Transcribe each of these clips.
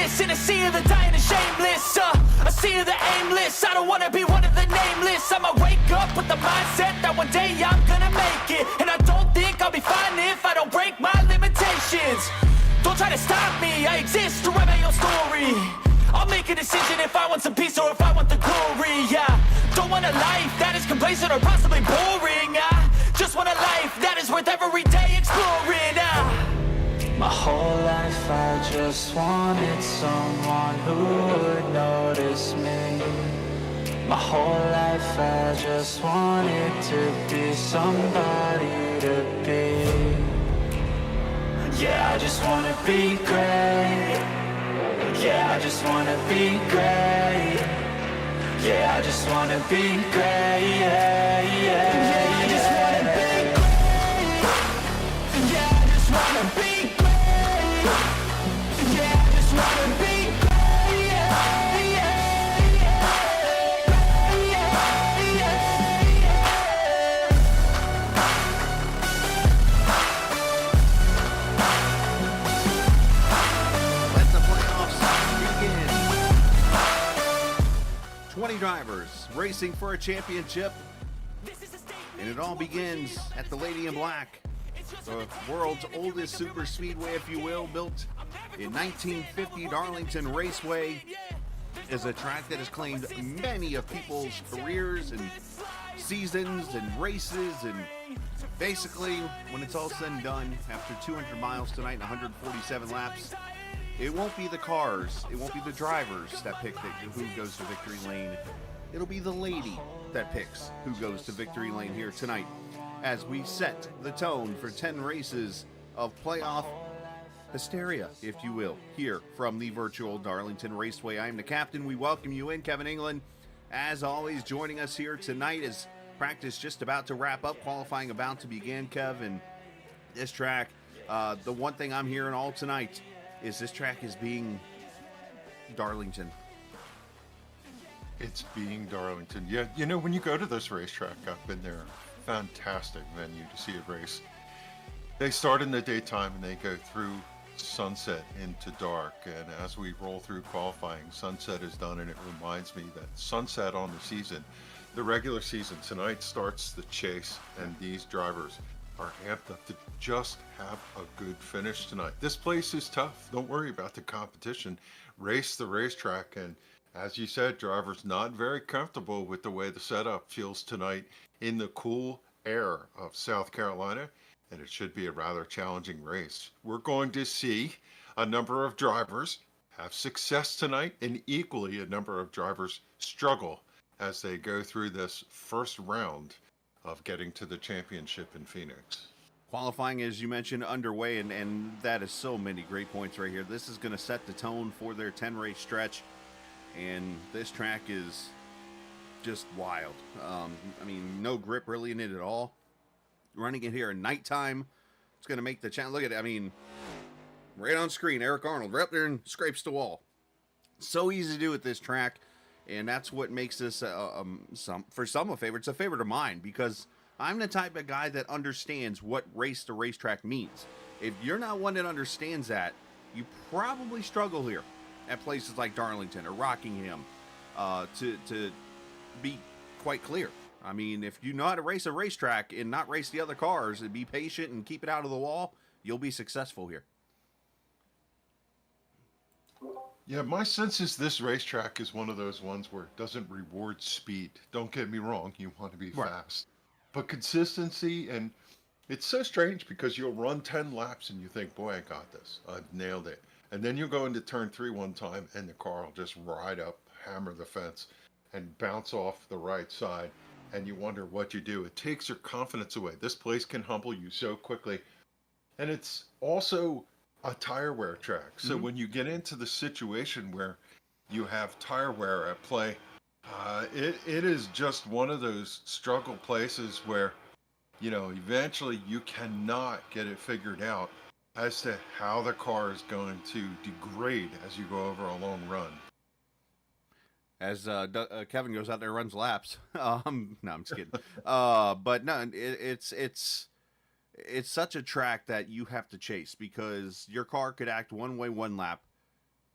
this in a sea of the dying and shameless, a sea of the aimless. I don't wanna be one of the nameless. I'ma wake up with the mindset that one day I'm gonna make it, and I don't think I'll be fine if I don't break my limitations. Don't try to stop me, I exist to write my own story. I'll make a decision if I want some peace or if I want the glory. Yeah, don't want a life that is complacent or possibly boring. I just want a life that is worth every day exploring. My whole life I just wanted someone who would notice me. My whole life I just wanted to be somebody to be. Yeah, I just wanna be great. Yeah, I just wanna be great. Yeah, I just wanna be great. Yeah, yeah, yeah, I just wanna be great. Yeah, I just wanna be great. Yeah, I just wanna be great. Yeah, yeah, yeah. Yeah, yeah, yeah. Let the playoffs begin. 20 drivers racing for a championship, and it all begins at the Lady in Black, the world's oldest super speedway, if you will, built in 1950. Darlington Raceway is a track that has claimed many of people's careers and seasons and races, and basically, when it's all said and done, after 200 miles tonight and 147 laps, it won't be the cars, it won't be the drivers that pick who goes to victory lane. It'll be the lady that picks who goes to victory lane here tonight, as we set the tone for 10 races of playoff hysteria, if you will, here from the Virtual Darlington Raceway. I am the captain. We welcome you in, Kevin England. As always, joining us here tonight is practice just about to wrap up, qualifying about to begin, Kev, and this track, the one thing I'm hearing all tonight is this track is being Darlington. It's being Darlington. Yeah, you know, when you go to this racetrack, I've been there, fantastic venue to see a race. They start in the daytime and they go through sunset into dark, and as we roll through qualifying, sunset is done, and it reminds me that sunset on the season, the regular season, tonight starts the chase, and these drivers are amped up to just have a good finish tonight. This place is tough. Don't worry about the competition. Race the racetrack, and as you said, drivers not very comfortable with the way the setup feels tonight in the cool air of South Carolina, and it should be a rather challenging race. We're going to see a number of drivers have success tonight, and equally a number of drivers struggle as they go through this first round of getting to the championship in Phoenix. Qualifying, as you mentioned, underway, and that is so many great points right here. This is going to set the tone for their 10-race stretch, and this track is just wild. I mean, no grip really in it at all. Running it here at nighttime, it's going to make the challenge. Look at it. I mean, right on screen, Eric Arnold right up there and scrapes the wall. So easy to do with this track, and that's what makes this for some a favorite. It's a favorite of mine because I'm the type of guy that understands what race to racetrack means. If you're not one that understands that, you probably struggle here at places like Darlington or Rockingham, to be quite clear. I mean, if you know how to race a racetrack and not race the other cars and be patient and keep it out of the wall, you'll be successful here. Yeah, my sense is this racetrack is one of those ones where it doesn't reward speed. Don't get me wrong, you want to be fast. But consistency, and it's so strange because you'll run 10 laps and you think, boy, I got this. I've nailed it. And then you'll go into turn 3 one time and the car will just ride up, hammer the fence, and bounce off the right side. And you wonder what you do. It takes your confidence away. This place can humble you so quickly. And it's also a tire wear track. So when you get into the situation where you have tire wear at play, it is just one of those struggle places where, you know, eventually you cannot get it figured out as to how the car is going to degrade as you go over a long run. As Kevin goes out there and runs laps. No, I'm just kidding. But no, it's such a track that you have to chase because your car could act one way one lap,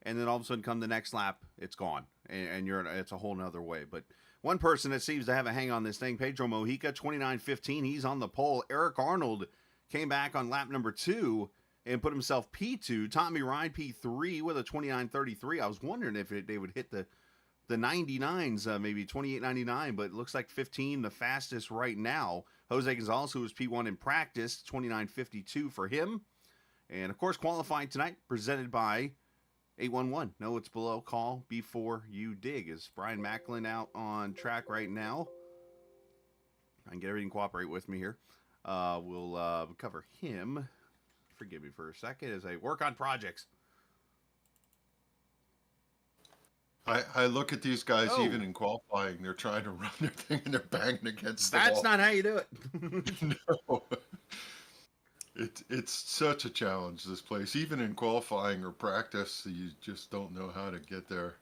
and then all of a sudden come the next lap, it's gone, and it's a whole nother way. But one person that seems to have a hang on this thing, Pedro Mojica, 29.15, he's on the pole. Eric Arnold came back on lap number 2 and put himself P2. Tommy Ryan P3 with a 29.33. I was wondering if they would hit the 99s, maybe 28.99, but it looks like 15 the fastest right now. Jose Gonzalez, who was P1 in practice, 29.52 for him. And of course, qualifying tonight, presented by 811. No, it's below. Call before you dig. Is Brian Macklin out on track right now? I can get everything cooperate with me here. We'll cover him. Forgive me for a second as I work on projects. I look at these guys even in qualifying. They're trying to run their thing and they're banging against the That's wall. not how you do it. No. It's such a challenge, this place. Even in qualifying or practice, you just don't know how to get there.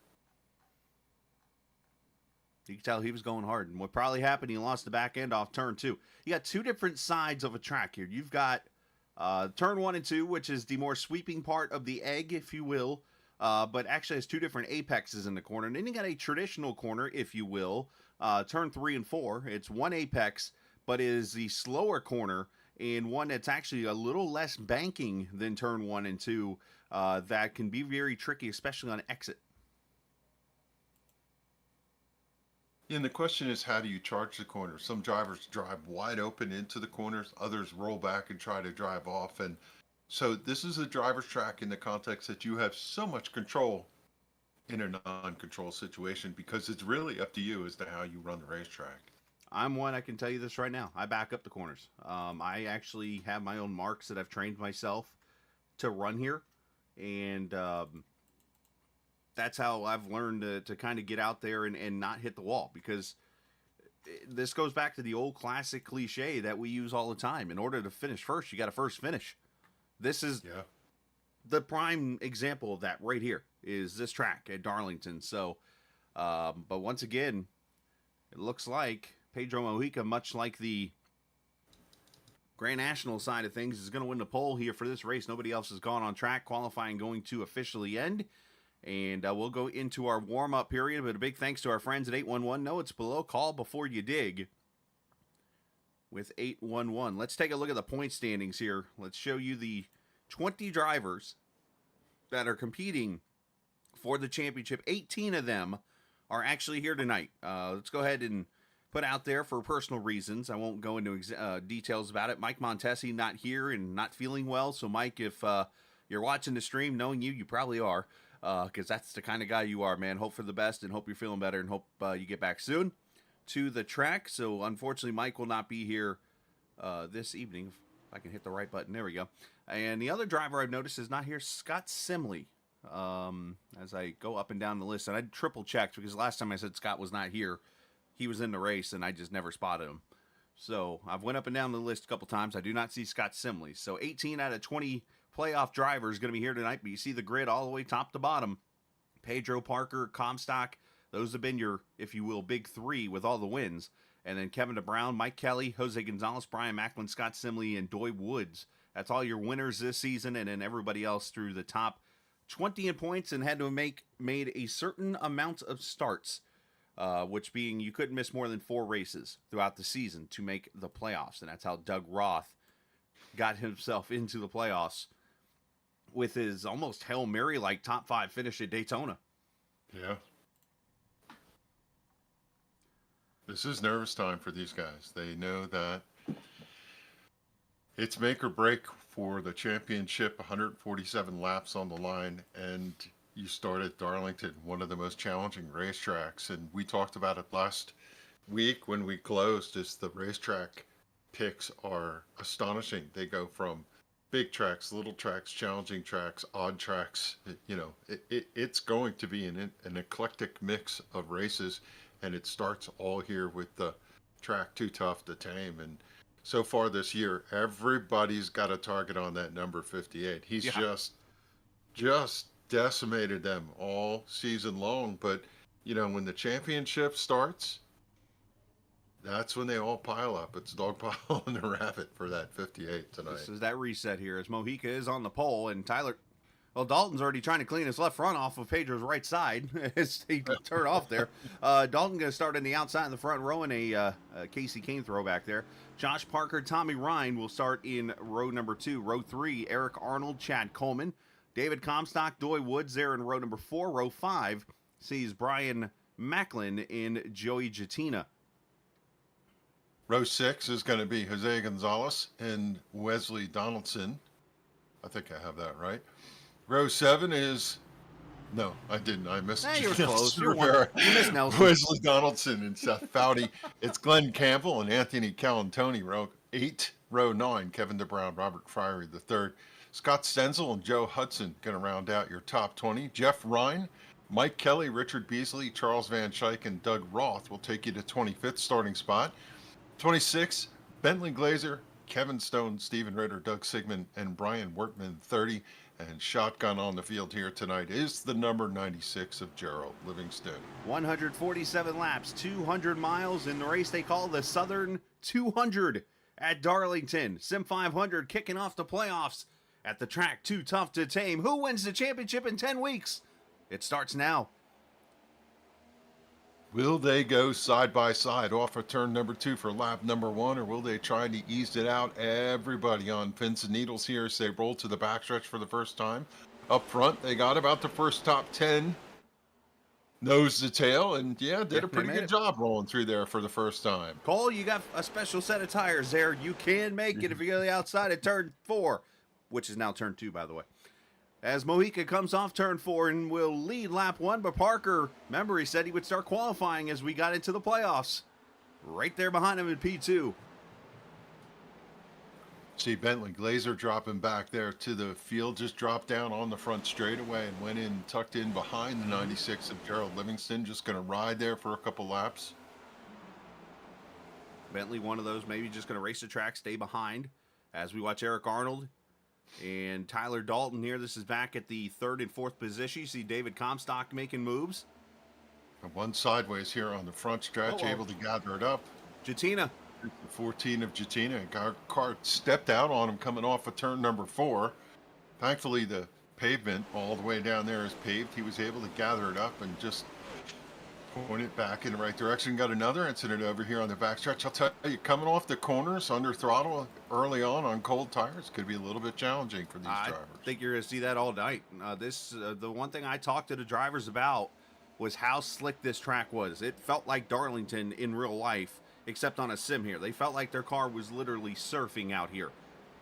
You can tell he was going hard. And what probably happened, he lost the back end off turn 2. You got two different sides of a track here. You've got turn 1 and 2, which is the more sweeping part of the egg, if you will. But actually has two different apexes in the corner. And then you got a traditional corner, if you will. Turn 3 and 4. It's one apex, but is the slower corner, and one that's actually a little less banking than turn 1 and 2. That can be very tricky, especially on exit. And the question is, how do you charge the corners? Some drivers drive wide open into the corners. Others roll back and try to drive off. And so this is a driver's track in the context that you have so much control in a non-control situation, because it's really up to you as to how you run the racetrack. I'm one, I can tell you this right now. I back up the corners. I actually have my own marks that I've trained myself to run here. And that's how I've learned to kind of get out there and not hit the wall. Because this goes back to the old classic cliche that we use all the time. In order to finish first, you got to first finish. This is the prime example of that right here, is this track at Darlington. So, but once again, it looks like Pedro Mojica, much like the Grand National side of things, is going to win the pole here for this race. Nobody else has gone on track. Qualifying going to officially end. And we'll go into our warm-up period. But a big thanks to our friends at 811. No, it's below. Call before you dig with 811. Let's take a look at the point standings here. Let's show you the 20 drivers that are competing for the championship. 18 of them are actually here tonight. Let's go ahead and put out there for personal reasons. I won't go into details about it. Mike Montesi not here and not feeling well. So, Mike, if you're watching the stream, knowing you probably are, because that's the kind of guy you are, man. Hope for the best and hope you're feeling better and hope you get back soon to the track. So, unfortunately, Mike will not be here this evening. If I can hit the right button. There we go. And the other driver I've noticed is not here, Scott Simley. As I go up and down the list, and I triple checked because last time I said Scott was not here, he was in the race and I just never spotted him. So I've went up and down the list a couple times. I do not see Scott Simley. So 18 out of 20 playoff drivers going to be here tonight, but you see the grid all the way top to bottom. Pedro, Parker, Comstock, those have been your, if you will, big three with all the wins. And then Kevin DeBrown, Mike Kelly, Jose Gonzalez, Brian Macklin, Scott Simley, and Doy Woods. That's all your winners this season, and then everybody else through the top 20 in points and had to made a certain amount of starts, which being you couldn't miss more than 4 races throughout the season to make the playoffs. And that's how Doug Roth got himself into the playoffs with his almost Hail Mary-like top 5 finish at Daytona. Yeah. This is nervous time for these guys. They know that it's make or break for the championship, 147 laps on the line, and you start at Darlington, one of the most challenging racetracks. And we talked about it last week when we closed, is the racetrack picks are astonishing. They go from big tracks, little tracks, challenging tracks, odd tracks. It's going to be an eclectic mix of races, and it starts all here with the track Too Tough to Tame. And so far this year, everybody's got a target on that number 58. He's just decimated them all season long. But, when the championship starts, that's when they all pile up. It's dogpile and the rabbit for that 58 tonight. This is that reset here as Mojica is on the pole, and Tyler Well, Dalton's already trying to clean his left front off of Pedro's right side as he turned off there. Dalton going to start in the outside in the front row in a Casey Kane throwback there. Josh Parker, Tommy Ryan will start in row number 2. Row 3, Eric Arnold, Chad Coleman. David Comstock, Doy Woods there in row number 4. Row 5 sees Brian Macklin in Joey Jatina. Row 6 is going to be Jose Gonzalez and Wesley Donaldson. I think I have that right. Row 7 is... No, I didn't. I missed Hey, you were close. You missed Nelson. Wesley Donaldson and Seth Foudy. It's Glenn Campbell and Anthony Calantoni. Row 8. Row 9, Kevin DeBrown, Robert Friery III. Scott Stenzel and Joe Hudson going to round out your top 20. Jeff Ryan, Mike Kelly, Richard Beasley, Charles Van Schaik, and Doug Roth will take you to 25th starting spot. 26, Bentley Glazer, Kevin Stone, Stephen Ritter, Doug Sigmund, and Brian Workman, 30. And shotgun on the field here tonight is the number 96 of Gerald Livingston. 147 laps, 200 miles in the race they call the Southern 200 at Darlington. Sim500 kicking off the playoffs at the track Too Tough to Tame. Who wins the championship in 10 weeks? It starts now. Will they go side by side off of turn number 2 for lap number 1, or will they try to ease it out? Everybody on pins and needles here as they roll to the backstretch for the first time. Up front, they got about the first top 10 nose to tail, and yeah, did a pretty good job rolling through there for the first time. Cole, you got a special set of tires there. You can make it if you go to the outside at turn 4, which is now turn 2, by the way. As Mojica comes off turn 4 and will lead lap 1, but Parker, remember, he said he would start qualifying as we got into the playoffs. Right there behind him in P2. See Bentley Glazer dropping back there to the field, just dropped down on the front straightaway and went in, tucked in behind the 96 of Gerald Livingston, just going to ride there for a couple laps. Bentley, one of those, maybe just going to race the track, stay behind as we watch Eric Arnold and Tyler Dalton here. This is back at the 3rd and 4th position. You see David Comstock making moves. And one sideways here on the front stretch, able to gather it up. Jatina. 14 of Jatina. Car stepped out on him coming off of turn number 4. Thankfully, the pavement all the way down there is paved. He was able to gather it up and just point it back in the right direction. Got another incident over here on the backstretch. I'll tell you, coming off the corners under throttle early on cold tires could be a little bit challenging for these drivers. I think you're going to see that all night. The one thing I talked to the drivers about was how slick this track was. It felt like Darlington in real life, except on a sim here. They felt like their car was literally surfing out here.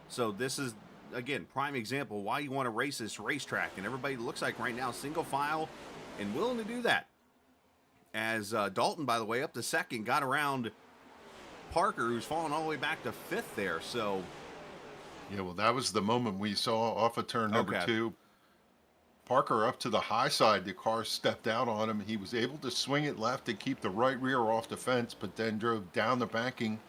So this is, again, prime example why you want to race this racetrack. And everybody looks like right now single file and willing to do that. As Dalton, by the way, up to 2nd, got around Parker, who's fallen all the way back to 5th there. So, yeah, well, that was the moment we saw off of turn number 2. Parker up to the high side. The car stepped out on him. He was able to swing it left and keep the right rear off the fence, but then drove down the banking.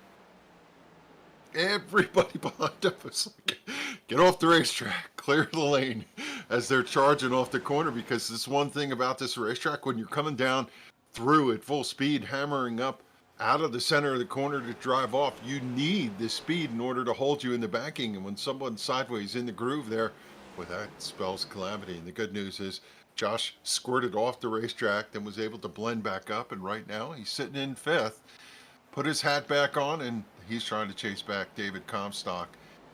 Everybody behind him was like, get off the racetrack, clear the lane as they're charging off the corner, because this one thing about this racetrack, when you're coming down through at full speed, hammering up out of the center of the corner to drive off, you need the speed in order to hold you in the banking. And when someone's sideways in the groove there, well, that spells calamity. And the good news is Josh squirted off the racetrack, then was able to blend back up. And right now he's sitting in 5th, put his hat back on, and he's trying to chase back David Comstock.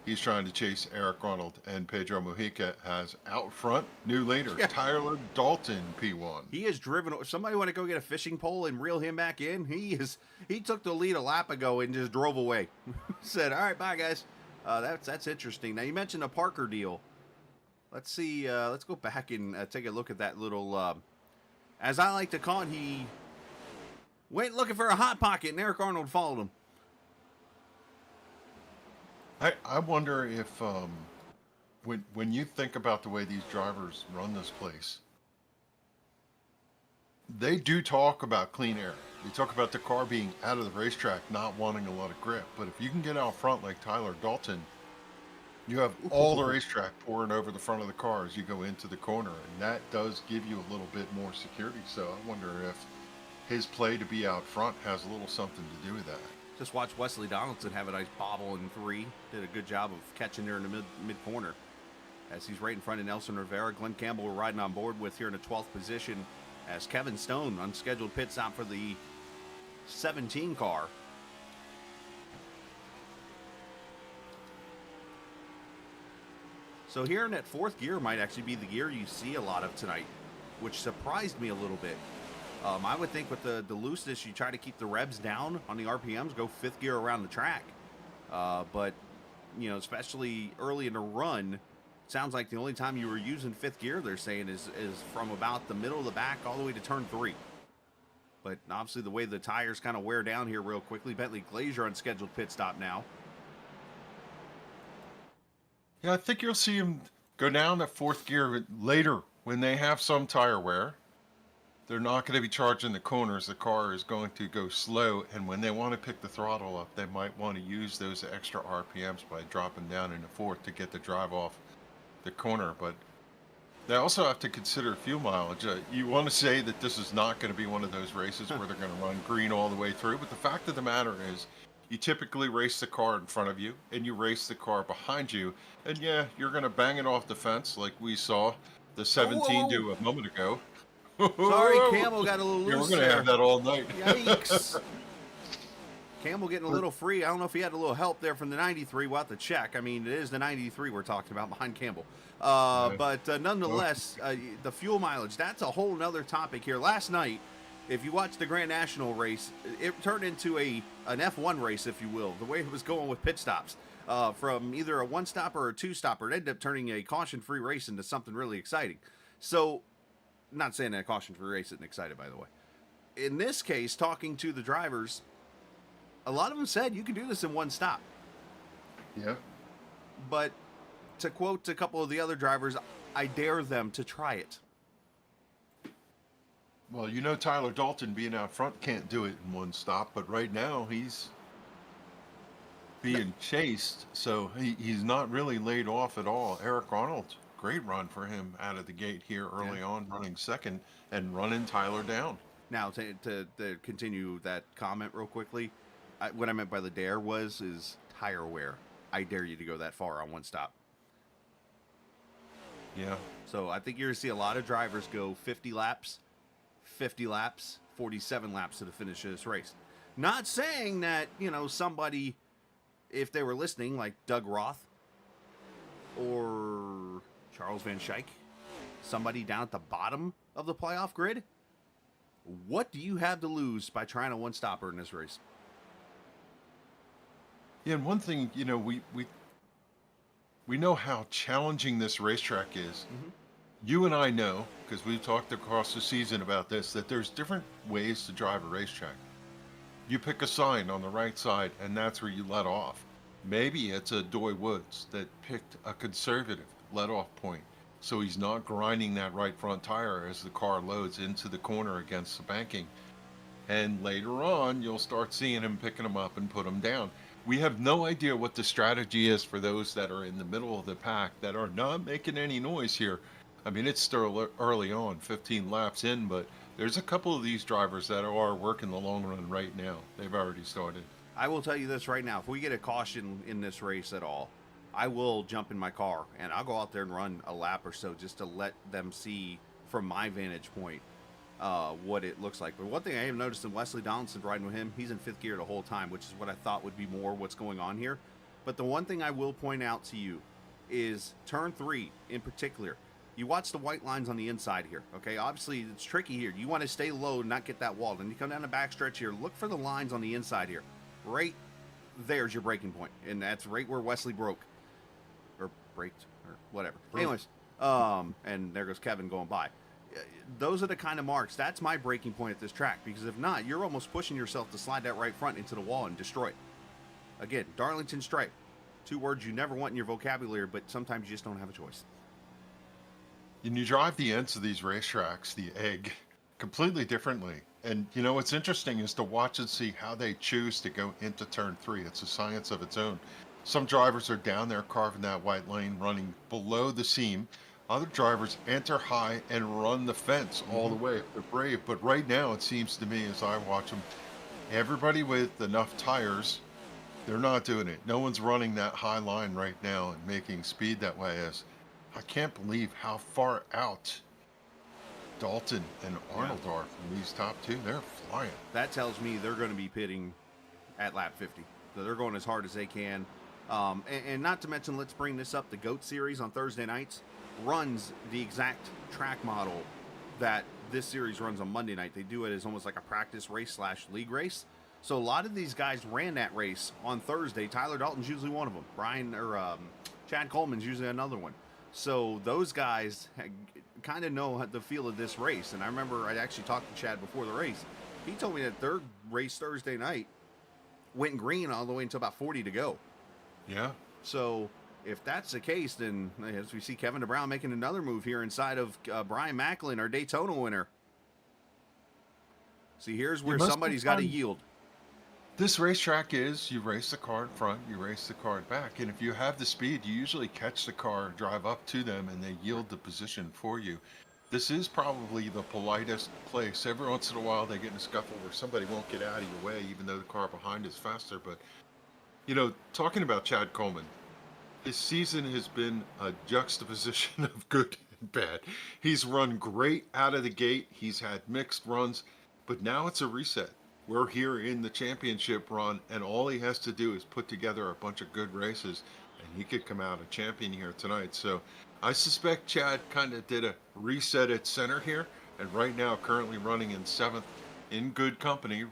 He's trying to chase Eric Arnold, and Pedro Mojica has out front new leader, Tyler Dalton, P1. He is driven. Somebody want to go get a fishing pole and reel him back in? He took the lead a lap ago and just drove away. Said, all right, bye, guys. That's interesting. Now, you mentioned a Parker deal. Let's see. Let's go back and take a look at that little, as I like to call it, he went looking for a hot pocket, and Eric Arnold followed him. I wonder if when you think about the way these drivers run this place, they do talk about clean air. They talk about the car being out of the racetrack, not wanting a lot of grip. But if you can get out front like Tyler Dalton, you have all the racetrack pouring over the front of the car as you go into the corner, and that does give you a little bit more security. So I wonder if his play to be out front has a little something to do with that. Just watch Wesley Donaldson have a nice bobble in 3. Did a good job of catching there in the mid corner. as he's right in front of Nelson Rivera. Glenn Campbell we're riding on board with here in the 12th position as Kevin Stone, unscheduled pit stop for the 17 car. So here in that fourth gear might actually be the gear you see a lot of tonight, which surprised me a little bit. I would think with the looseness, you try to keep the revs down on the RPMs, go fifth gear around the track. But, you know, especially early in the run, it sounds like the only time you were using fifth gear, they're saying, is from about the middle of the back all the way to turn 3. But obviously the way the tires kind of wear down here real quickly, Bentley Glazier on scheduled pit stop now. Yeah, I think you'll see him go down to fourth gear later when they have some tire wear. They're not going to be charging the corners. The car is going to go slow, and when they want to pick the throttle up, they might want to use those extra RPMs by dropping down into fourth to get the drive off the corner. But they also have to consider fuel mileage. You want to say that this is not going to be one of those races where they're going to run green all the way through, but the fact of the matter is, you typically race the car in front of you, and you race the car behind you. And yeah, you're going to bang it off the fence like we saw the 17 do a moment ago. Sorry, Campbell got a little loose. Yeah, we're going to have that all night. Yikes. Campbell getting a little free. I don't know if he had a little help there from the 93. We'll have to check. I mean, it is the 93 we're talking about behind Campbell. But nonetheless, the fuel mileage, that's a whole nother topic here. Last night, if you watch the Grand National race, it turned into an F1 race, if you will, the way it was going with pit stops. From either a one-stopper or a two-stopper, it ended up turning a caution-free race into something really exciting. So, not saying that a caution-free race isn't excited, by the way. In this case, talking to the drivers, a lot of them said you can do this in one stop. Yeah. But to quote a couple of the other drivers, I dare them to try it. Well, you know, Tyler Dalton being out front can't do it in one stop, but right now he's being chased, so he's not really laid off at all. Eric Arnold, great run for him out of the gate here early on, running second and running Tyler down. Now, to continue that comment real quickly, what I meant by the dare is tire wear. I dare you to go that far on one stop. Yeah. So I think you're going to see a lot of drivers go 50 laps, 47 laps to the finish of this race. Not saying that, you know, somebody, if they were listening, like Doug Roth or Charles Van Schaik, somebody down at the bottom of the playoff grid, what do you have to lose by trying a one-stopper in this race? Yeah, and one thing, you know, we know how challenging this racetrack is. Mm-hmm. You and I know, because we've talked across the season about this, that there's different ways to drive a racetrack. You pick a sign on the right side, and that's where you let off. Maybe it's a Doy Woods that picked a conservative let-off point, so he's not grinding that right front tire as the car loads into the corner against the banking. And later on, you'll start seeing him picking them up and put them down. We have no idea what the strategy is for those that are in the middle of the pack that are not making any noise here. I mean, it's still early on, 15 laps in, but there's a couple of these drivers that are working the long run right now. They've already started. I will tell you this right now. If we get a caution in this race at all, I will jump in my car and I'll go out there and run a lap or so just to let them see from my vantage point what it looks like. But one thing I have noticed in Wesley Donaldson riding with him, he's in fifth gear the whole time, which is what I thought would be more what's going on here. But the one thing I will point out to you is turn 3 in particular. You watch the white lines on the inside here, okay? Obviously, it's tricky here. You want to stay low and not get that wall. Then you come down the backstretch here. Look for the lines on the inside here. Right there's your breaking point, and that's right where Wesley broke. Or braked, or whatever. Anyways, and there goes Kevin going by. Those are the kind of marks. That's my breaking point at this track, because if not, you're almost pushing yourself to slide that right front into the wall and destroy it. Again, Darlington stripe. 2 words you never want in your vocabulary, but sometimes you just don't have a choice. And you drive the ends of these racetracks, the egg, completely differently. And, you know, what's interesting is to watch and see how they choose to go into turn 3. It's a science of its own. Some drivers are down there carving that white lane, running below the seam. Other drivers enter high and run the fence all the way. They're brave. But right now, it seems to me, as I watch them, everybody with enough tires, they're not doing it. No one's running that high line right now and making speed that way. As I can't believe how far out Dalton and Arnold are from these top two. They're flying. That tells me they're going to be pitting at lap 50. So they're going as hard as they can. And not to mention, let's bring this up, the GOAT Series on Thursday nights runs the exact track model that this series runs on Monday night. They do it as almost like a practice race / league race. So a lot of these guys ran that race on Thursday. Tyler Dalton's usually one of them. Chad Coleman's usually another one. So those guys kind of know the feel of this race. And I remember I actually talked to Chad before the race. He told me that their race Thursday night went green all the way until about 40 to go. Yeah. So if that's the case, then as we see Kevin DeBrown making another move here inside of Brian Macklin, our Daytona winner. See, here's where somebody's got to yield. This racetrack is, you race the car in front, you race the car back, and if you have the speed, you usually catch the car, drive up to them, and they yield the position for you. This is probably the politest place. Every once in a while, they get in a scuffle where somebody won't get out of your way, even though the car behind is faster. But, you know, talking about Chad Coleman, his season has been a juxtaposition of good and bad. He's run great out of the gate. He's had mixed runs, but now it's a reset. We're here in the championship run, and all he has to do is put together a bunch of good races, and he could come out a champion here tonight. So I suspect Chad kind of did a reset at center here, and right now currently running in 7th in good company,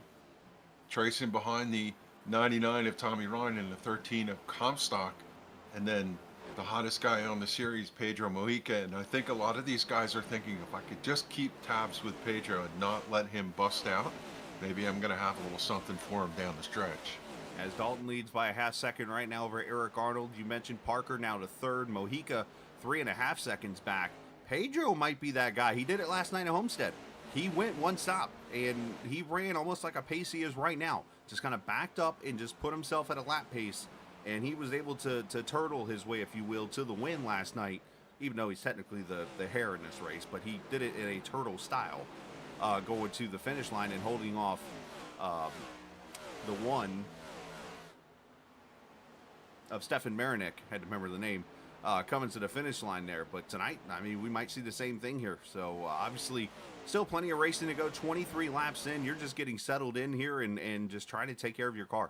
tracing behind the 99 of Tommy Ryan and the 13 of Comstock, and then the hottest guy on the series, Pedro Mojica. And I think a lot of these guys are thinking, if I could just keep tabs with Pedro and not let him bust out, maybe I'm going to have a little something for him down the stretch. As Dalton leads by a half second right now over Eric Arnold. You mentioned Parker now to third. Mojica 3.5 seconds back. Pedro might be that guy. He did it last night at Homestead. He went one stop, and he ran almost like a pace he is right now. Just kind of backed up and just put himself at a lap pace, and he was able to turtle his way, if you will, to the win last night, even though he's technically the hare in this race. But he did it in a turtle style. Going to the finish line and holding off the one of Stefan Marinik, had to remember the name, coming to the finish line there. But tonight, I mean, we might see the same thing here. So obviously, still plenty of racing to go. 23 laps in, you're just getting settled in here and just trying to take care of your car.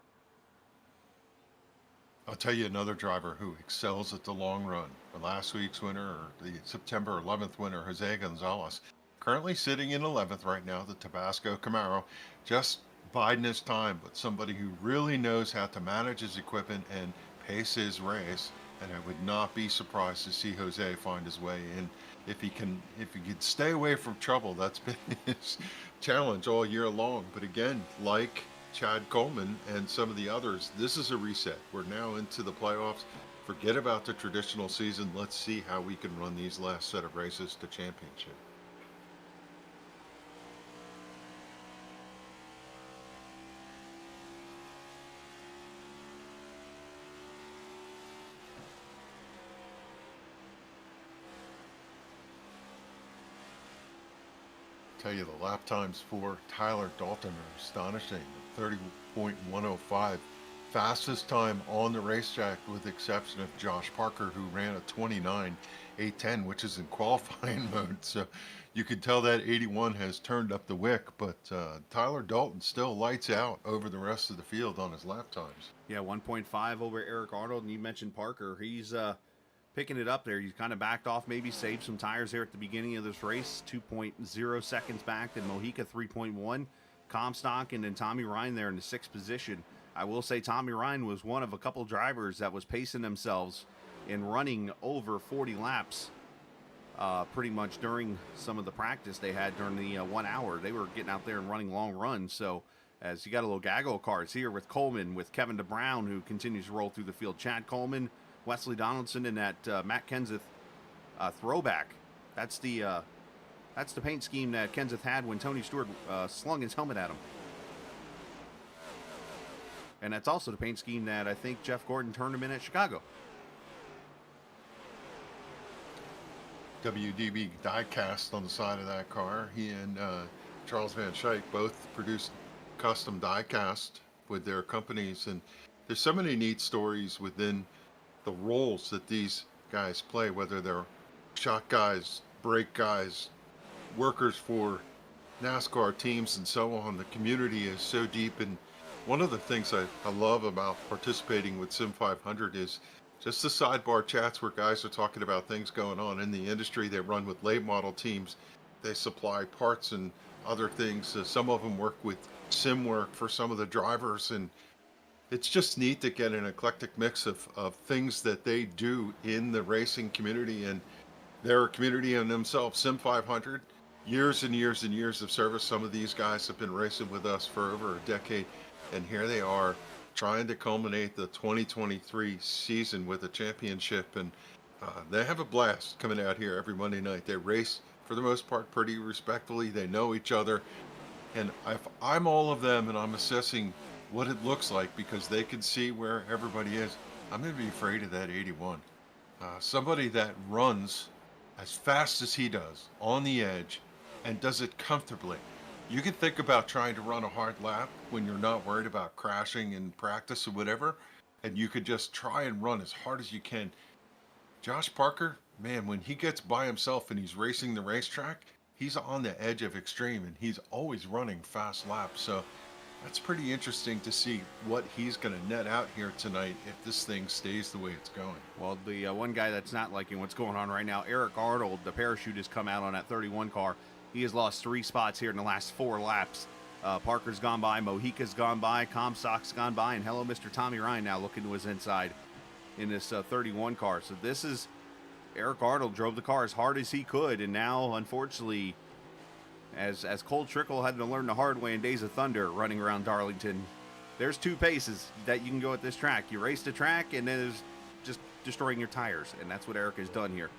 I'll tell you another driver who excels at the long run. The last week's winner, or the September 11th winner, Jose Gonzalez. Currently sitting in 11th right now, the Tabasco Camaro, just biding his time, but somebody who really knows how to manage his equipment and pace his race. And I would not be surprised to see Jose find his way in. If he could stay away from trouble, that's been his challenge all year long. But again, like Chad Coleman and some of the others, this is a reset. We're now into the playoffs. Forget about the traditional season. Let's see how we can run these last set of races to championship. Tell you the lap times for Tyler Dalton are astonishing. 30.105, fastest time on the racetrack with the exception of Josh Parker, who ran a 29.810, which is in qualifying mode. So you can tell that 81 has turned up the wick, but Tyler Dalton still lights out over the rest of the field on his lap times. Yeah, 1.5 over Eric Arnold, and you mentioned Parker. He's picking it up there. He's kind of backed off, maybe saved some tires there at the beginning of this race. 2.0 seconds back, then Mojica 3.1, Comstock, and then Tommy Ryan there in the 6th position. I will say Tommy Ryan was one of a couple drivers that was pacing themselves and running over 40 laps pretty much during some of the practice they had during the 1 hour. They were getting out there and running long runs. So as you got a little gaggle of cars here with Coleman, with Kevin DeBrown, who continues to roll through the field. Chad Coleman, Wesley Donaldson, and that Matt Kenseth throwback. That's the paint scheme that Kenseth had when Tony Stewart slung his helmet at him. And that's also the paint scheme that I think Jeff Gordon turned him in at Chicago. WDB diecast on the side of that car. He and Charles Van Schaik both produced custom diecast with their companies, and there's so many neat stories within the roles that these guys play, whether they're shot guys, brake guys, workers for NASCAR teams and so on. The community is so deep, and one of the things I love about participating with Sim500 is just the sidebar chats where guys are talking about things going on in the industry. They run with late model teams. They supply parts and other things. Some of them work with sim work for some of the drivers, and it's just neat to get an eclectic mix of things that they do in the racing community, and they're a community in themselves. Sim500, years and years and years of service. Some of these guys have been racing with us for over a decade, and here they are trying to culminate the 2023 season with a championship, and they have a blast coming out here every Monday night. They race, for the most part, pretty respectfully. They know each other, and if I'm all of them and I'm assessing what it looks like because they can see where everybody is, I'm going to be afraid of that 81. Somebody that runs as fast as he does, on the edge, and does it comfortably. You can think about trying to run a hard lap when you're not worried about crashing in practice or whatever, and you could just try and run as hard as you can. Josh Parker, man, when he gets by himself and he's racing the racetrack, he's on the edge of extreme, and he's always running fast laps. So that's pretty interesting to see what he's going to net out here tonight if this thing stays the way it's going. Well, the one guy that's not liking what's going on right now, Eric Arnold, the parachute has come out on that 31 car. He has lost 3 spots here in the last 4 laps. Parker's gone by, Mojica's gone by, Comstock's gone by, and hello, Mr. Tommy Ryan now looking to his inside in this 31 car. So this is Eric Arnold drove the car as hard as he could, and now, unfortunately, as Cole Trickle had to learn the hard way in Days of Thunder running around Darlington, there's 2 paces that you can go at this track. You race the track, and then there's just destroying your tires, and that's what Eric has done here.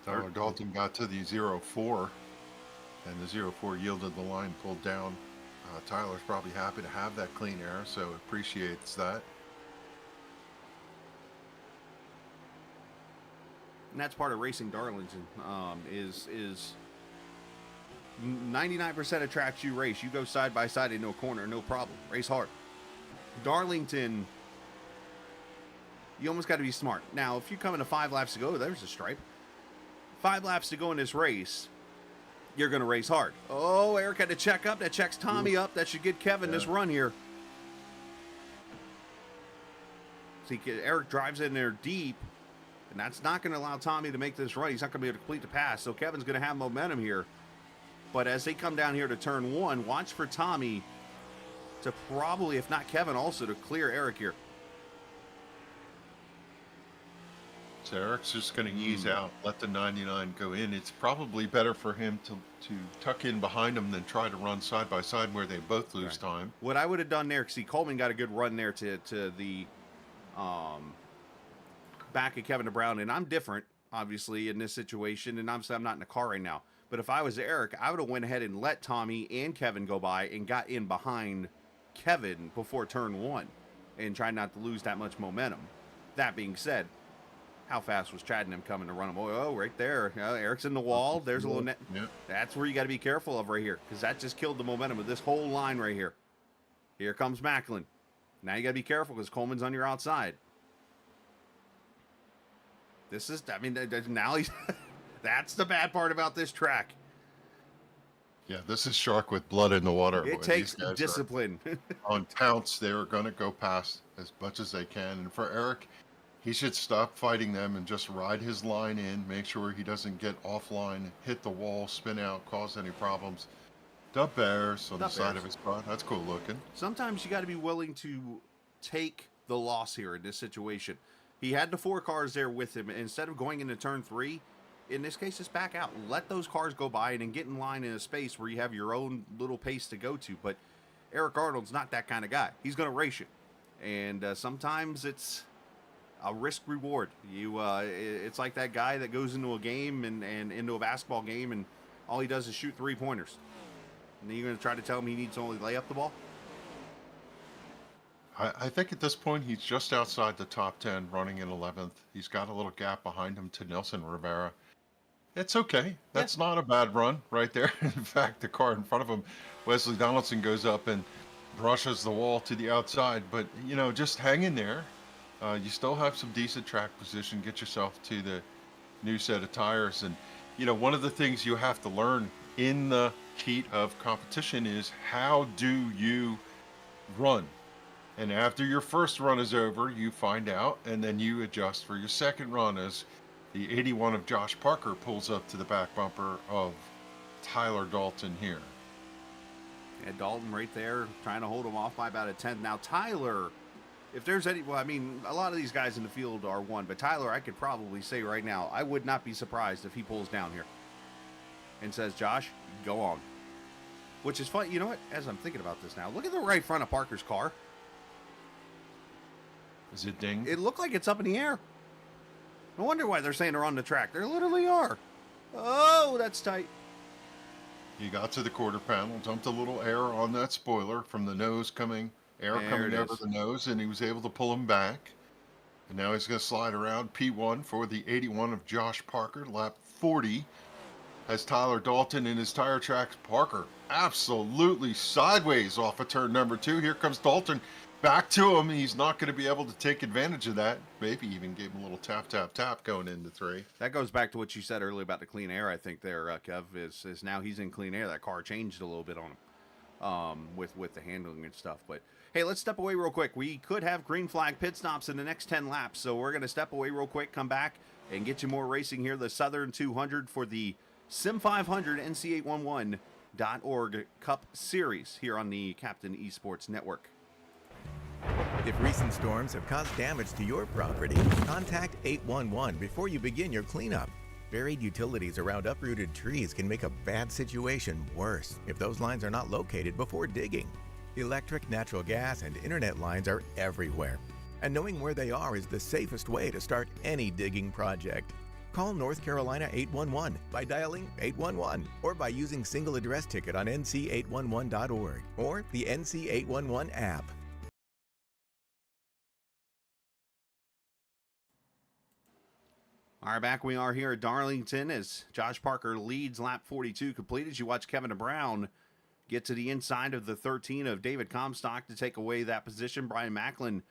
Tyler Dalton got to the 0-4, and the 0-4 yielded the line, pulled down. Tyler's probably happy to have that clean air, so appreciates that. And that's part of racing Darlington, is 99% of tracks you race, you go side by side in no corner, no problem. Race hard. Darlington, you almost got to be smart. Now, if you come into 5 laps to go, there's a stripe. 5 laps to go in this race, you're going to race hard. Oh, Eric had to check up. That checks Tommy up. That should get Kevin this run here. See, Eric drives in there deep, and that's not going to allow Tommy to make this run. He's not going to be able to complete the pass, so Kevin's going to have momentum here. But as they come down here to turn 1, watch for Tommy to probably, if not Kevin, also to clear Eric here. So Eric's just going to ease out, let the 99 go in. It's probably better for him to tuck in behind him than try to run side by side where they both lose time. What I would have done there, see, Coleman got a good run there to the back of Kevin DeBrown, and I'm different, obviously, in this situation, and I'm not in the car right now. But if I was Eric, I would have went ahead and let Tommy and Kevin go by and got in behind Kevin before turn 1 and tried not to lose that much momentum. That being said, how fast was Chad and him coming to run him? Oh, right there. Eric's in the wall. There's a little net. Yep. That's where you got to be careful of right here, because that just killed the momentum of this whole line right here. Here comes Macklin. Now you got to be careful because Coleman's on your outside. This is, I mean, now he's, that's the bad part about this track. Yeah, this is shark with blood in the water. It takes discipline. On counts, they are going to go past as much as they can. And for Eric, he should stop fighting them and just ride his line in, make sure he doesn't get offline, hit the wall, spin out, cause any problems. Dub bears on the side of his car. That's cool looking. Sometimes you got to be willing to take the loss here in this situation. He had the 4 cars there with him. Instead of going into turn 3, in this case, just back out. Let those cars go by and then get in line in a space where you have your own little pace to go to. But Eric Arnold's not that kind of guy. He's going to race you. And sometimes it's a risk reward. It's like that guy that goes into a game and into a basketball game and all he does is shoot 3-pointers. And then you're going to try to tell him he needs to only lay up the ball? I think at this point he's just outside the top 10, running in 11th. He's got a little gap behind him to Nelson Rivera. It's okay. That's not a bad run right there. In fact, the car in front of him, Wesley Donaldson, goes up and brushes the wall to the outside. But, you know, just hang in there. You still have some decent track position. Get yourself to the new set of tires. And, one of the things you have to learn in the heat of competition is how do you run? And after your first run is over, you find out, and then you adjust for your second run as the 81 of Josh Parker pulls up to the back bumper of Tyler Dalton here. Yeah, Dalton right there trying to hold him off by about a tenth. Now, Tyler, if there's any, well, I mean, a lot of these guys in the field are one, but Tyler, I could probably say right now, I would not be surprised if he pulls down here and says, Josh, go on. Which is fun. You know what? As I'm thinking about this now, look at the right front of Parker's car. Is it dinged? It looked like it's up in the air. No wonder why they're saying they're on the track. They literally are. Oh, that's tight. He got to the quarter panel, dumped a little air on that spoiler from the nose coming, air There coming it over is. the nose, and he was able to pull him back. And now he's going to slide around P1 for the 81 of Josh Parker, lap 40. Has Tyler Dalton in his tire tracks. Parker absolutely sideways off of turn number 2. Here comes Dalton back to him. He's not going to be able to take advantage of that. Maybe even gave him a little tap, tap, tap going into 3. That goes back to what you said earlier about the clean air, I think there, Kev, is now he's in clean air. That car changed a little bit on him with the handling and stuff. But, hey, let's step away real quick. We could have green flag pit stops in the next 10 laps, so we're going to step away real quick, come back, and get you more racing here. The Southern 200 for the Sim500 NC811.org Cup Series here on the Captain Esports Network. If recent storms have caused damage to your property, contact 811 before you begin your cleanup. Buried utilities around uprooted trees can make a bad situation worse if those lines are not located before digging. Electric, natural gas, and internet lines are everywhere, and knowing where they are is the safest way to start any digging project. Call North Carolina 811 by dialing 811 or by using single address ticket on NC811.org or the NC811 app. All right, back we are here at Darlington as Josh Parker leads lap 42 complete as you watch Kevin Brown get to the inside of the 13 of David Comstock to take away that position. Brian Macklin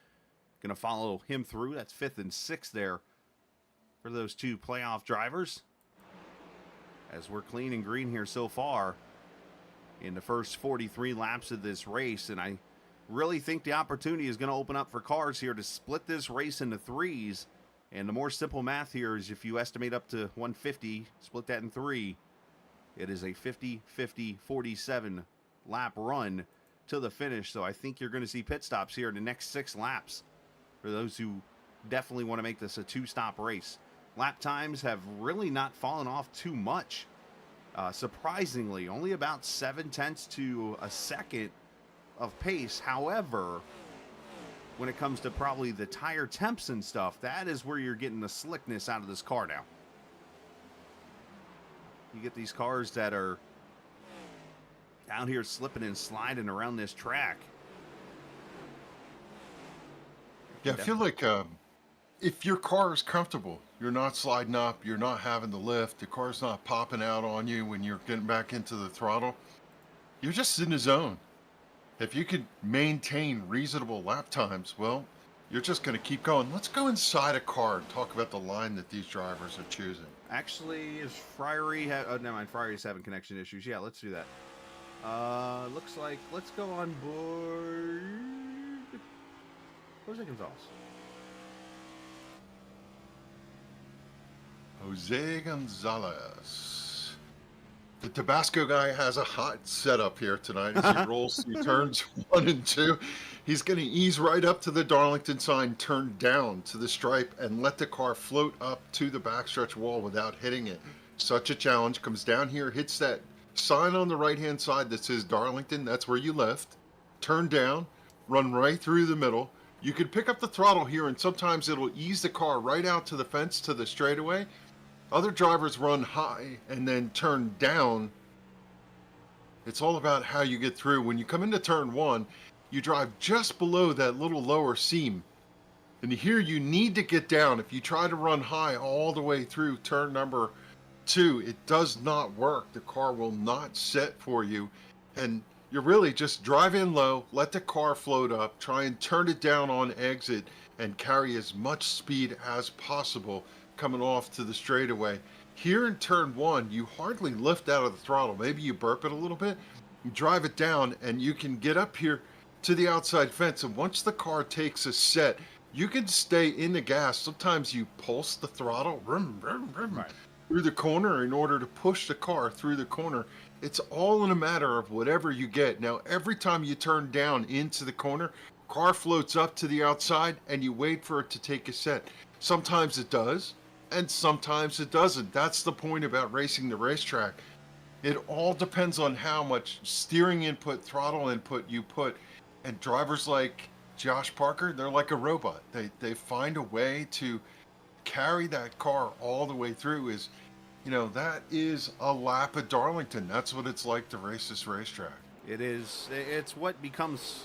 going to follow him through. That's 5th and 6th there for those two playoff drivers. As we're clean and green here so far in the first 43 laps of this race. And I really think the opportunity is going to open up for cars here to split this race into threes. And the more simple math here is if you estimate up to 150, split that in 3, it is a 50-50-47 lap run to the finish. So I think you're going to see pit stops here in the next 6 laps for those who definitely want to make this a 2-stop race. Lap times have really not fallen off too much. Surprisingly, only about 0.7 to a second of pace. However, when it comes to probably the tire temps and stuff, that is where you're getting the slickness out of this car now. You get these cars that are out here slipping and sliding around this track. Yeah, I feel like if your car is comfortable, you're not sliding up, you're not having to lift, the car's not popping out on you when you're getting back into the throttle, you're just in the zone. If you could maintain reasonable lap times, well, you're just going to keep going. Let's go inside a car and talk about the line that these drivers are choosing. Actually, is Friary... oh, never mind. Friary's having connection issues. Yeah, let's do that. Looks like... Let's go on board... Jose Gonzalez. Jose Gonzalez. The Tabasco guy has a hot setup here tonight as he rolls through turns 1 and 2. He's going to ease right up to the Darlington sign, turn down to the stripe, and let the car float up to the backstretch wall without hitting it. Such a challenge. Comes down here, hits that sign on the right-hand side that says Darlington. That's where you left. Turn down, run right through the middle. You could pick up the throttle here, and sometimes it'll ease the car right out to the fence, to the straightaway. Other drivers run high and then turn down. It's all about how you get through. When you come into turn 1, you drive just below that little lower seam. And here you need to get down. If you try to run high all the way through turn number 2, it does not work. The car will not set for you. And you're really just drive in low, let the car float up, try and turn it down on exit, and carry as much speed as possible coming off to the straightaway. Here in turn one, you hardly lift out of the throttle. Maybe you burp it a little bit, you drive it down, and you can get up here to the outside fence. And once the car takes a set, you can stay in the gas. Sometimes you pulse the throttle vroom, vroom, vroom, Right. through the corner in order to push the car through the corner. It's all in a matter of whatever you get. Now, every time you turn down into the corner, car floats up to the outside and you wait for it to take a set. Sometimes it does, and sometimes it doesn't. That's the point about racing the racetrack. It all depends on how much steering input, throttle input you put. And drivers like Josh Parker, they're like a robot. They find a way to carry that car all the way through. Is, you know, that is a lap at Darlington. That's what it's like to race this racetrack. It is. It's what becomes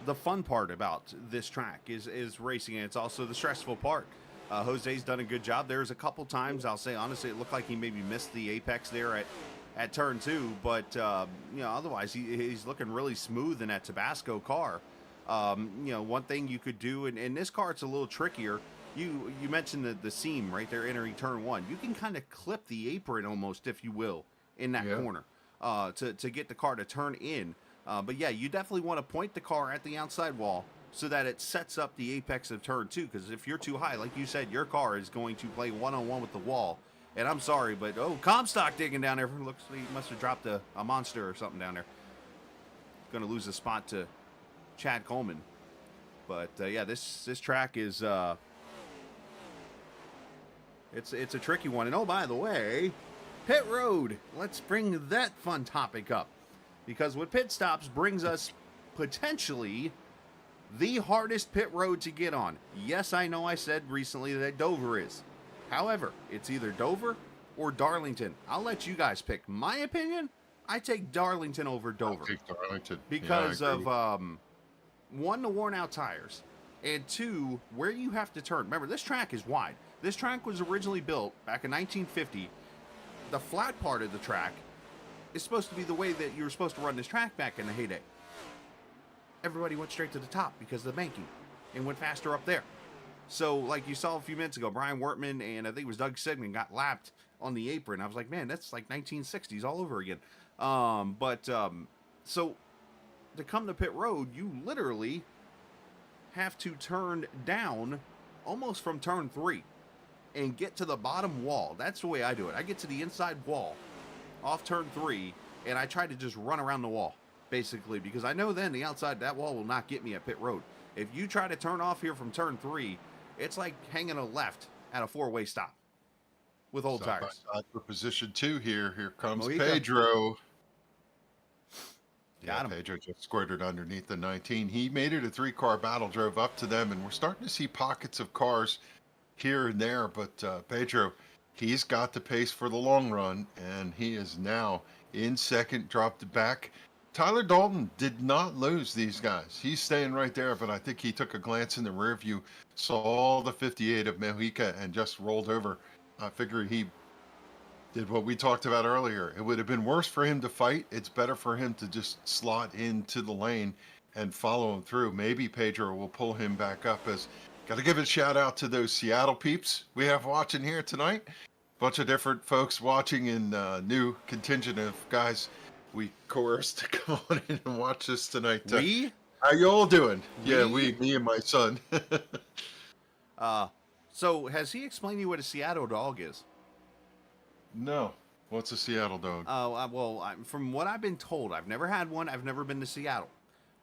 the fun part about this track is racing, and it's also the stressful part. Jose's done a good job. There's a couple times, I'll say honestly, it looked like he maybe missed the apex there at turn 2, but you know, otherwise he's looking really smooth in that Tabasco car. You know, one thing you could do, and in this car it's a little trickier. You mentioned the seam right there entering turn 1. You can kind of clip the apron almost, if you will, in that corner to get the car to turn in. But yeah, you definitely want to point the car at the outside wall so that it sets up the apex of turn 2. Because if you're too high, like you said, your car is going to play one-on-one with the wall. And I'm sorry, but Comstock digging down there. Looks like he must have dropped a monster or something down there. Going to lose a spot to Chad Coleman. But yeah, this track is it's a tricky one. And oh, by the way, pit road. Let's bring that fun topic up, because with pit stops brings us potentially the hardest pit road to get on. Yes, I know I said recently that Dover is. However, it's either Dover or Darlington. I'll let you guys pick. My opinion, I take Darlington over Dover. I'll take Darlington. Because Yeah, I agree. of, one, the worn out tires, and two, where you have to turn. Remember, this track is wide. This track was originally built back in 1950. The flat part of the track is supposed to be the way that you were supposed to run this track back in the heyday. Everybody went straight to the top because of the banking and went faster up there. So, like you saw a few minutes ago, Brian Wortman and I think it was Doug Sigmund got lapped on the apron. I was like, man, that's like 1960s all over again. So to come to pit road, you literally have to turn down almost from turn 3 and get to the bottom wall. That's the way I do it. I get to the inside wall off turn 3 and I try to just run around the wall, basically, because I know then the outside, that wall will not get me at pit road. If you try to turn off here from turn 3, it's like hanging a left at a 4-way stop with old Side by tires. side for position 2 here. Here comes Mohica. Pedro. Got him. Pedro just squirted underneath the 19. He made it a 3-car battle, drove up to them, and we're starting to see pockets of cars here and there. But Pedro, he's got the pace for the long run, and he is now in second, dropped back. Tyler Dalton did not lose these guys. He's staying right there, but I think he took a glance in the rear view, saw the 58 of Mojica, and just rolled over. I figured he did what we talked about earlier. It would have been worse for him to fight. It's better for him to just slot into the lane and follow him through. Maybe Pedro will pull him back up. As got to give a shout out to those Seattle peeps we have watching here tonight. Bunch of different folks watching, and new contingent of guys we coerced to come on in and watch this tonight. We? How you all doing? Yeah, We? me and my son. So has he explained to you what a Seattle dog is? No. What's a Seattle dog? From what I've been told, I've never had one. I've never been to Seattle.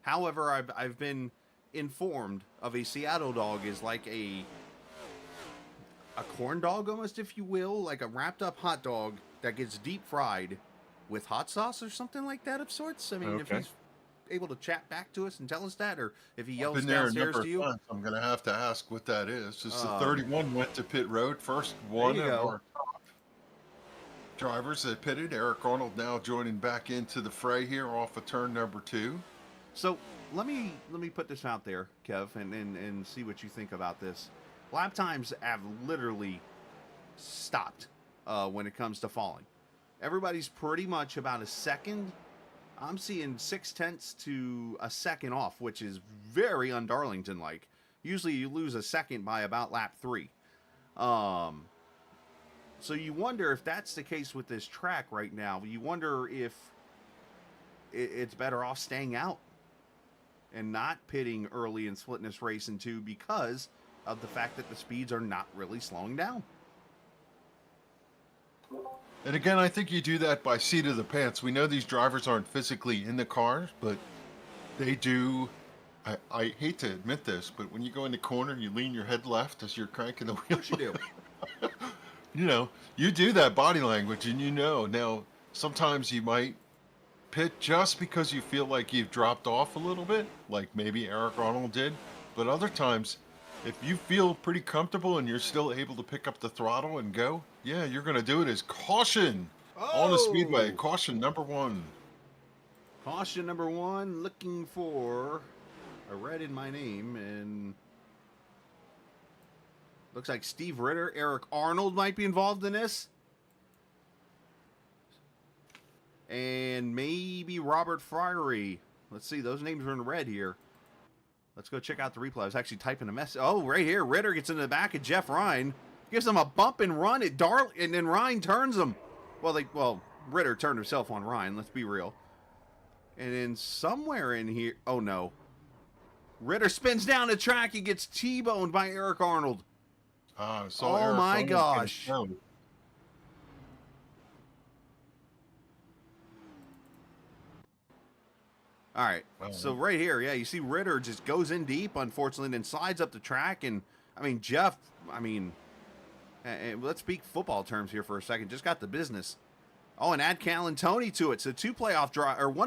However, I've been informed of a Seattle dog is like a corn dog almost, if you will, like a wrapped up hot dog that gets deep fried with hot sauce or something like that of sorts. I mean, if Okay. he's able to chat back to us and tell us that, or if he yells Been there a downstairs number to of you. times. I'm going to have to ask what that is. Just the 31 went to pit road. First one you of go. our top drivers that pitted. Eric Arnold now joining back into the fray here off of turn number 2. So let me put this out there, Kev, and see what you think about this. Lap times have literally stopped when it comes to falling. Everybody's pretty much about a second I'm seeing 0.6 to a second off, which is very un-Darlington-like. Usually you lose a second by about lap 3. So you wonder if that's the case with this track right now. You wonder if it's better off staying out and not pitting early and splitting this race in two because of the fact that the speeds are not really slowing down. And again, I think you do that by seat of the pants. We know these drivers aren't physically in the cars, but they do. I hate to admit this, but when you go in the corner and you lean your head left as you're cranking the wheel, You do. you know, you do that body language, and you know. Now, sometimes you might pit just because you feel like you've dropped off a little bit, like maybe Eric Arnold did. But other times, if you feel pretty comfortable and you're still able to pick up the throttle and go, yeah, you're going to do it as caution on the speedway. Caution number 1. Caution number 1, looking for a red in my name, and looks like Steve Ritter, Eric Arnold might be involved in this. And maybe Robert Fryery. Let's see, those names are in red here. Let's go check out the replay. I was actually typing a message. Oh, right here. Ritter gets into the back of Jeff Ryan. Gives him a bump and run at and then Ryan turns him. Well, Ritter turned himself on Ryan, let's be real. And then somewhere in here, oh no. Ritter spins down the track. He gets T-boned by Eric Arnold. So oh Eric my Arnold gosh. All right, so right here, yeah, you see Ritter just goes in deep, unfortunately, then slides up the track. And, I mean, Jeff, let's speak football terms here for a second. Just got the business. Oh, and add Callan Tony to it. So one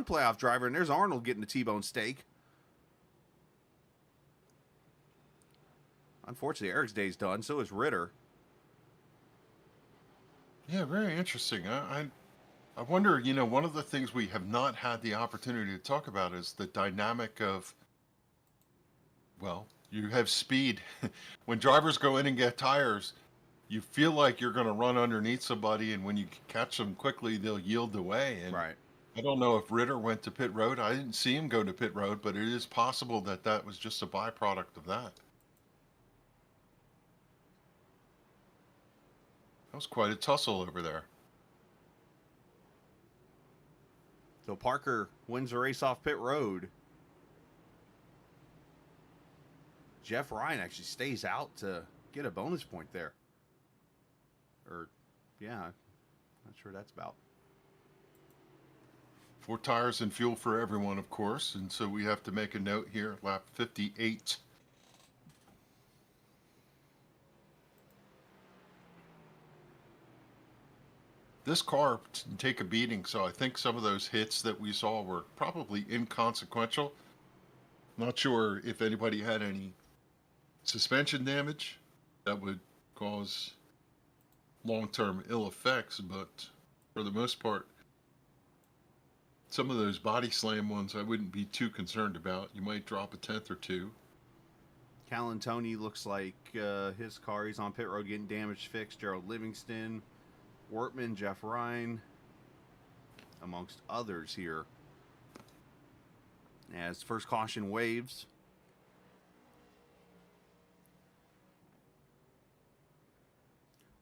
playoff driver, and there's Arnold getting the T-bone steak. Unfortunately, Eric's day's done. So is Ritter. Yeah, very interesting. I wonder, one of the things we have not had the opportunity to talk about is the dynamic of, well, you have speed. When drivers go in and get tires, you feel like you're going to run underneath somebody, and when you catch them quickly, they'll yield away. And Right. I don't know if Ritter went to pit road. I didn't see him go to pit road, but it is possible that that was just a byproduct of that. That was quite a tussle over there. So Parker wins the race off pit road. Jeff Ryan actually stays out to get a bonus point there. Not sure what that's about. 4 tires and fuel for everyone, of course. And so we have to make a note here, lap 58. This car take a beating, so I think some of those hits that we saw were probably inconsequential. Not sure if anybody had any suspension damage that would cause long-term ill effects, but for the most part, some of those body slam ones I wouldn't be too concerned about. You might drop a 10th or 2. Callan Tony looks like his car, he's on pit road getting damage fixed. Gerald Livingston, Wortman, Jeff Ryan, amongst others here. As first caution waves.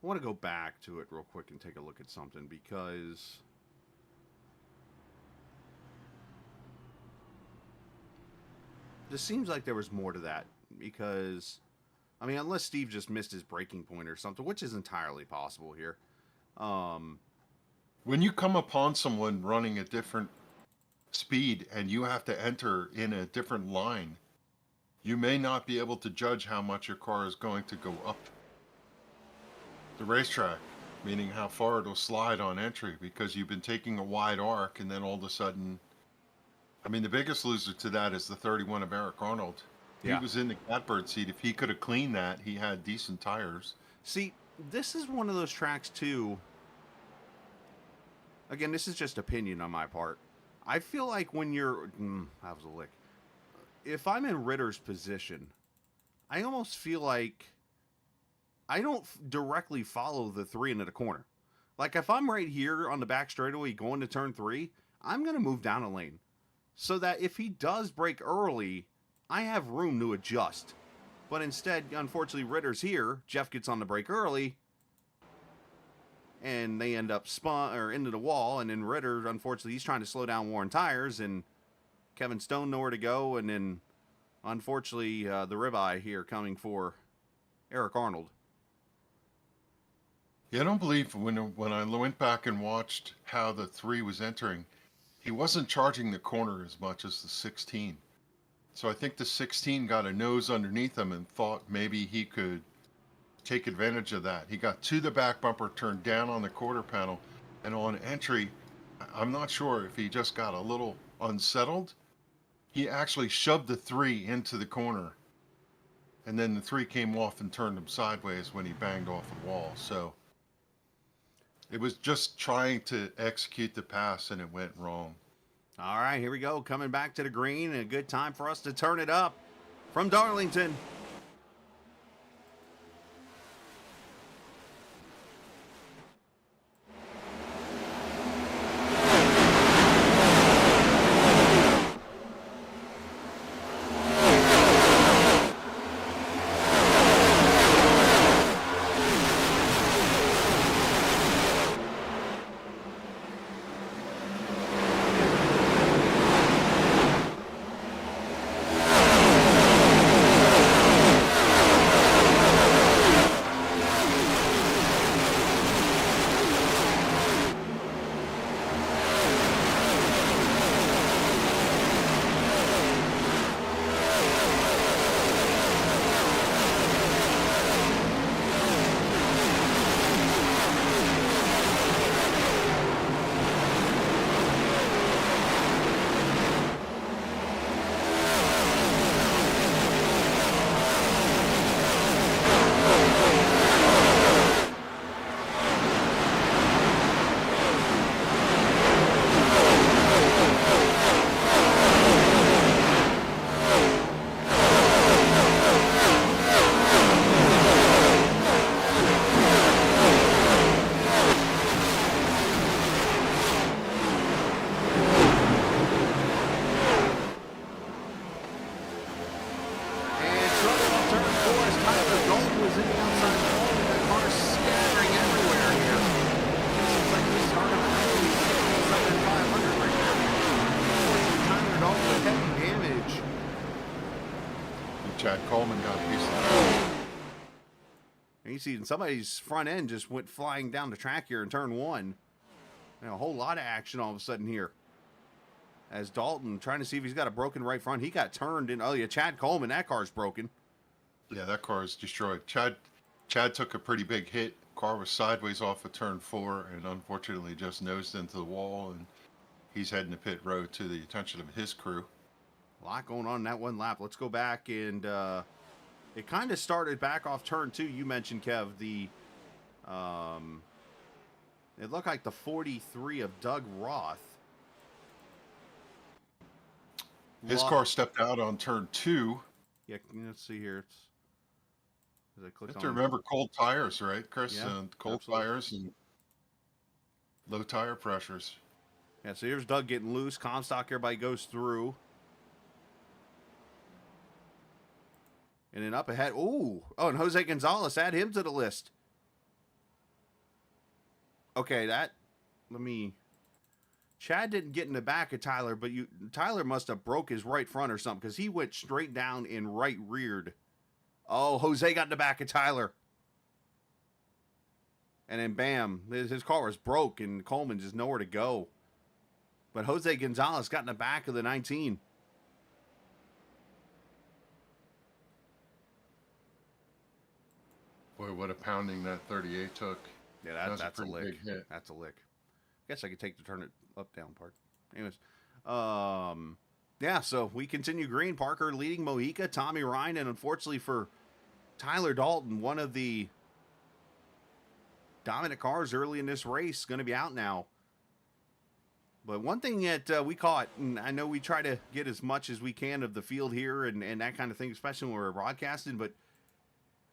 I want to go back to it real quick and take a look at something, because this seems like there was more to that. Because, unless Steve just missed his breaking point or something, which is entirely possible here. When you come upon someone running a different speed and you have to enter in a different line, you may not be able to judge how much your car is going to go up the racetrack, meaning how far it'll slide on entry, because you've been taking a wide arc, and then all of a sudden, the biggest loser to that is the 31 of Eric Arnold. Yeah. He was in the catbird seat. If he could have cleaned that, he had decent tires. See, this is one of those tracks too. Again, this is just opinion on my part. I feel like when you're, that was a lick. If I'm in Ritter's position, I almost feel like I don't directly follow the 3 into the corner. Like if I'm right here on the back straightaway going to turn 3, I'm going to move down a lane so that if he does brake early, I have room to adjust. But instead, unfortunately, Ritter's here. Jeff gets on the brake early, and they end up spun or into the wall. And then Ritter, unfortunately, he's trying to slow down Warren Tires, and Kevin Stone nowhere to go. And then, unfortunately, the ribeye here coming for Eric Arnold. Yeah, I don't believe when I went back and watched how the 3 was entering, he wasn't charging the corner as much as the 16. So I think the 16 got a nose underneath him and thought maybe he could take advantage of that. He got to the back bumper, turned down on the quarter panel, and on entry, I'm not sure if he just got a little unsettled. He actually shoved the 3 into the corner, and then the 3 came off and turned him sideways when he banged off the wall. So it was just trying to execute the pass, and it went wrong. All right, here we go. Coming back to the green, and a good time for us to turn it up from Darlington. Chad Coleman got a piece of that. And you see somebody's front end just went flying down the track here in turn 1. And a whole lot of action all of a sudden here. As Dalton trying to see if he's got a broken right front. He got turned in. Oh, yeah, Chad Coleman. That car's broken. Yeah, that car is destroyed. Chad took a pretty big hit. Car was sideways off of turn 4 and unfortunately just nosed into the wall. And he's heading to pit road to the attention of his crew. A lot going on in that one lap. Let's go back and it kind of started back off turn 2. You mentioned, Kev, the it looked like the 43 of Doug Roth. His car stepped out on turn 2. Yeah, let's see here. It's as I click You have on to remember cold tires, right, Chris? Yeah, Cold absolutely. tires and low tire pressures. Yeah, so here's Doug getting loose. Comstock, everybody goes through. And then up ahead. Ooh. Oh, and Jose Gonzalez, add him to the list. Okay, Chad didn't get in the back of Tyler, but Tyler must have broke his right front or something because he went straight down and right reared. Oh, Jose got in the back of Tyler. And then bam, his car was broke and Coleman just nowhere to go. But Jose Gonzalez got in the back of the 19. Boy, what a pounding that 38 took. Yeah, that's a pretty lick. big hit. That's a lick. Guess I could take the turn it up down part. Anyways, yeah. So we continue green. Parker leading Mojica, Tommy Ryan, and unfortunately for Tyler Dalton, one of the dominant cars early in this race, going to be out now. But one thing that we caught, and I know we try to get as much as we can of the field here and that kind of thing, especially when we're broadcasting, but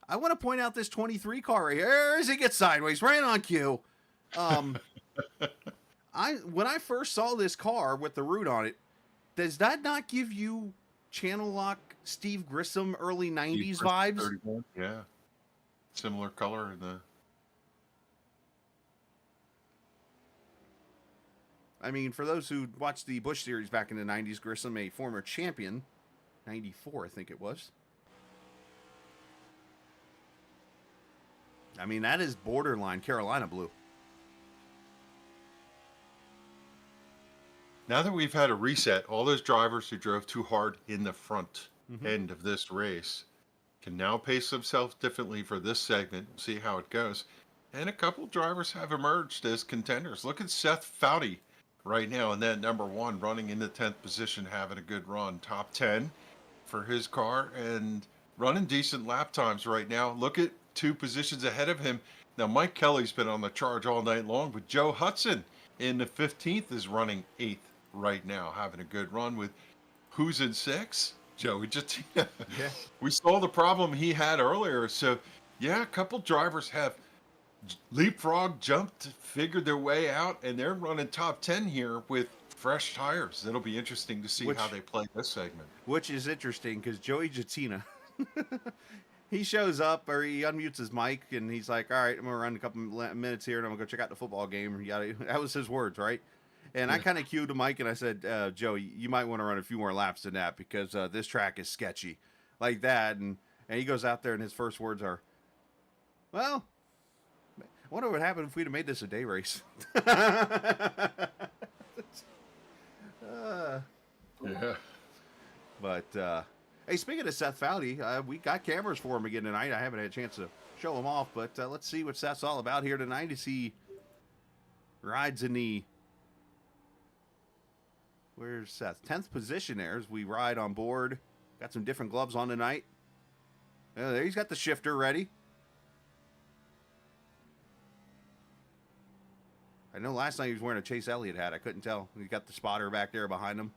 I want to point out this 23 car right here as it gets sideways, right on cue. when I first saw this car with the root on it, does that not give you channel lock Steve Grissom early 90s vibes? 31, yeah. Similar color in the... I mean, for those who watched the Busch series back in the 90s, Grissom, a former champion, 94, I think it was. I mean, that is borderline Carolina blue. Now that we've had a reset, all those drivers who drove too hard in the front end of this race can now pace themselves differently for this segment, see how it goes. And a couple drivers have emerged as contenders. Look at Seth Foudy right now in that number 1, running in the 10th position, having a good run. Top 10 for his car and running decent lap times right now. Look at 2 positions ahead of him. Now, Mike Kelly's been on the charge all night long, but Joe Hudson in the 15th is running 8th right now, having a good run with who's in 6? Joey Jatina. Yeah. We saw the problem he had earlier. So, yeah, a couple drivers have leapfrog, jumped, figured their way out, and they're running top 10 here with fresh tires. It'll be interesting to see how they play this segment. Which is interesting because Joey Jatina, he shows up or he unmutes his mic and he's like, all right, I'm going to run a couple minutes here and I'm going to go check out the football game. That was his words, right? And I kind of cued the mic and I said, Joey, you might want to run a few more laps than that because this track is sketchy like that. And he goes out there and his first words are, well, I wonder what happened if we'd have made this a day race. Yeah. But, hey, speaking of Seth Foudy, we got cameras for him again tonight. I haven't had a chance to show him off, but let's see what Seth's all about here tonight as he rides in the... Where's Seth? 10th position there as we ride on board. Got some different gloves on tonight. There he's got the shifter ready. I know last night he was wearing a Chase Elliott hat. I couldn't tell. He got the spotter back there behind him.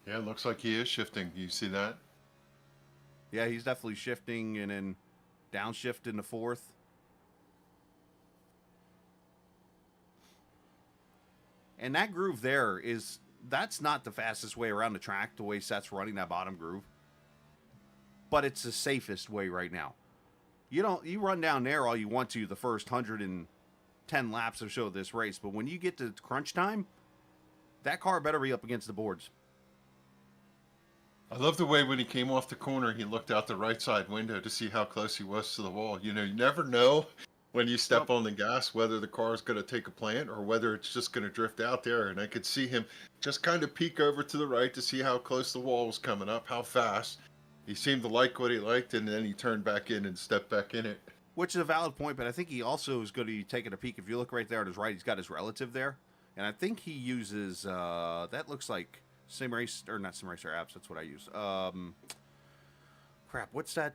Yeah, it looks like he is shifting. You see that? Yeah, he's definitely shifting and then downshift in the 4th. And that groove there that's not the fastest way around the track, the way Seth's running that bottom groove. But it's the safest way right now. You run down there all you want to the first 110 laps or so of this race, but when you get to crunch time, that car better be up against the boards. I love the way when he came off the corner, he looked out the right side window to see how close he was to the wall. You know, you never know when you step on the gas whether the car is going to take a plant or whether it's just going to drift out there. And I could see him just kind of peek over to the right to see how close the wall was coming up, how fast. He seemed to like what he liked, and then he turned back in and stepped back in it. Which is a valid point, but I think he also is going to be taking a peek. If you look right there on his right, he's got his relative there. And I think he uses, that looks like Sim Race, or not Sim Racer apps, that's what I use. Crap, what's that?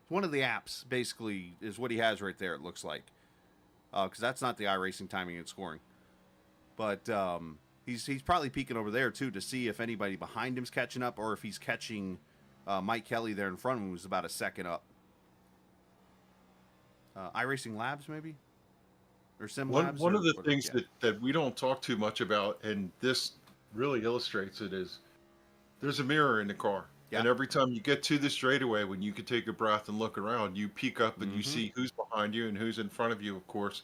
One of the apps, basically, is what he has right there, it looks like. Because that's not the iRacing timing and scoring. But he's probably peeking over there, too, to see if anybody behind him's catching up, or if he's catching Mike Kelly there in front of him, who's about a second up. iRacing Labs, maybe? Or Sim Labs? One of the things that we don't talk too much about, and this really illustrates it, is there's a mirror in the car. Yeah. And every time you get to the straightaway, when you can take a breath and look around, you peek up and you see who's behind you and who's in front of you, of course.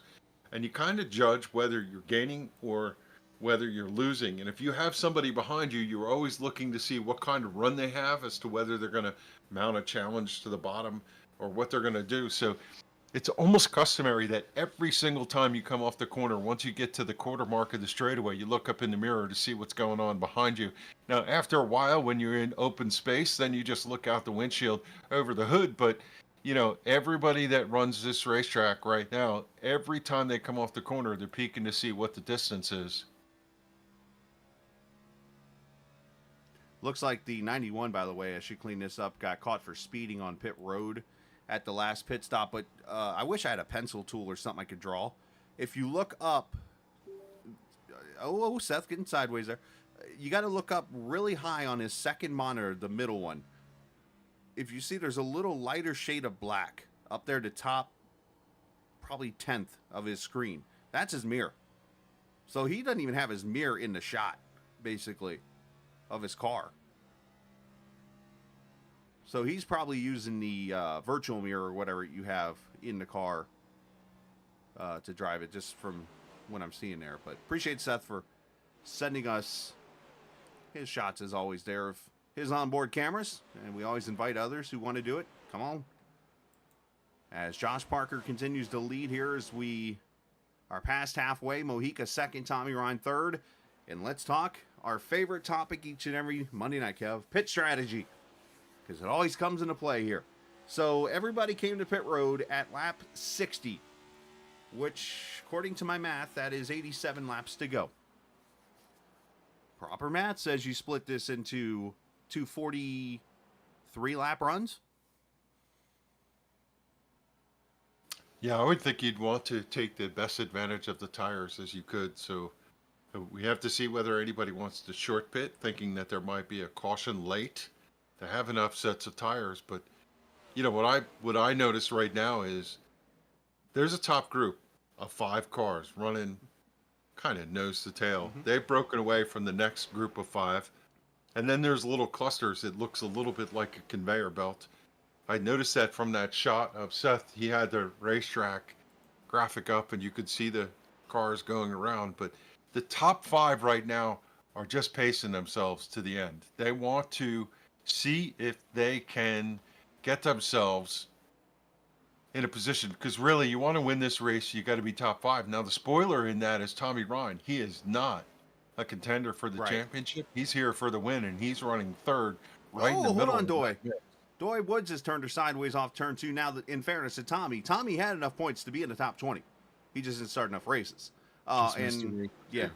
And you kind of judge whether you're gaining or whether you're losing. And if you have somebody behind you, you're always looking to see what kind of run they have as to whether they're going to mount a challenge to the bottom or what they're going to do. So it's almost customary that every single time you come off the corner, once you get to the quarter mark of the straightaway, you look up in the mirror to see what's going on behind you. Now, after a while, when you're in open space, then you just look out the windshield over the hood. But, you know, everybody that runs this racetrack right now, every time they come off the corner, they're peeking to see what the distance is. Looks like the 91, by the way, I should clean this up, got caught for speeding on pit road at the last pit stop, but I wish I had a pencil tool or something I could draw. If you look up, Seth getting sideways there. You got to look up really high on his second monitor, the middle one. If you see, there's a little lighter shade of black up there to top probably 10th of his screen. That's his mirror. So he doesn't even have his mirror in the shot, basically, of his car. So he's probably using the virtual mirror or whatever you have in the car to drive it, just from what I'm seeing there. But appreciate Seth for sending us his shots, as always, there of his onboard cameras. And we always invite others who want to do it. Come on. As Josh Parker continues to lead here as we are past halfway. Mojica second, Tommy Ryan third. And let's talk our favorite topic each and every Monday night, Kev, pit strategy. Because it always comes into play here. So everybody came to pit road at lap 60, which, according to my math, that is 87 laps to go. Proper math says you split this into 243 lap runs. Yeah, I would think you'd want to take the best advantage of the tires as you could. So we have to see whether anybody wants to short pit, thinking that there might be a caution late to have enough sets of tires. But you know what I notice right now is there's a top group of 5 cars running kind of nose to tail. They've broken away from the next group of 5, and then there's little clusters. It looks a little bit like a conveyor belt. I noticed that from that shot of Seth. He had the racetrack graphic up and you could see the cars going around, but the top 5 right now are just pacing themselves to the end. They want to see if they can get themselves in a position, because really you want to win this race, you got to be top 5. Now the spoiler in that is Tommy Ryan. He is not a contender for the championship. He's here for the win, and he's running third right in the middle. Hold on, Doy. Doy Woods has turned her sideways off turn 2. Now, that, in fairness to Tommy had enough points to be in the top 20. He just didn't start enough races. And yeah,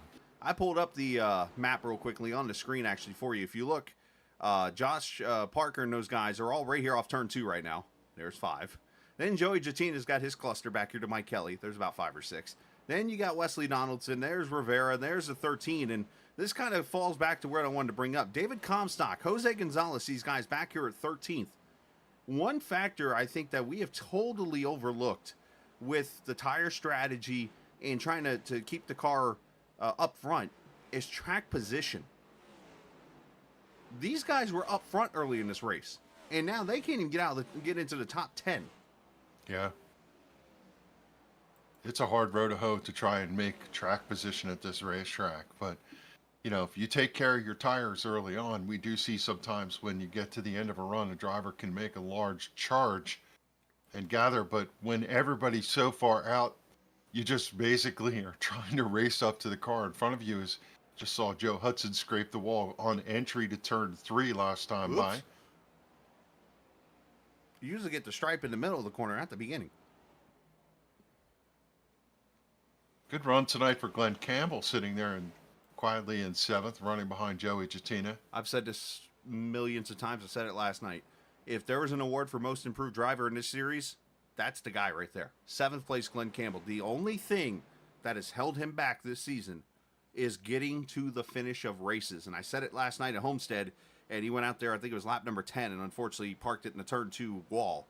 I pulled up the map real quickly on the screen actually for you. If you look, Josh Parker and those guys are all right here off turn 2 right now. There's 5. Then Joey Jattina's got his cluster back here to Mike Kelly. There's about 5 or 6. Then you got Wesley Donaldson. There's Rivera. There's the 13. And this kind of falls back to where I wanted to bring up. David Comstock, Jose Gonzalez, these guys back here at 13th. One factor I think that we have totally overlooked with the tire strategy and trying to keep the car up front is track position. These guys were up front early in this race, and now they can't even get into the top 10. Yeah. It's a hard row to hoe to try and make track position at this racetrack, but you know, if you take care of your tires early on, we do see sometimes when you get to the end of a run, a driver can make a large charge and gather, but when everybody's so far out, you just basically are trying to race up to the car in front of you. Just saw Joe Hudson scrape the wall on entry to turn 3 last time by. You usually get the stripe in the middle of the corner at the beginning. Good run tonight for Glenn Campbell, sitting there and quietly in 7th, running behind Joey Jattina. I've said this millions of times. I said it last night. If there was an award for most improved driver in this series, that's the guy right there. 7th place, Glenn Campbell. The only thing that has held him back this season is getting to the finish of races. And I said it last night at Homestead, and he went out there, I think it was lap number 10, and unfortunately he parked it in the turn 2 wall.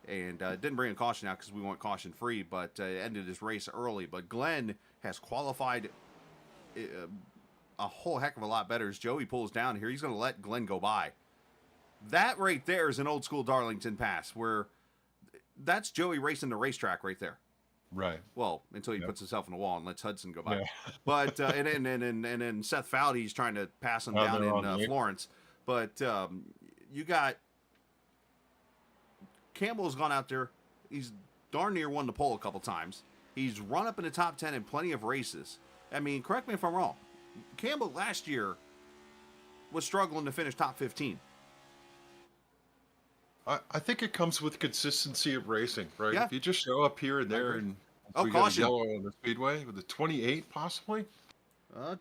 And didn't bring a caution out because we went caution free, but ended his race early. But Glenn has qualified a whole heck of a lot better as Joey pulls down here. He's going to let Glenn go by. That right there is an old school Darlington pass where that's Joey racing the racetrack right there. Right. Well, until he puts himself in the wall and lets Hudson go by. Yeah. But and then Seth Fowdy's trying to pass him down in Florence. But you got Campbell's gone out there. He's darn near won the pole a couple times. He's run up in the top 10 in plenty of races. I mean, correct me if I'm wrong. Campbell last year was struggling to finish top 15. I think it comes with consistency of racing, right? Yeah. If you just show up here and there and we got a yellow on the speedway with a 28 possibly.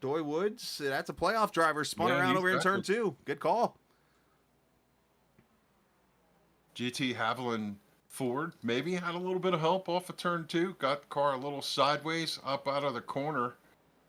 Doy Woods, that's a playoff driver spun around over in turn 2. Good call. GT Haviland Ford maybe had a little bit of help off of turn 2. Got the car a little sideways up out of the corner.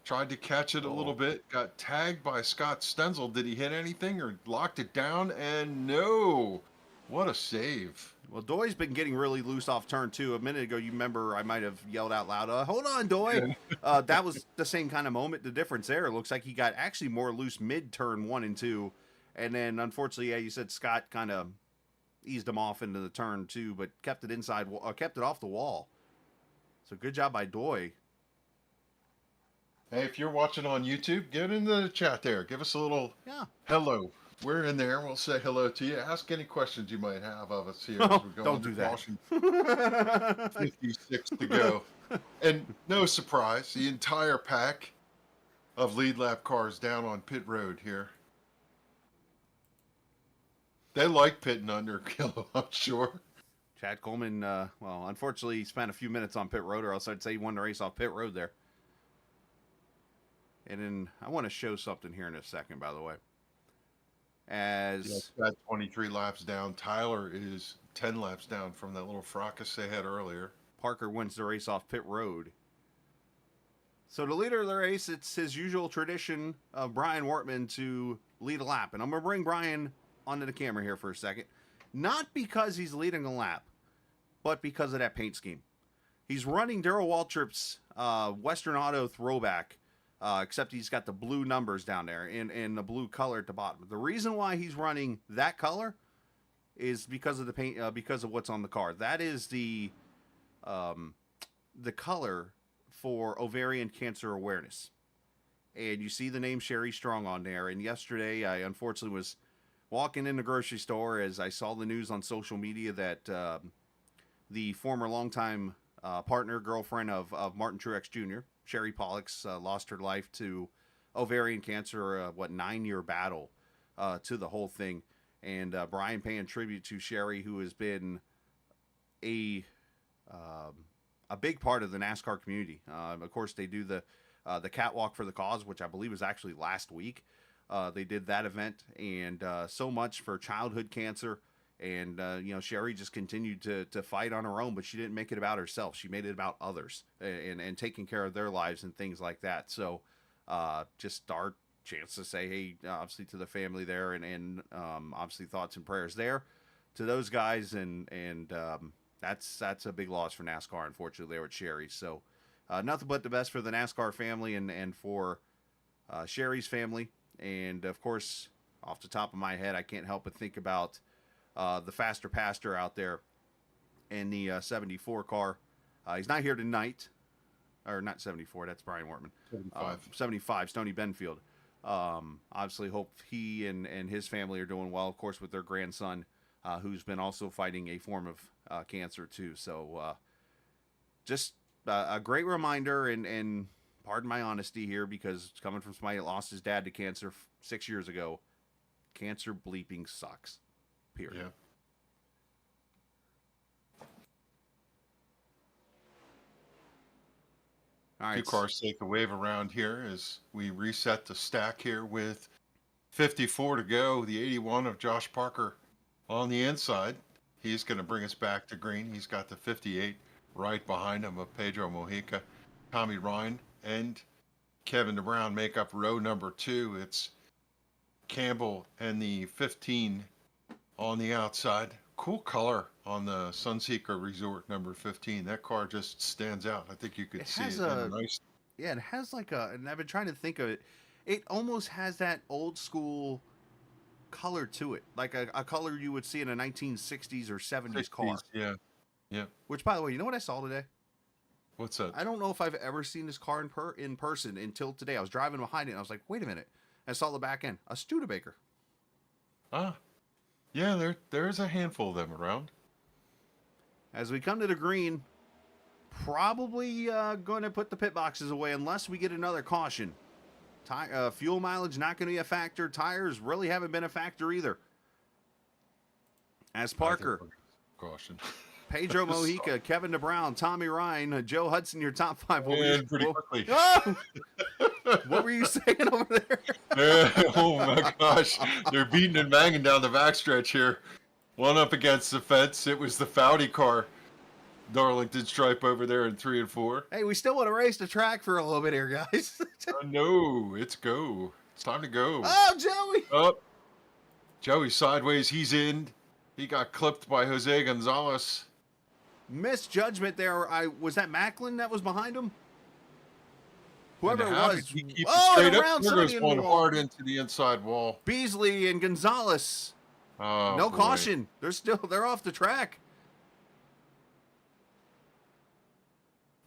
Tried to catch it a little bit. Got tagged by Scott Stenzel. Did he hit anything or locked it down? And no. What a save. Well, Doy's been getting really loose off turn 2. A minute ago, you remember I might have yelled out loud, hold on, Doy. That was the same kind of moment. The difference there, it looks like he got actually more loose mid-turn 1 and 2. And then, unfortunately, yeah, you said Scott kind of eased him off into the turn 2, but kept it inside, kept it off the wall. So good job by Doy. Hey, if you're watching on YouTube, get into the chat there. Give us a little hello. We're in there. We'll say hello to you. Ask any questions you might have of us here. As we go Don't do that. Caution. 56 to go. And no surprise, the entire pack of lead lap cars down on pit road here. They like pitting under Kilo, I'm sure. Chad Coleman, well, unfortunately, he spent a few minutes on pit road, or else I'd say he won the race off pit road there. And then I want to show something here in a second, by the way. As got 23 laps down. Tyler is 10 laps down from that little fracas they had earlier. Parker wins the race off pit road. So the leader of the race, it's his usual tradition of Brian Wortman to lead a lap. And I'm going to bring Brian onto the camera here for a second. Not because he's leading a lap, but because of that paint scheme. He's running Darrell Waltrip's Western Auto throwback. Except he's got the blue numbers down there and the blue color at the bottom. The reason why he's running that color is because of the paint, because of what's on the car. That is the color for ovarian cancer awareness. And you see the name Sherry Strong on there. And yesterday, I unfortunately was walking in the grocery store as I saw the news on social media that the former longtime partner, girlfriend of Martin Truex Jr., Sherry Pollux, lost her life to ovarian cancer, 9-year battle to the whole thing. And Brian paying tribute to Sherry, who has been a big part of the NASCAR community. Of course, they do the Catwalk for the Cause, which I believe was actually last week. They did that event, and so much for childhood cancer. And, Sherry just continued to fight on her own, but she didn't make it about herself. She made it about others and taking care of their lives and things like that. So just our chance to say, hey, obviously to the family there and obviously thoughts and prayers there to those guys. And that's a big loss for NASCAR, unfortunately, there with Sherry. So nothing but the best for the NASCAR family and for Sherry's family. And, of course, off the top of my head, I can't help but think about the faster pastor out there in the 74 car. He's not here tonight. Or not 74, that's Brian Wortman. 75, Stoney Benfield. Obviously hope he and his family are doing well, of course, with their grandson, who's been also fighting a form of cancer too. So just a great reminder, and pardon my honesty here, because it's coming from somebody that lost his dad to cancer 6 years ago. Cancer bleeping sucks. Period. Yeah. All right. Two cars take a wave around here as we reset the stack here with 54 to go. The 81 of Josh Parker on the inside. He's going to bring us back to green. He's got the 58 right behind him of Pedro Mojica. Tommy Ryan and Kevin DeBrown make up row number 2. It's Campbell and the 15 on the outside. Cool color on the Sunseeker Resort number 15. That car just stands out. I think you could see it. Nice. Yeah, it has like and I've been trying to think of it. It almost has that old school color to it, like a color you would see in a 1960s or 70s car. Yeah, yeah. Which, by the way, you know what I saw today? What's that? I don't know if I've ever seen this car in person until today. I was driving behind it, and I was like, wait a minute. I saw the back end. A Studebaker. Ah. Yeah, there's a handful of them around. As we come to the green, probably going to put the pit boxes away unless we get another caution. Fuel mileage not going to be a factor. Tires really haven't been a factor either. As Parker, caution. Pedro Mojica, Kevin DeBrown, Tommy Ryan, Joe Hudson, your top 5. Pretty quickly. Oh! What were you saying over there? Oh my gosh. They're beating and banging down the backstretch here. One up against the fence. It was the Foudy car. Darlington stripe over there in 3 and 4. Hey, we still want to race the track for a little bit here, guys. No, it's go. It's time to go. Oh, Joey. Up. Joey sideways. He's in. He got clipped by Jose Gonzalez. Misjudgment there. Was that Macklin that was behind him? And Whoever it how was. did he keep it Oh, straight and up? around There somebody goes in the one wall. hard into the inside wall. Beasley and Gonzalez. Oh, No boy. caution. They're off the track.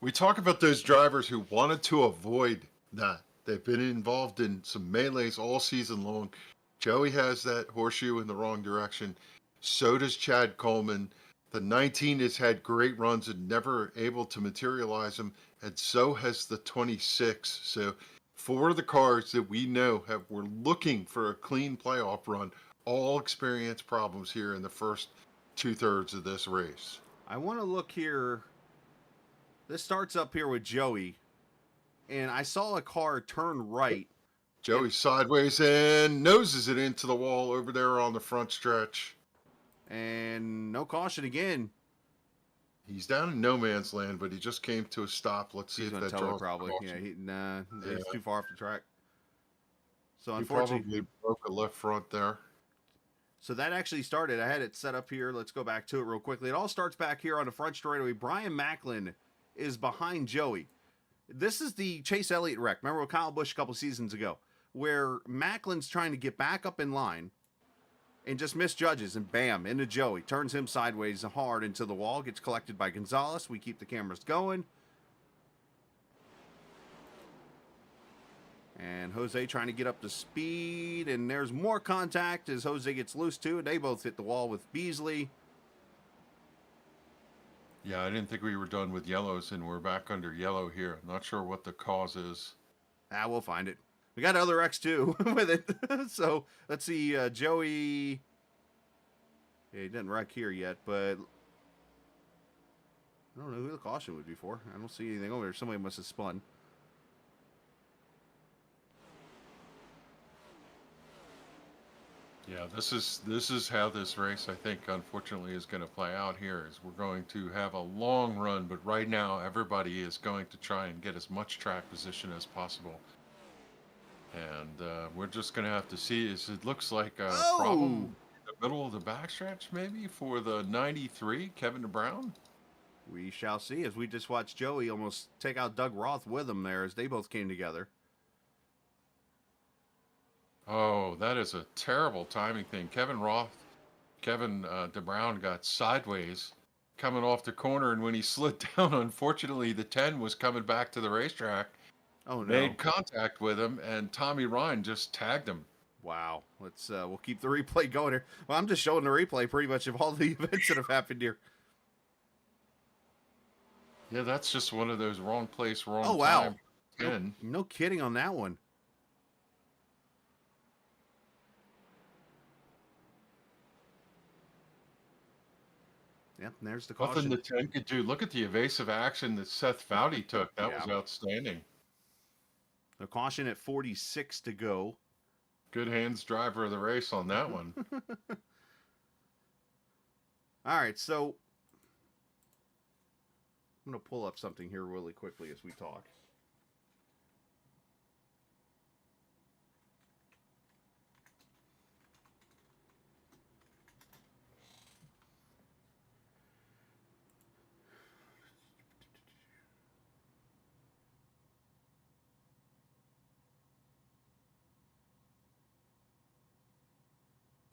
We talk about those drivers who wanted to avoid that. They've been involved in some melees all season long. Joey has that horseshoe in the wrong direction. So does Chad Coleman. The 19 has had great runs and never able to materialize them, and so has the 26. So 4 of the cars that we know were looking for a clean playoff run all experienced problems here in the first 2/3 of this race. I want to look here. This starts up here with Joey, and I saw a car turn right. Joey sideways and noses it into the wall over there on the front stretch. And no caution again. He's down in no man's land, but he just came to a stop. Let's see He's if going to that tow it draws probably. caution. Yeah, he's Yeah. too far off the track. So He unfortunately, probably broke a left front there. so that actually started. I had it set up here. Let's go back to it real quickly. It all starts back here on the front straightaway. Brian Macklin is behind Joey. This is the Chase Elliott wreck. Remember with Kyle Busch a couple seasons ago, where Macklin's trying to get back up in line and just misjudges, and bam, into Joey. Turns him sideways hard into the wall. Gets collected by Gonzalez. We keep the cameras going. And Jose trying to get up to speed. And there's more contact as Jose gets loose too. And they both hit the wall with Beasley. Yeah, I didn't think we were done with yellows, and we're back under yellow here. I'm not sure what the cause is. We'll find it. We got other X too with it. So let's see. Joey. Yeah, he didn't wreck here yet, but I don't know who the caution would be for. I don't see anything over there. Somebody must have spun. Yeah, this is how this race, I think, unfortunately, is going to play out here. Is we're going to have a long run, but right now everybody is going to try and get as much track position as possible. And we're just going to have to see. It looks like a problem in the middle of the backstretch, maybe for the 93, Kevin Brown. We shall see as we just watched Joey almost take out Doug Roth with him there as they both came together. Oh, that is a terrible timing thing. Kevin DeBrown got sideways coming off the corner, and when he slid down, unfortunately, the 10 was coming back to the racetrack. Oh, no. Made contact with him, and Tommy Ryan just tagged him. Wow. Let's we'll keep the replay going here. Well, I'm just showing the replay pretty much of all the events that have happened here. Yeah, that's just one of those wrong place, wrong Oh, wow. time. 10. No kidding on that one. Yep, and there's the caution. Nothing the 10 could do. Look at the evasive action that Seth Foudy took. That was Yeah. outstanding. The caution at 46 to go. Good hands driver of the race on that one. All right, so I'm going to pull up something here really quickly as we talk.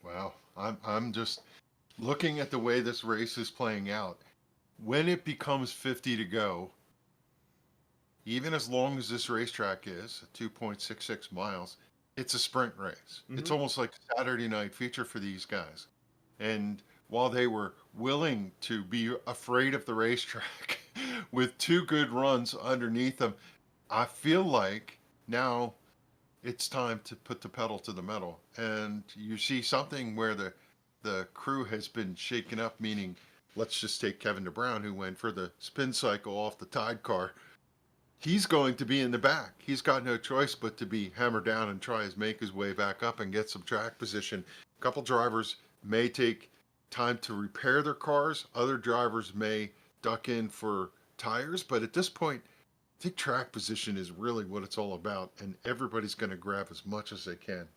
Wow. I'm just looking at the way this race is playing out. When it becomes 50 to go, even as long as this racetrack is, 2.66 miles, it's a sprint race. It's almost like a Saturday night feature for these guys. And while they were willing to be afraid of the racetrack with 2 good runs underneath them, I feel like now it's time to put the pedal to the metal. And you see something where the crew has been shaken up, meaning let's just take Kevin DeBrown, who went for the spin cycle off the Tide car. He's going to be in the back. He's got no choice but to be hammered down and try to make his way back up and get some track position. A couple drivers may take time to repair their cars. Other drivers may duck in for tires. But at this point, I think track position is really what it's all about. And everybody's going to grab as much as they can.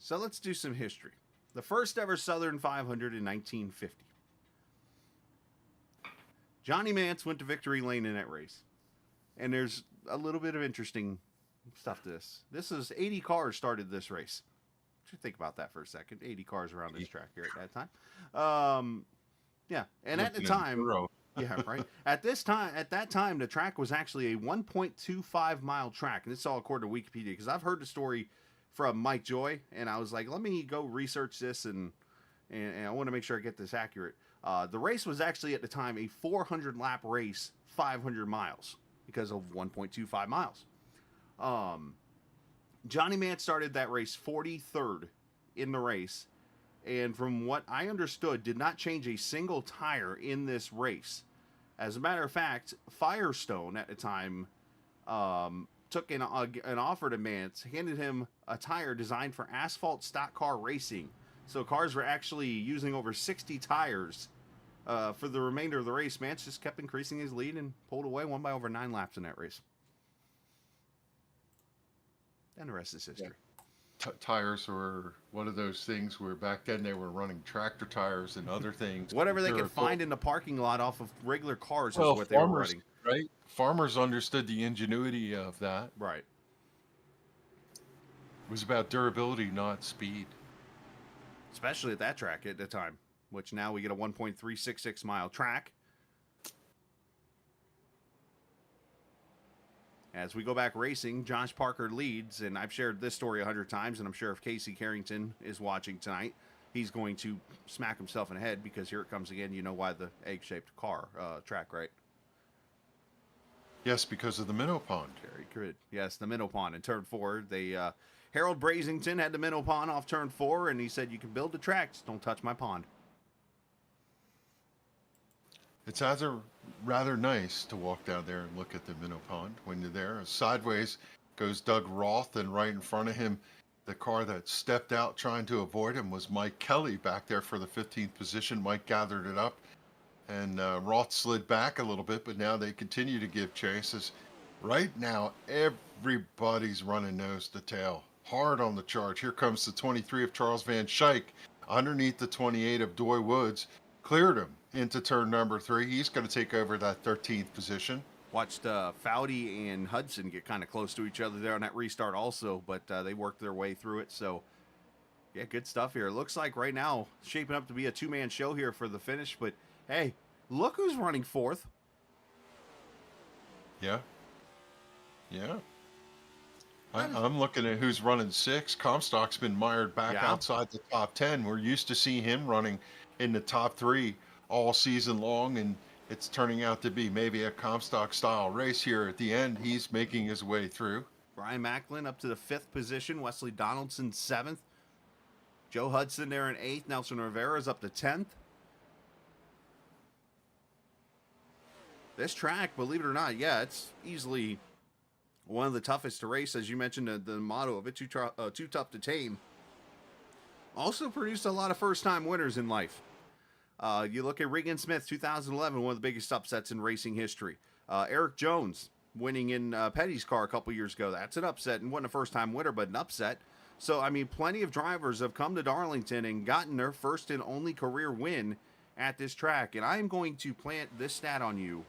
So let's do some history. The first ever Southern 500 in 1950. Johnny Mance went to victory lane in that race. And there's a little bit of interesting stuff to this. This is 80 cars started this race. Should think about that for a second. 80 cars around this track here at that time. Yeah, and at the time, yeah, right. At that time, the track was actually a 1.25 mile track, and this is all according to Wikipedia because I've heard the story from Mike Joy, and I was like, let me go research this, and I want to make sure I get this accurate. The race was actually at the time a 400 lap race, 500 miles because of 1.25 miles. Johnny Mance started that race 43rd in the race, and from what I understood, did not change a single tire in this race. As a matter of fact, Firestone at the time took an offer to Mance, handed him a tire designed for asphalt stock car racing. So cars were actually using over 60 tires for the remainder of the race. Mance just kept increasing his lead and pulled away, won by over 9 laps in that race. And the rest is history. Yeah. Tires were one of those things where back then they were running tractor tires and other things. Whatever they could find in the parking lot off of regular cars is what they were running. Right? Farmers understood the ingenuity of that. Right. It was about durability, not speed. Especially at that track at the time, which now we get a 1.366 mile track. As we go back racing, Josh Parker leads, and I've shared this story 100 times, and I'm sure if Casey Carrington is watching tonight, he's going to smack himself in the head because here it comes again. You know why the egg-shaped car track, right? Yes, because of the minnow pond. Very good. Yes, the minnow pond in turn 4. They Harold Brazington had the minnow pond off turn 4, and he said, "You can build the track, just don't touch my pond." It's rather nice to walk down there and look at the minnow pond when you're there. Sideways goes Doug Roth, and right in front of him, the car that stepped out trying to avoid him was Mike Kelly back there for the 15th position. Mike gathered it up, and Roth slid back a little bit, but now they continue to give chases. Right now, everybody's running nose to tail, hard on the charge. Here comes the 23 of Charles Van Schaik underneath the 28 of Doy Woods, cleared him into turn number 3. He's going to take over that 13th position. Watched Foudy and Hudson get kind of close to each other there on that restart also, but they worked their way through it. So, yeah, good stuff here. It looks like right now shaping up to be a two-man show here for the finish, but hey, look who's running 4th. Yeah. Yeah. I'm looking at who's running 6th. Comstock's been mired back outside the top 10. We're used to see him running in the top 3 all season long, and it's turning out to be maybe a Comstock style race here at the end. He's making his way through. Brian Macklin up to the 5th position. Wesley Donaldson 7th. Joe Hudson there in 8th. Nelson Rivera's up to 10th. This track, believe it or not, yeah, it's easily one of the toughest to race. As you mentioned, the motto of it, too tough to tame. Also produced a lot of first-time winners in life. You look at Regan Smith, 2011, one of the biggest upsets in racing history. Eric Jones winning in Petty's car a couple years ago. That's an upset, and wasn't a first-time winner, but an upset. So, I mean, plenty of drivers have come to Darlington and gotten their first and only career win at this track. And I'm going to plant this stat on you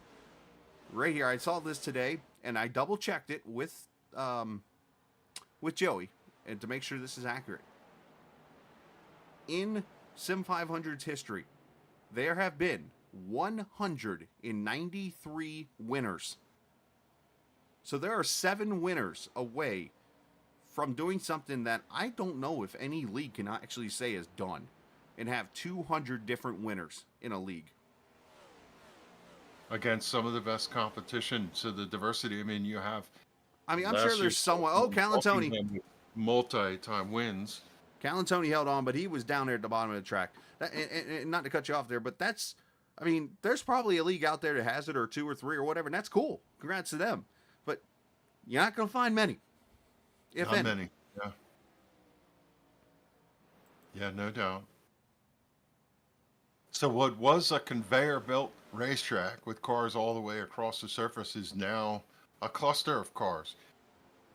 right here. I saw this today, and I double-checked it with Joey, and to make sure this is accurate. In Sim500's history, there have been 193 winners. So there are 7 winners away from doing something that I don't know if any league can actually say is done, and have 200 different winners in a league. Against some of the best competition, so the diversity, I mean, you have... I mean, I'm sure there's someone... Oh, Calantoni. Multi-time wins. Calantoni held on, but he was down there at the bottom of the track. And not to cut you off there, but that's... I mean, there's probably a league out there that has it, or 2 or 3 or whatever, and that's cool. Congrats to them. But you're not going to find many. If Not any. many, yeah. Yeah, no doubt. So what was a conveyor-belt racetrack with cars all the way across the surface is now a cluster of cars.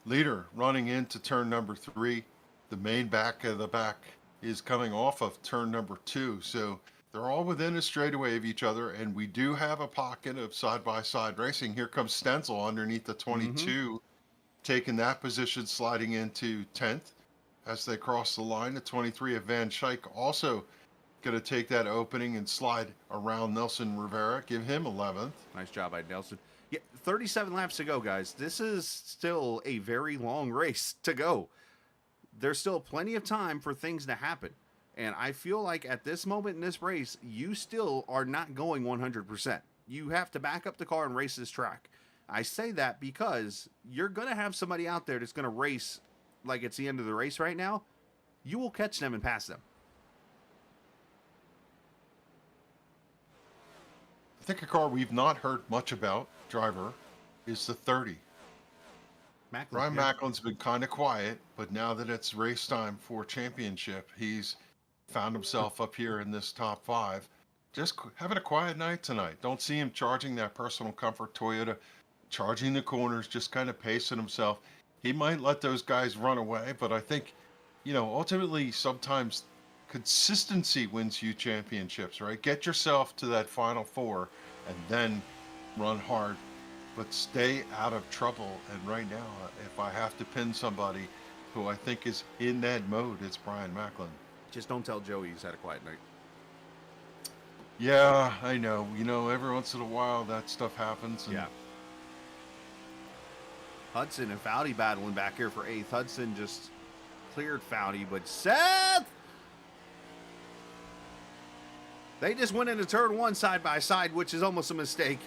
Leader running into turn number 3. The main back of the back is coming off of turn number 2. So they're all within a straightaway of each other, and we do have a pocket of side-by-side racing. Here comes Stenzel underneath the 22, taking that position, sliding into 10th as they cross the line. The 23 of Van Schaik also going to take that opening and slide around Nelson Rivera, give him 11th. Nice job by Nelson. Yeah, 37 laps to go, guys. This is still a very long race to go. There's still plenty of time for things to happen. And I feel like at this moment in this race, you still are not going 100%. You have to back up the car and race this track. I say that because you're going to have somebody out there that's going to race like it's the end of the race right now. You will catch them and pass them. I think a car we've not heard much about, driver, is the 30. Ryan Macklin's been kind of quiet, but now that it's race time for championship, he's found himself up here in this top 5. Just having a quiet night tonight. Don't see him charging that personal comfort Toyota, charging the corners, just kind of pacing himself. He might let those guys run away, but I think, you know, ultimately sometimes consistency wins you championships, right? Get yourself to that final 4 and then run hard, but stay out of trouble. And right now, if I have to pin somebody who I think is in that mode, it's Brian Macklin. Just don't tell Joey he's had a quiet night. Yeah, I know. You know, every once in a while that stuff happens. And yeah. Hudson and Foudy battling back here for 8th. Hudson just cleared Foudy, but Seth! They just went into turn 1 side by side, which is almost a mistake.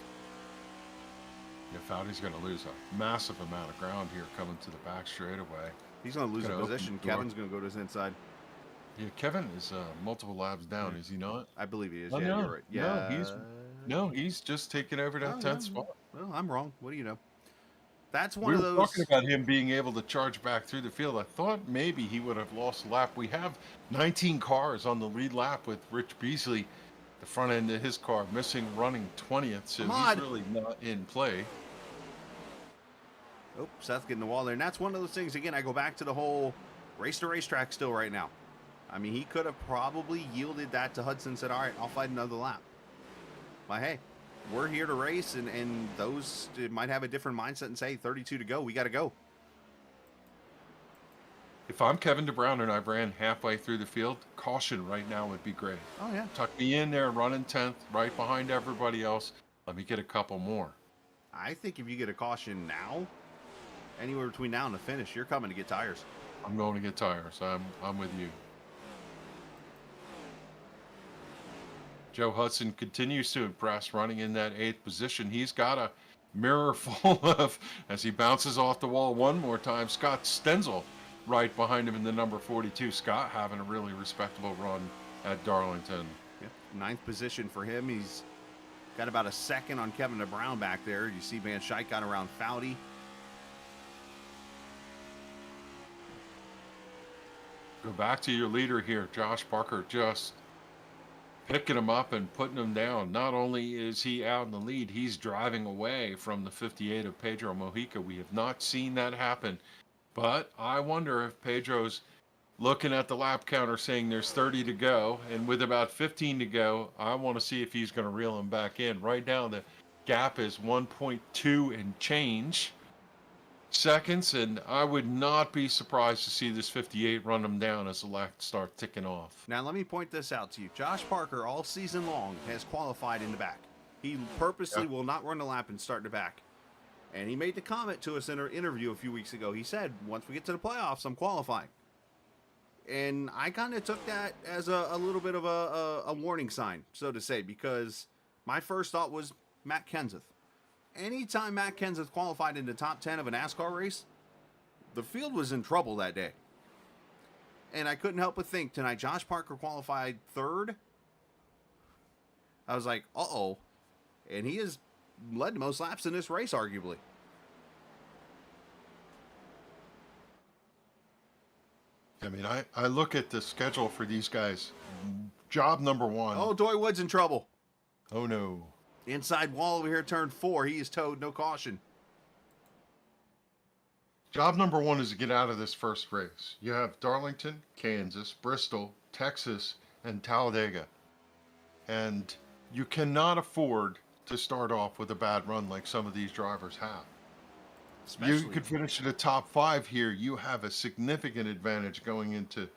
Yeah, Foudy's going to lose a massive amount of ground here coming to the back straightaway. He's going to lose a position. Kevin's going to go to his inside. Yeah, Kevin is multiple laps down, is he not? I believe he is. Oh, yeah, no. You're right. Yeah. He's just taking over that 10th spot. Well, I'm wrong. What do you know? That's one of those. We were talking about him being able to charge back through the field. I thought maybe he would have lost a lap. We have 19 cars on the lead lap with Rich Beasley, the front end of his car, missing running 20th, so he's really not in play. Oh, Seth getting the wall there. And that's one of those things, again, I go back to the whole race to racetrack still right now. I mean, he could have probably yielded that to Hudson and said, all right, I'll fight another lap. But hey, we're here to race, and those might have a different mindset and say, 32 to go, we got to go. If I'm Kevin DeBrown and I ran halfway through the field, caution right now would be great. Oh, yeah. Tuck me in there, running 10th, right behind everybody else. Let me get a couple more. I think if you get a caution now, anywhere between now and the finish, you're coming to get tires. I'm going to get tires. I'm with you. Joe Hudson continues to impress, running in that 8th position. He's got a mirror full of, as he bounces off the wall one more time, Scott Stenzel right behind him in the number 42. Scott having a really respectable run at Darlington. Yep. 9th position for him. He's got about a second on Kevin DeBrown back there. You see Van Schaik got around Foudy. Go back to your leader here, Josh Parker, just picking him up and putting him down. Not only is he out in the lead, he's driving away from the 58 of Pedro Mojica. We have not seen that happen, but I wonder if Pedro's looking at the lap counter saying there's 30 to go, and with about 15 to go, I want to see if he's going to reel him back in. Right now, the gap is 1.2 and change seconds, and I would not be surprised to see this 58 run him down as the laps start ticking off. Now, let me point this out to you. Josh Parker, all season long, has qualified in the back. He purposely will not run the lap and start in the back. And he made the comment to us in our interview a few weeks ago. He said, once we get to the playoffs, I'm qualifying. And I kind of took that as a little bit of a warning sign, so to say, because my first thought was Matt Kenseth. Anytime Matt Kenseth qualified in the top 10 of a NASCAR race, the field was in trouble that day. And I couldn't help but think, tonight Josh Parker qualified 3rd. I was like, uh-oh. And he has led the most laps in this race, arguably. I mean, I look at the schedule for these guys. Job number 1. Oh, Doy Wood's in trouble. Oh, no. Inside wall over here, turn 4. He is towed, no caution. Job number one is to get out of this first race. You have Darlington, Kansas, Bristol, Texas, and Talladega. And you cannot afford to start off with a bad run like some of these drivers have. You could finish in the top 5 here. You have a significant advantage going into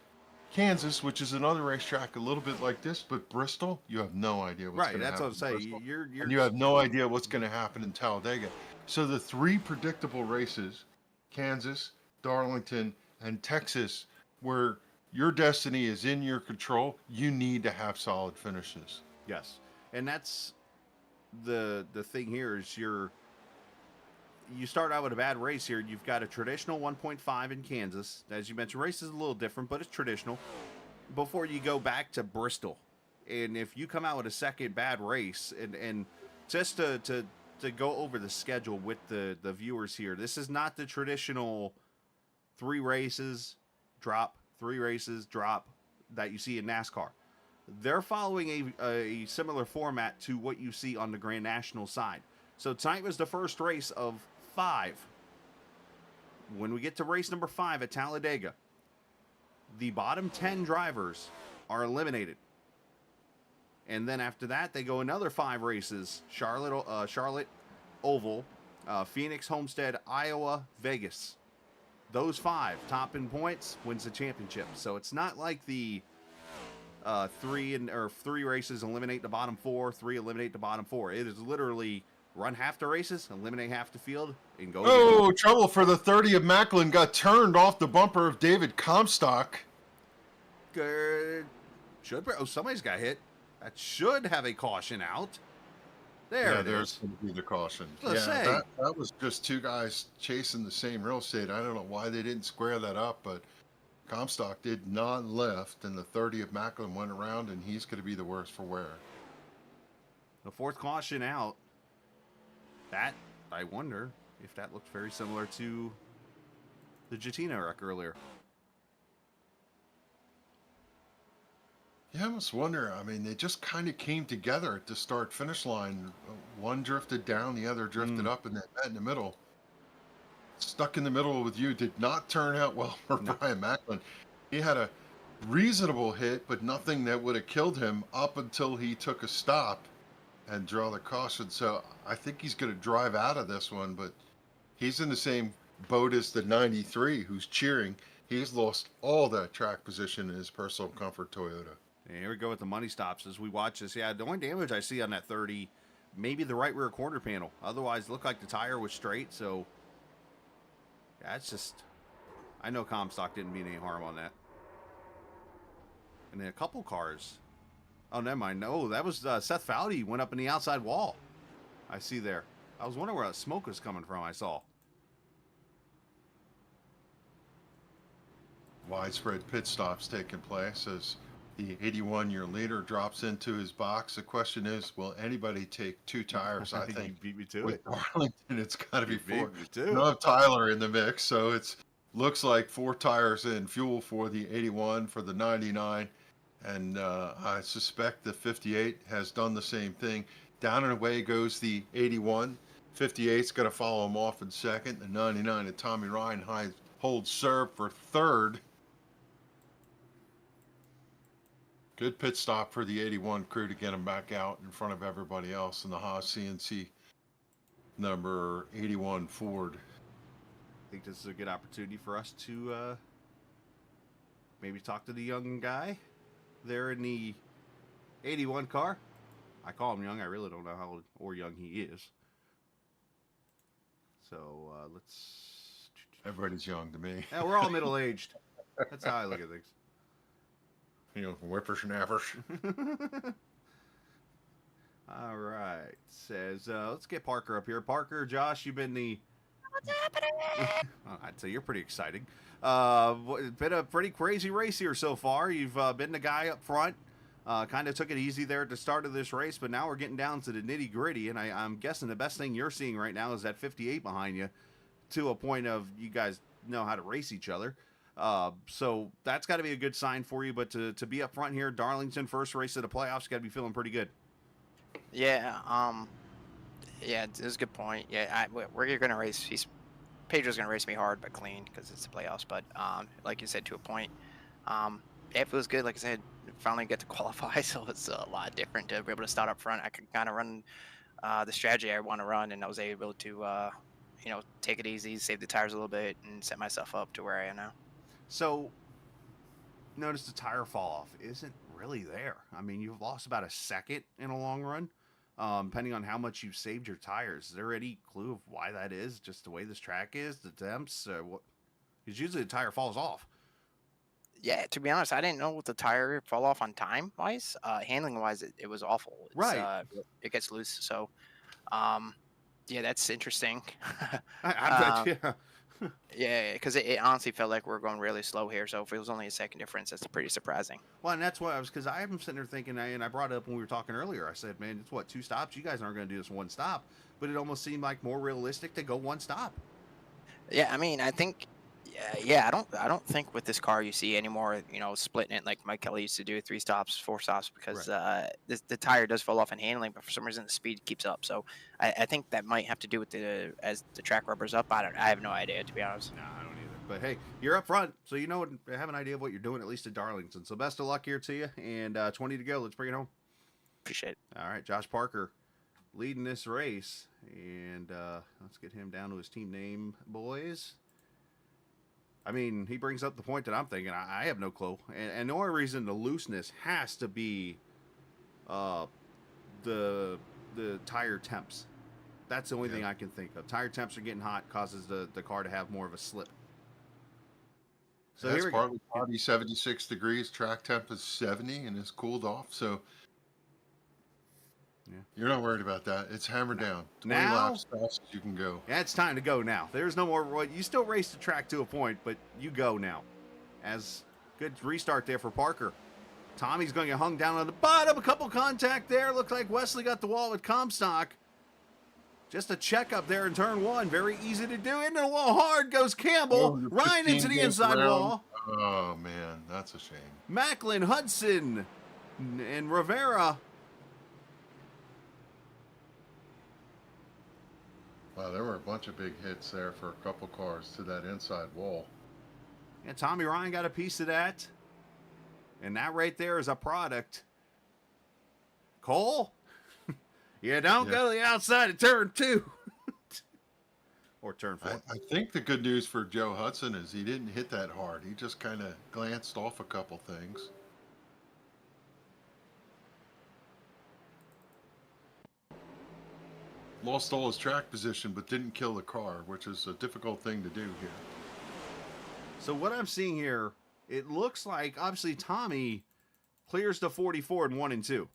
Kansas, which is another racetrack a little bit like this, but Bristol, you have no idea what's going to happen. Right, that's what I'm saying. And you have no idea what's going to happen in Talladega. So the 3 predictable races, Kansas, Darlington, and Texas, where your destiny is in your control, you need to have solid finishes. Yes, and that's the thing here is you start out with a bad race here. You've got a traditional 1.5 in Kansas. As you mentioned, race is a little different, but it's traditional. Before you go back to Bristol, and if you come out with a second bad race, and just to go over the schedule with the viewers here, this is not the traditional 3 races, drop, 3 races, drop that you see in NASCAR. They're following a similar format to what you see on the Grand National side. So tonight was the first race of 5. When we get to race number 5 at Talladega, the bottom 10 drivers are eliminated. And then after that, they go another 5 races. Charlotte Oval, Phoenix, Homestead, Iowa, Vegas. Those 5 top in points wins the championship. So it's not like the 3 races eliminate the bottom 4, 3 eliminate the bottom 4. It is literally run half the races, eliminate half the field, and go. Oh, trouble for the 30 of Macklin. Got turned off the bumper of David Comstock. Good. Somebody's got hit. That should have a caution out. There's going to be the caution. That was just 2 guys chasing the same real estate. I don't know why they didn't square that up, but Comstock did not left, and the 30 of Macklin went around, and he's going to be the worst for wear. The 4th caution out. That, I wonder if that looks very similar to the Jatina wreck earlier. Yeah, I must wonder. I mean, they just kind of came together at the start-finish line. One drifted down, the other drifted up, and they met in the middle. Stuck in the middle with you did not turn out well for Brian Macklin. He had a reasonable hit, but nothing that would have killed him up until he took a stop and draw the caution. So I think he's going to drive out of this one, but he's in the same boat as the 93 who's cheering. He's lost all that track position in his personal comfort Toyota. And here we go with the money stops as we watch this. Yeah, the only damage I see on that 30, maybe the right rear quarter panel. Otherwise, it looked like the tire was straight. So that's just, I know Comstock didn't mean any harm on that. And then a couple cars. Oh, never mind. No, that was Seth Fowdy went up in the outside wall. I see there. I was wondering where that smoke was coming from, I saw. Widespread pit stops taking place as the 81-year leader drops into his box. The question is, will anybody take 2 tires? I think you beat me to with it. Darlington, it's got to be 4. Beat me to it. No have Tyler in the mix, so it's looks like 4 tires in. Fuel for the 81, for the 99. And I suspect the 58 has done the same thing. Down and away goes the 81. 58's going to follow him off in second. The 99 of Tommy Ryan holds serve for third. Good pit stop for the 81 crew to get him back out in front of everybody else in the Haas CNC number 81 Ford. I think this is a good opportunity for us to maybe talk to the young guy there in the 81 car. I call him young. I really don't know how old or young he is. So let's. Everybody's young to me. Yeah, we're all middle-aged. That's how I look at things. You know, whippersnappers. All right. Says, let's get Parker up here. Parker, Josh, you've been the. What's happening? I'd say you're pretty exciting. Been a pretty crazy race here so far. You've been the guy up front. Kind of took it easy there at the start of this race, but now we're getting down to the nitty gritty. And I'm guessing the best thing you're seeing right now is that 58 behind you, to a point of you guys know how to race each other. So that's got to be a good sign for you. But to be up front here, Darlington, first race of the playoffs, got to be feeling pretty good. Yeah. Yeah, it was a good point. Yeah, we're gonna race these Pedro's gonna race me hard but clean because it's the playoffs. But like you said, to a point, yeah, it feels good. Like I said, finally get to qualify, so it's a lot different to be able to start up front. I could kind of run the strategy I want to run, and I was able to take it easy, save the tires a little bit, and set myself up to where I am now. So, notice the tire fall off isn't really there. I mean, you've lost about a second in a long run, depending on how much you've saved your tires. Is there any clue of why that is? Just the way this track is, the temps? What? Because usually the tire falls off. Yeah, to be honest, I didn't know what the tire fall off on time wise. Handling wise, it was awful. It's, Right. It gets loose. So, yeah, that's interesting. I bet, yeah. Yeah, because it honestly felt like we're going really slow here. So if it was only a second difference, that's pretty surprising. Well, and that's why because I'm sitting there thinking, and I brought it up when we were talking earlier. I said, man, it's what, 2 stops? You guys aren't going to do this one stop. But it almost seemed like more realistic to go one stop. Yeah, I mean, I think, yeah, I don't think with this car you see anymore, splitting it like Mike Kelly used to do, 3 stops, 4 stops, because the tire does fall off in handling, but for some reason the speed keeps up. So I think that might have to do with as the track rubber's up. I have no idea, to be honest. No, I don't either. But hey, you're up front, so you know, have an idea of what you're doing, at least at Darlington. So best of luck here to you, and 20 to go. Let's bring it home. Appreciate it. All right, Josh Parker leading this race, and let's get him down to his team name, boys. I mean, he brings up the point that I'm thinking. I have no clue, and the only reason the looseness has to be the tire temps. That's the only thing I can think of. Tire temps are getting hot, causes the car to have more of a slip. So that's partly cloudy, 76 degrees. Track temp is 70 and it's cooled off. So you're not worried about that. It's hammered down. 20 laps fast as you can go. Yeah, it's time to go now. There's no more. You still race the track to a point, but you go now. As good restart there for Parker. Tommy's going to get hung down on the bottom. A couple contact there. Looks like Wesley got the wall with Comstock. Just a check up there in turn 1. Very easy to do. Into the wall hard goes Campbell. Ryan into the inside wall. Oh, man. That's a shame. Macklin, Hudson, and Rivera. Wow, there were a bunch of big hits there for a couple cars to that inside wall. Yeah, Tommy Ryan got a piece of that. And that right there is a product. Cole? You don't go to the outside of turn 2. Or turn 4. I think the good news for Joe Hudson is he didn't hit that hard. He just kind of glanced off a couple things. Lost all his track position, but didn't kill the car, which is a difficult thing to do here. So what I'm seeing here, it looks like, obviously, Tommy clears the 44 in 1 and 2.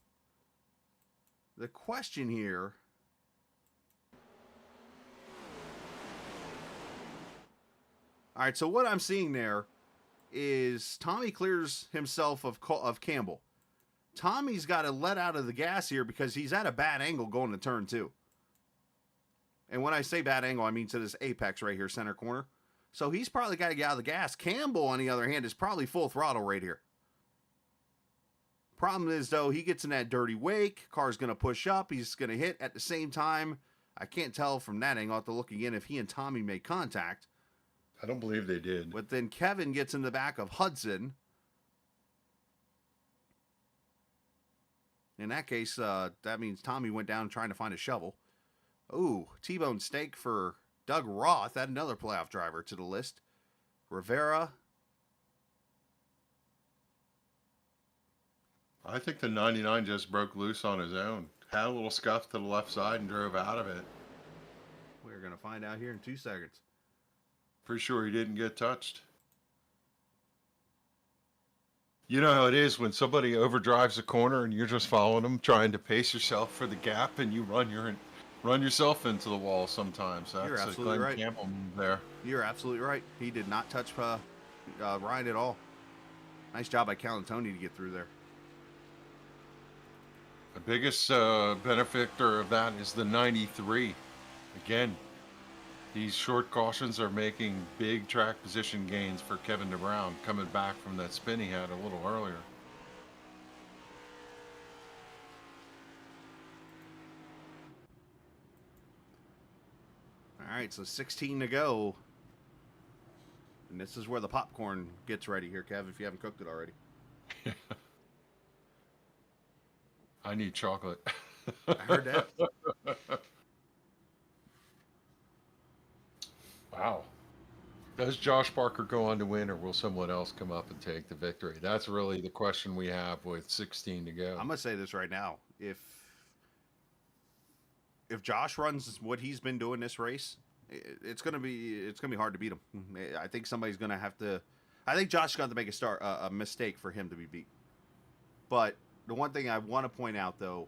The question here... All right, so what I'm seeing there is Tommy clears himself of Campbell. Tommy's got to let out of the gas here because he's at a bad angle going to turn 2. And when I say bad angle, I mean to this apex right here, center corner. So he's probably got to get out of the gas. Campbell, on the other hand, is probably full throttle right here. Problem is, though, he gets in that dirty wake. Car's going to push up. He's going to hit at the same time. I can't tell from that angle. I'll have to look again if he and Tommy made contact. I don't believe they did. But then Kevin gets in the back of Hudson. In that case, that means Tommy went down trying to find a shovel. Ooh, T-bone steak for Doug Roth. Add another playoff driver to the list. Rivera. I think the 99 just broke loose on his own. Had a little scuff to the left side and drove out of it. We're going to find out here in 2 seconds. Pretty sure he didn't get touched. You know how it is when somebody overdrives a corner and you're just following them, trying to pace yourself for the gap, and you run yourself into the wall sometimes. That's You're absolutely right. Campbell move there. You're absolutely right. He did not touch Ryan at all. Nice job by Calantoni to get through there. The biggest benefactor of that is the 93. Again, these short cautions are making big track position gains for Kevin DeBrown coming back from that spin he had a little earlier. All right, so 16 to go. And this is where the popcorn gets ready here, Kev, if you haven't cooked it already. I need chocolate. I heard that. Wow. Does Josh Parker go on to win, or will someone else come up and take the victory? That's really the question we have with 16 to go. I'm going to say this right now. If Josh runs what he's been doing this race, it's going to be hard to beat him. I think somebody's going to have to. I think Josh got to make a mistake for him to be beat. But the one thing I want to point out, though,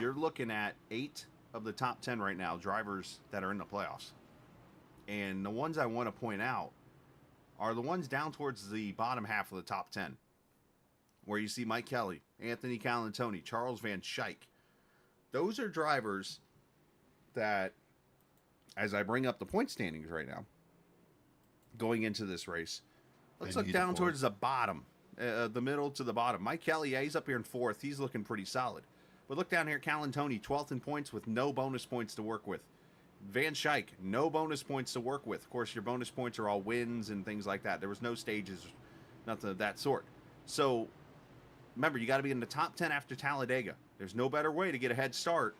you're looking at 8 of the top 10 right now drivers that are in the playoffs. And the ones I want to point out are the ones down towards the bottom half of the top 10, where you see Mike Kelly, Anthony Calantoni, Charles Van Schaik. Those are drivers that, as I bring up the point standings right now, going into this race, let's look down towards the bottom, the middle to the bottom. Mike Kelly, yeah, he's up here in 4th. He's looking pretty solid. But look down here, Calantoni, 12th in points with no bonus points to work with. Van Schaik, no bonus points to work with. Of course, your bonus points are all wins and things like that. There was no stages, nothing of that sort. So, remember, you got to be in the top 10 after Talladega. There's no better way to get a head start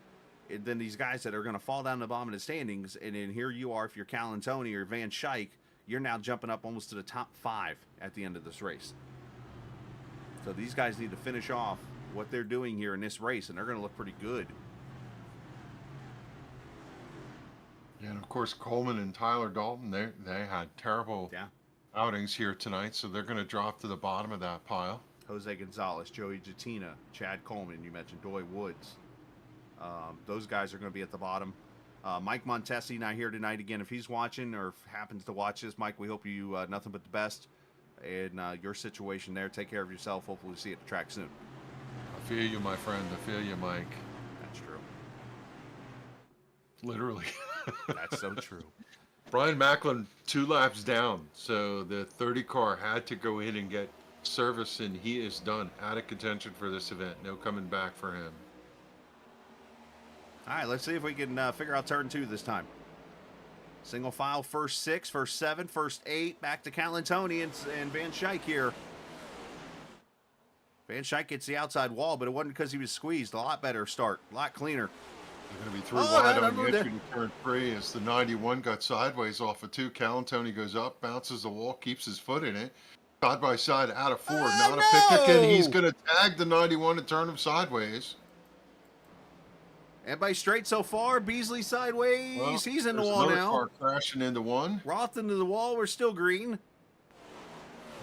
than these guys that are going to fall down the bottom of the standings. And then here you are, if you're Calantoni or Van Schaik, you're now jumping up almost to the top 5 at the end of this race. So these guys need to finish off what they're doing here in this race, and they're going to look pretty good. Yeah, and of course, Coleman and Tyler Dalton, they had terrible outings here tonight, so they're going to drop to the bottom of that pile. Jose Gonzalez, Joey Jatina, Chad Coleman, you mentioned Doy Woods. Those guys are going to be at the bottom. Mike Montesi not here tonight again. If he's watching or happens to watch this, Mike, we hope you nothing but the best in your situation there. Take care of yourself. Hopefully see you at the track soon. I feel you, my friend. I feel you, Mike. That's true. Literally. That's so true. Brian Macklin 2 laps down, so the 30 car had to go in and get service, and he is done, out of contention for this event. No coming back for him. All right, let's see if we can figure out turn 2 this time. Single file, first 6, first 7, first 8, back to Calantoni and Van Schaik here. Van Schaik gets the outside wall, but it wasn't because he was squeezed. A lot better start, a lot cleaner. They're going to be 3 wide on the entry to turn 3 as the 91 got sideways off of 2. Calantoni goes up, bounces the wall, keeps his foot in it. Side by side out of 4. Not a picnic, and he's going to tag the 91 and turn him sideways. Everybody straight so far. Beasley sideways. Well, he's in the wall now. Car crashing into 1. Roth into the wall. We're still green.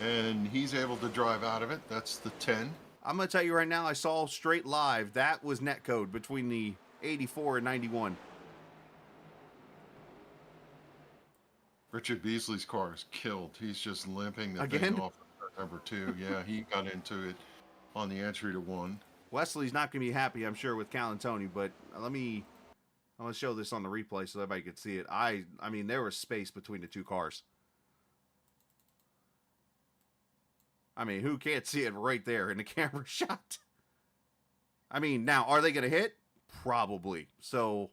And he's able to drive out of it. That's the 10. I'm going to tell you right now, I saw straight live. That was netcode between the 84 and 91. Richard Beasley's car is killed. He's just limping the Again? thing off of number 2. Yeah, he got into it on the entry to 1. Wesley's not going to be happy, I'm sure, with Calantoni, but I'm going to show this on the replay so everybody can see it. I mean, there was space between the 2 cars. I mean, who can't see it right there in the camera shot? I mean, now, are they going to hit? Probably. So,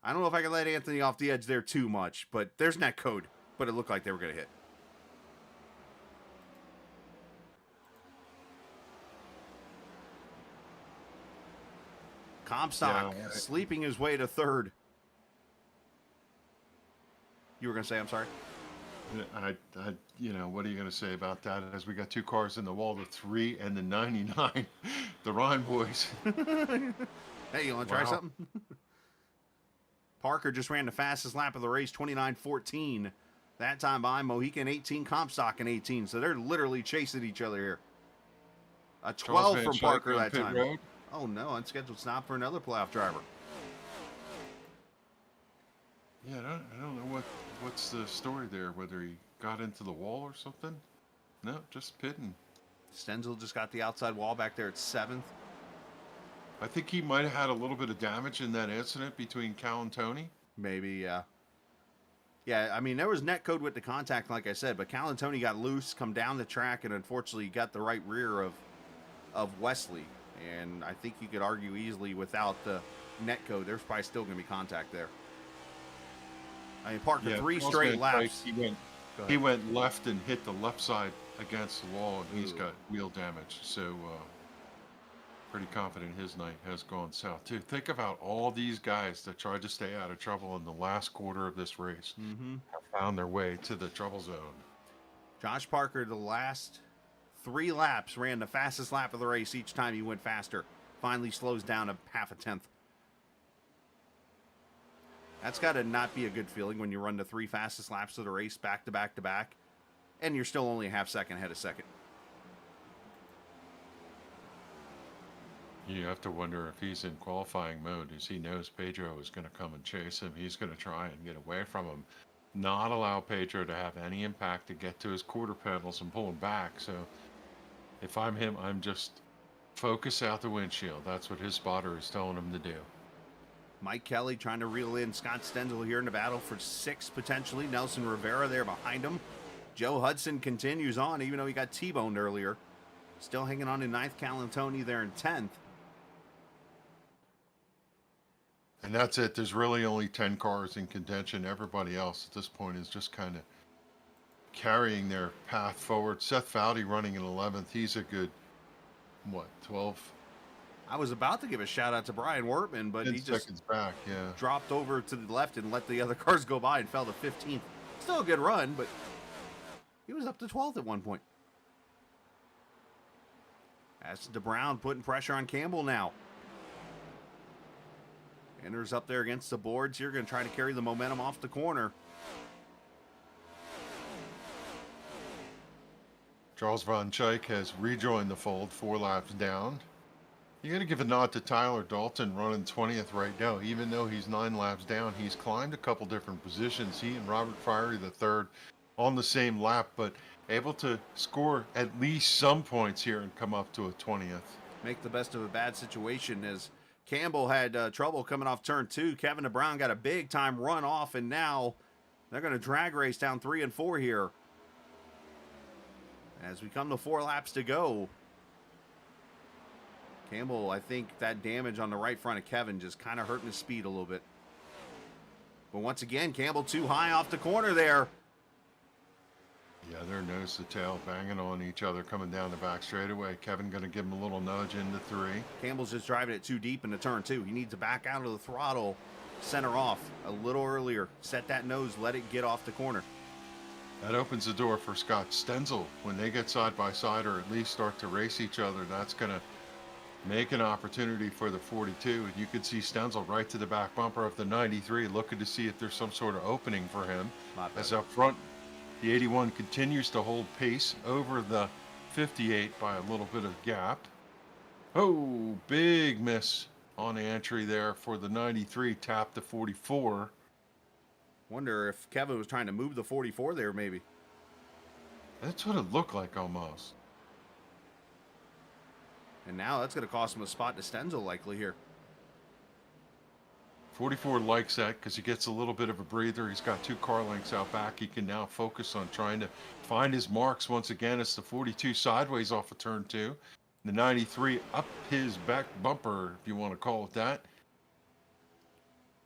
I don't know if I can let Anthony off the edge there too much, but there's net code. But it looked like they were going to hit. Comstock sleeping his way to 3rd. You were going to say, I'm sorry? You know, what are you going to say about that? As we got 2 cars in the wall, the 3 and the 99, the Ryan boys. Hey, you want to try something? Parker just ran the fastest lap of the race, 29:14. That time by Mohican 18, Comstock in 18. So they're literally chasing each other here. A 12 from Parker that time. Road. Oh no, unscheduled stop for another playoff driver. Yeah, I don't know what's the story there, whether he got into the wall or something. No, just pitting. Stenzel just got the outside wall back there at 7th. I think he might have had a little bit of damage in that incident between Cal and Tony. Maybe, yeah. Yeah, I mean, there was net code with the contact, like I said, but Cal and Tony got loose, come down the track, and unfortunately got the right rear of Wesley. And I think you could argue easily without the net code, there's probably still going to be contact there. I mean, Parker, 3 straight laps. He went left and hit the left side against the wall, and he's Ooh. got wheel damage. So pretty confident his night has gone south too. Think about all these guys that tried to stay out of trouble in the last quarter of this race have found their way to the trouble zone. Josh Parker, the last 3 laps, ran the fastest lap of the race each time he went faster. Finally slows down a half a tenth. That's got to not be a good feeling when you run the 3 fastest laps of the race back to back to back, and you're still only a half second ahead of second. You have to wonder if he's in qualifying mode, as he knows Pedro is going to come and chase him. He's going to try and get away from him, not allow Pedro to have any impact to get to his quarter panels and pull him back. So if I'm him, I'm just focus out the windshield. That's what his spotter is telling him to do. Mike Kelly trying to reel in Scott Stenzel here in the battle for 6th potentially. Nelson Rivera there behind him. Joe Hudson continues on, even though he got T-boned earlier. Still hanging on in 9th. Calantoni there in 10th. And that's it. There's really only 10 cars in contention. Everybody else at this point is just kind of carrying their path forward. Seth Foudy running in 11th. He's a good, 12? I was about to give a shout out to Brian Wortman, but 10 he just seconds back, yeah. dropped over to the left and let the other cars go by and fell to 15th. Still a good run, but he was up to 12th at one point. As DeBrown putting pressure on Campbell now. Enters up there against the boards here, going to try to carry the momentum off the corner. Charles Von Schaik has rejoined the fold 4 laps down. You got to give a nod to Tyler Dalton running 20th right now. Even though he's 9 laps down, he's climbed a couple different positions. He and Robert Fiery the third on the same lap, but able to score at least some points here and come up to a 20th. Make the best of a bad situation as Campbell had trouble coming off turn 2. Kevin DeBrown got a big time run off, and now they're going to drag race down 3 and 4 here. As we come to 4 laps to go. Campbell, I think that damage on the right front of Kevin just kind of hurting his speed a little bit. But once again, Campbell too high off the corner there. Yeah, they're nose to tail, banging on each other, coming down the back straightaway. Kevin going to give him a little nudge into 3. Campbell's just driving it too deep into turn 2. He needs to back out of the throttle, center off a little earlier. Set that nose, let it get off the corner. That opens the door for Scott Stenzel. When they get side by side or at least start to race each other, that's going to make an opportunity for the 42. And you could see Stenzel right to the back bumper of the 93, looking to see if there's some sort of opening for him. As up front, the 81 continues to hold pace over the 58 by a little bit of gap. Oh, big miss on the entry there for the 93, tapped the 44. Wonder if Kevin was trying to move the 44 there, maybe. That's what it looked like almost. And now that's going to cost him a spot to Stenzel likely here. 44 likes that because he gets a little bit of a breather. He's got 2 car lengths out back. He can now focus on trying to find his marks once again. It's the 42 sideways off of turn 2. The 93 up his back bumper, if you want to call it that.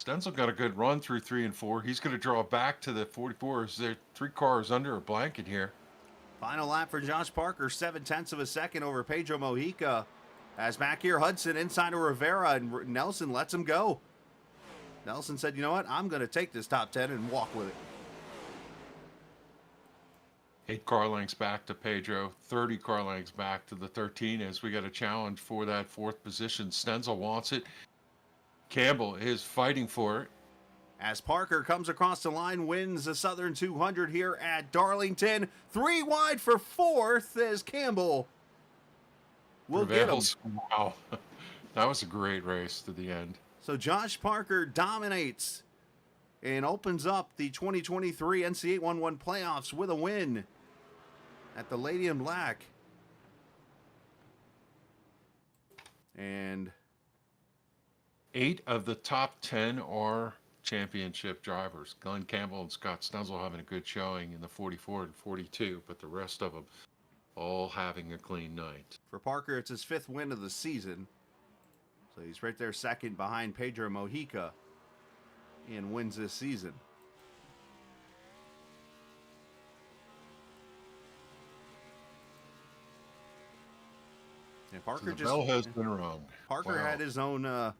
Stenzel got a good run through 3 and 4. He's going to draw back to the 44 as there 3 cars under a blanket here. Final lap for Josh Parker, 7/10 of a second over Pedro Mojica. As back here, Hudson inside of Rivera, and Nelson lets him go. Nelson said, you know what, I'm going to take this top 10 and walk with it. 8 car lengths back to Pedro, 30 car lengths back to the 13 as we got a challenge for that 4th position. Stenzel wants it. Campbell is fighting for it. As Parker comes across the line, wins the Southern 200 here at Darlington. 3 wide for 4th as Campbell will get him. Wow, that was a great race to the end. So Josh Parker dominates and opens up the 2023 NC811 Playoffs with a win at the Lady in Black. And 8 of the top 10 are championship drivers. Glenn Campbell and Scott Stenzel having a good showing in the 44 and 42, but the rest of them all having a clean night. for Parker, it's his 5th win of the season. So he's right there second behind Pedro Mojica and wins this season. Yeah, So Parker the bell has been rung. Parker had Playoffs. his own.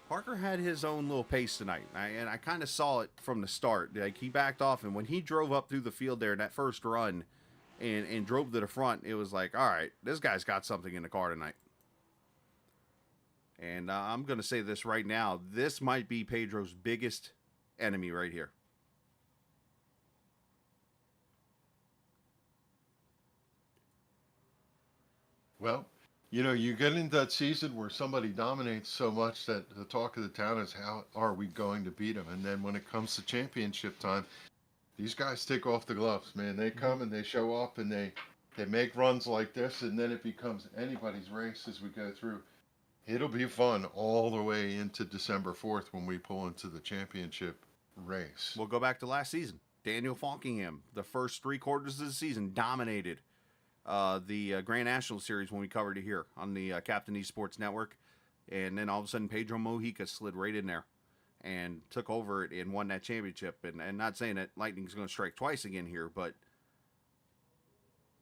Parker had his own little pace tonight, and I kind of saw it from the start. Like, he backed off, and when he drove up through the field there in that first run, and drove to the front, it was like, all right, this guy's got something in the car tonight. And I'm going to say this right now. This might be Pedro's biggest enemy right here. Well, you know, you get into that season where somebody dominates so much that the talk of the town is how are we going to beat them? And then when it comes to championship time, these guys take off the gloves, man. They come and they show up and they make runs like this, and then it becomes anybody's race as we go through. It'll be fun all the way into December 4th when we pull into the championship race. We'll go back to last season. Daniel Falkingham, the first 3 quarters of the season, dominated the Grand National Series when we covered it here on the Captain Esports Network. And then all of a sudden, Pedro Mojica slid right in there and took over it and won that championship. And not saying that Lightning's going to strike twice again here, but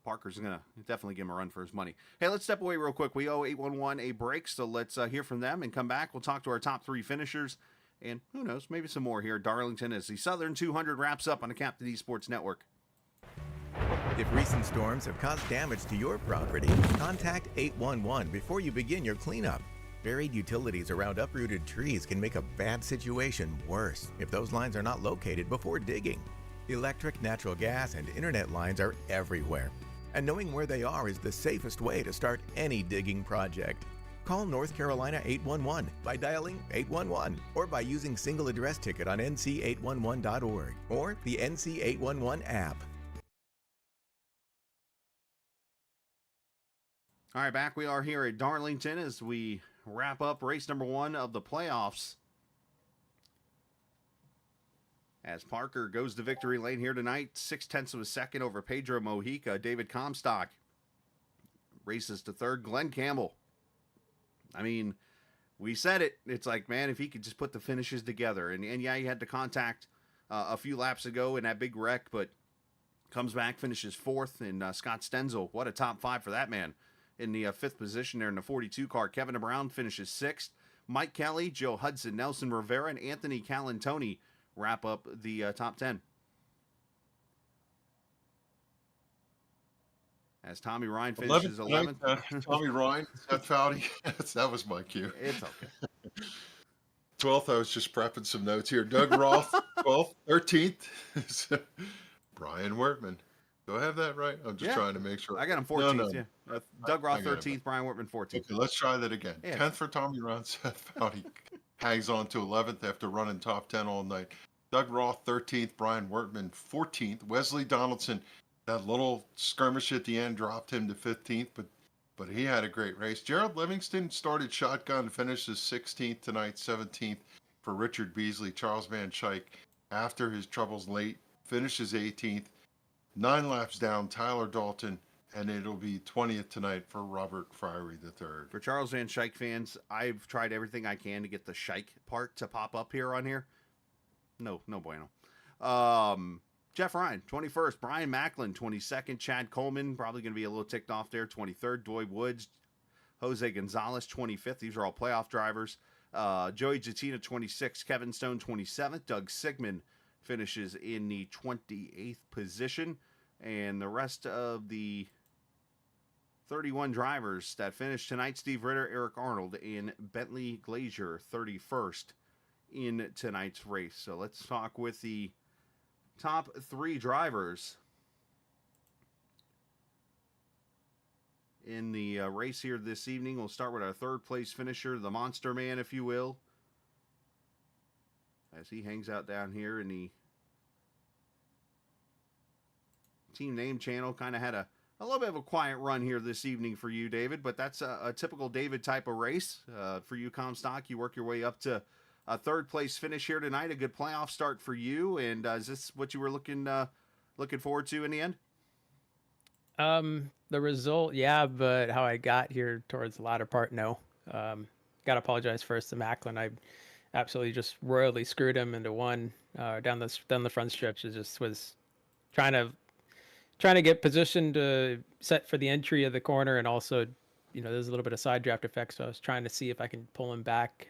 Parker's going to definitely give him a run for his money. Hey, let's step away real quick. We owe 811 a break, so let's hear from them and come back. We'll talk to our top 3 finishers. And who knows, maybe some more here at Darlington as the Southern 200 wraps up on the Captain Esports Network. If recent storms have caused damage to your property, contact 811 before you begin your cleanup. Buried utilities around uprooted trees can make a bad situation worse if those lines are not located before digging. Electric, natural gas, and internet lines are everywhere, and knowing where they are is the safest way to start any digging project. Call North Carolina 811 by dialing 811 or by using single address ticket on NC811.org or the NC811 app. All right, back we are here at Darlington as we wrap up race number 1 of the playoffs. As Parker goes to victory lane here tonight, 0.6 of a second over Pedro Mojica. David Comstock races to 3rd. Glenn Campbell. I mean, we said it. It's like, man, if he could just put the finishes together. And yeah, he had to contact a few laps ago in that big wreck, but comes back, finishes 4th. And Scott Stenzel, what a top 5 for that man. In the 5th position there in the 42 car. Kevin Brown finishes 6th. Mike Kelly, Joe Hudson, Nelson Rivera, and Anthony Calantoni wrap up the top 10. As Tommy Ryan finishes 11th. Tommy Ryan, Seth Foudy. That was my cue. It's okay. 12th, I was just prepping some notes here. Doug Roth, 12th. 13th, Brian Wertman. Do I have that right? I'm just trying to make sure. I got him 14th, No. yeah. Doug Roth 13th, Brian Wertman 14th. Okay, let's try that again. Yeah. 10th for Tommy Ryan, Seth Foudy hangs on to 11th after running top 10 all night. Doug Roth 13th, Brian Wertman 14th. Wesley Donaldson, that little skirmish at the end dropped him to 15th, but he had a great race. Gerald Livingston started shotgun, finishes 16th tonight, 17th for Richard Beasley. Charles Van Schaik, after his troubles late, finishes 18th. 9 laps down, Tyler Dalton, and it'll be 20th tonight for Robert Friery III. For Charles Van Schaik fans, I've tried everything I can to get the Schaik part to pop up here on here. No bueno. Jeff Ryan, 21st. Brian Macklin, 22nd. Chad Coleman, probably going to be a little ticked off there, 23rd. Doy Woods, Jose Gonzalez, 25th. These are all playoff drivers. Joey Jatina, 26th. Kevin Stone, 27th. Doug Sigmund finishes in the 28th position. And the rest of the 31 drivers that finished tonight, Steve Ritter, Eric Arnold, and Bentley Glazier, 31st in tonight's race. So let's talk with the top 3 drivers in the race here this evening. We'll start with our 3rd place finisher, the Monster Man, if you will, as he hangs out down here in the team name channel. Kind of had a little bit of a quiet run here this evening for you, David, but that's a typical David type of race. For you, Comstock, you work your way up to a 3rd place finish here tonight. A good playoff start for you. And is this what you were looking forward to in the end? The result, yeah, but how I got here towards the latter part, no. Got to apologize first to Macklin. I absolutely just royally screwed him into one down the front stretch. It just was trying to trying to get positioned to set for the entry of the corner, and also, there's a little bit of side draft effect. So I was trying to see if I can pull him back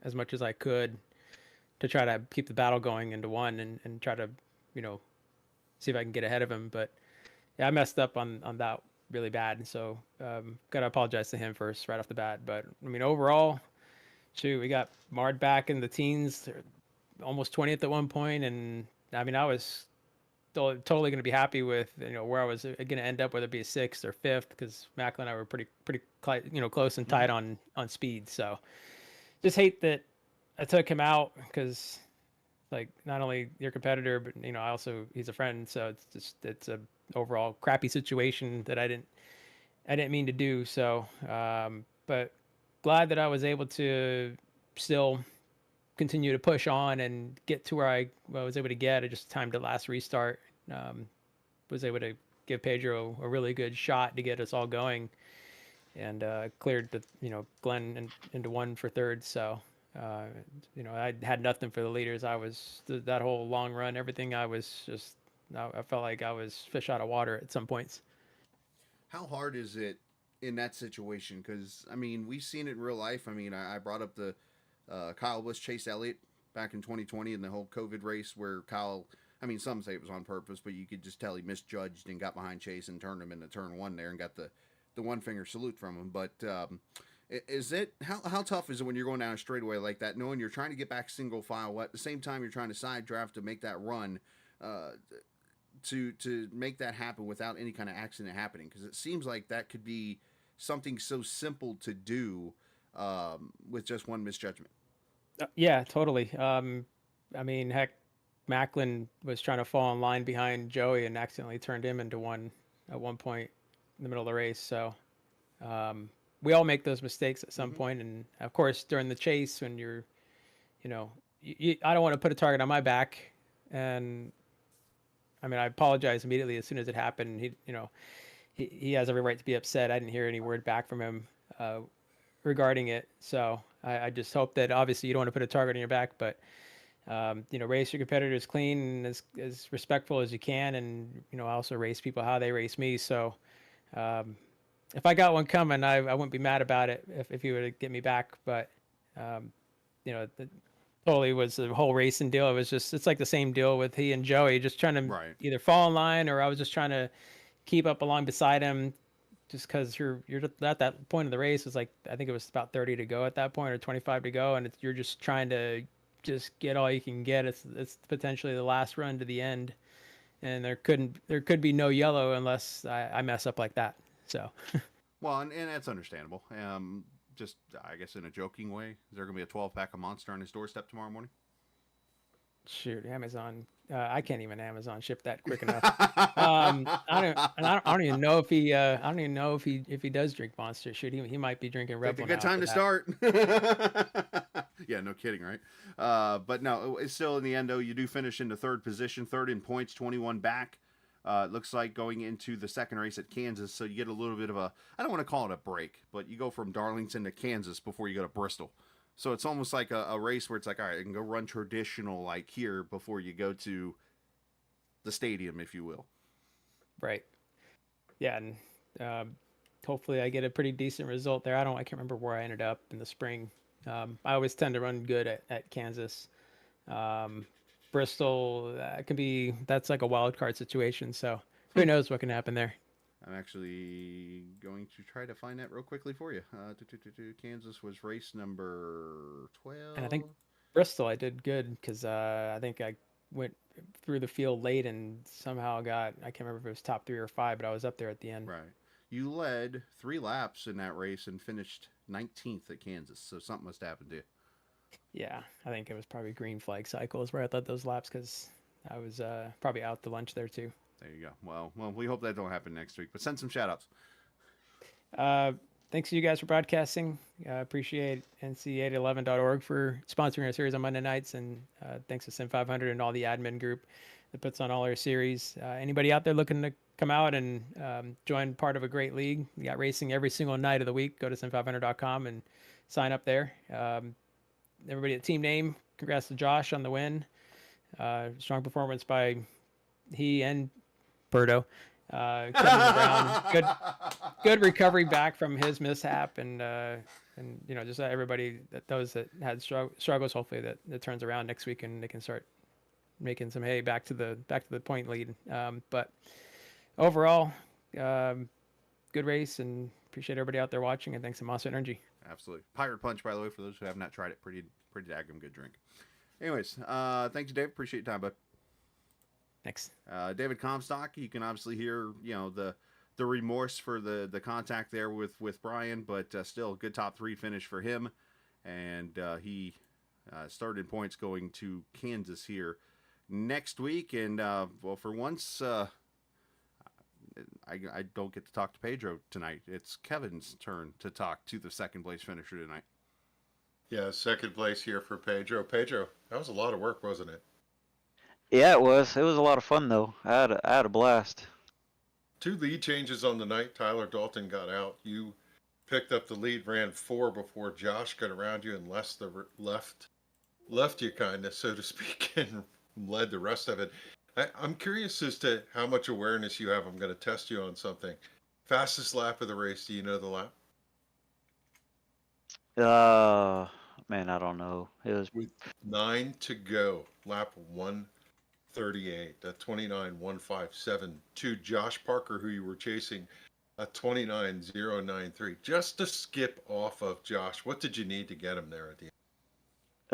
as much as I could to try to keep the battle going into one, and try to, see if I can get ahead of him. But yeah, I messed up on that really bad. And so, got to apologize to him first right off the bat. But I mean, overall, shoot, we got marred back in the teens, almost 20th at one point. And I mean, I was totally going to be happy with, where I was going to end up, whether it be a sixth or fifth, because Macklin and I were pretty, close and tight on speed. So just hate that I took him out, because like, not only your competitor, but he's a friend. So it's a overall crappy situation that I didn't mean to do. So, but glad that I was able to still continue to push on and get to where I was able to get. I just timed the last restart. Was able to give Pedro a really good shot to get us all going, and cleared Glenn into one for third. So, I had nothing for the leaders. I was that whole long run, everything. I felt like I was fish out of water at some points. How hard is it in that situation? Because, I mean, we've seen it in real life. I mean, I brought up the Kyle Busch, Chase Elliott back in 2020 in the whole COVID race where Kyle, I mean, some say it was on purpose, but you could just tell he misjudged and got behind Chase and turned him into turn one there and got the one finger salute from him. But is it, how tough is it when you're going down a straightaway like that, knowing you're trying to get back single file, at the same time you're trying to side draft to make that run, to make that happen without any kind of accident happening? Because it seems like that could be something so simple to do with just one misjudgment. Yeah, totally. I mean, heck, Macklin was trying to fall in line behind Joey and accidentally turned him into one at one point in the middle of the race. So we all make those mistakes at some point. And of course, during the chase, when you're, I don't want to put a target on my back. And I mean, I apologize immediately as soon as it happened. He has every right to be upset. I didn't hear any word back from him regarding it. So I just hope that, obviously, you don't want to put a target on your back, but race your competitors clean and as respectful as you can, and also race people how they race me. So if I got one coming, I wouldn't be mad about it if he were to get me back. But it totally was the whole racing deal. It's like the same deal with he and Joey, just trying to either fall in line, or I was just trying to keep up along beside him, just because you're at that point of the race. It's like, I think it was about 30 to go at that point, or 25 to go, and you're just trying to just get all you can get. It's potentially the last run to the end, and there could be no yellow unless I mess up like that. So well, and that's understandable. Just, I guess, in a joking way, is there gonna be a 12-pack of Monster on his doorstep tomorrow morning? Shoot, Amazon. I can't even Amazon ship that quick enough. I don't even know if he. I don't even know if he does drink Monster. Shoot, he might be drinking Red Bull. It's a good time to start. Yeah, no kidding, right? But no, it's still, in the end, though, you do finish into third position, third in points, 21 back. It looks like going into the second race at Kansas, so you get a little bit of a, I don't want to call it a break, but you go from Darlington to Kansas before you go to Bristol. So it's almost like a race where it's like, all right, I can go run traditional like here before you go to the stadium, if you will. Right. Yeah, and hopefully I get a pretty decent result there. I can't remember where I ended up in the spring. I always tend to run good at Kansas. Bristol, that's like a wild card situation. So who knows what can happen there. I'm actually going to try to find that real quickly for you. Kansas was race number 12. And I think Bristol, I did good because I think I went through the field late and somehow I can't remember if it was top 3 or 5, but I was up there at the end. Right. You led 3 laps in that race and finished 19th at Kansas, so something must happen to you. Yeah, I think it was probably green flag cycles where I led those laps, because I was probably out to lunch there too. There you go. Well, we hope that don't happen next week, but send some shout-outs. Thanks to you guys for broadcasting. Appreciate NC811.org for sponsoring our series on Monday nights, and thanks to Sim500 and all the admin group that puts on all our series. Anybody out there looking to come out and join part of a great league, we got racing every single night of the week. Go to sim500.com and sign up there. Everybody at Team Name, congrats to Josh on the win. Strong performance by he and Berto. Kevin's around. Good recovery back from his mishap, and just everybody those that had struggles, hopefully that turns around next week and they can start making some hay back to the point lead. But overall, good race, and appreciate everybody out there watching, and thanks to Monster Energy. Absolutely. Pirate Punch, by the way, for those who have not tried it, pretty daggum good drink. Anyways, thanks, Dave. Appreciate your time, bud. Thanks. David Comstock, you can obviously hear, the remorse for the contact there with Brian, but still good top 3 finish for him. And he started points going to Kansas here next week. And, well, for once, I don't get to talk to Pedro tonight. It's Kevin's turn to talk to the second place finisher tonight. Yeah, second place here for Pedro. Pedro, that was a lot of work, wasn't it? Yeah, it was. It was a lot of fun though. I had a blast. 2 lead changes on the night. Tyler Dalton got out. You picked up the lead, ran 4 before Josh got around you and left you kind of, so to speak, and led the rest of it. I'm curious as to how much awareness you have. I'm going to test you on something. Fastest lap of the race. Do you know the lap? Man, I don't know. It was With 9 to go. Lap 138, a 29.157 to Josh Parker, who you were chasing, a 29.093. Just to skip off of Josh. What did you need to get him there at the end?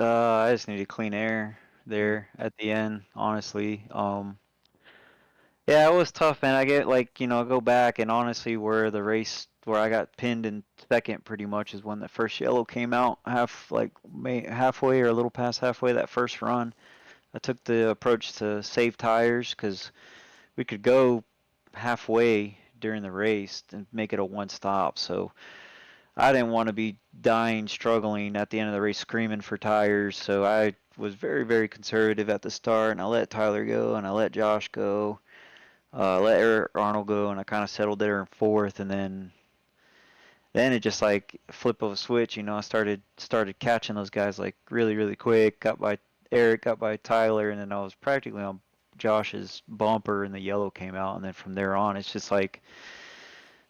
I just needed clean air there at the end, honestly. Yeah, it was tough, man. I get go back and honestly where I got pinned in second pretty much is when the first yellow came out, halfway or a little past halfway that first run. I took the approach to save tires because we could go halfway during the race and make it a one stop. So I didn't want to be dying, struggling at the end of the race, screaming for tires. So I was very, very conservative at the start, and I let Tyler go, and I let Josh go, let Eric Arnold go, and I kind of settled there in fourth, and then it just like flip of a switch, I started catching those guys like really, really quick. Got by Eric, got by Tyler, and then I was practically on Josh's bumper, and the yellow came out, and then from there on, it's just like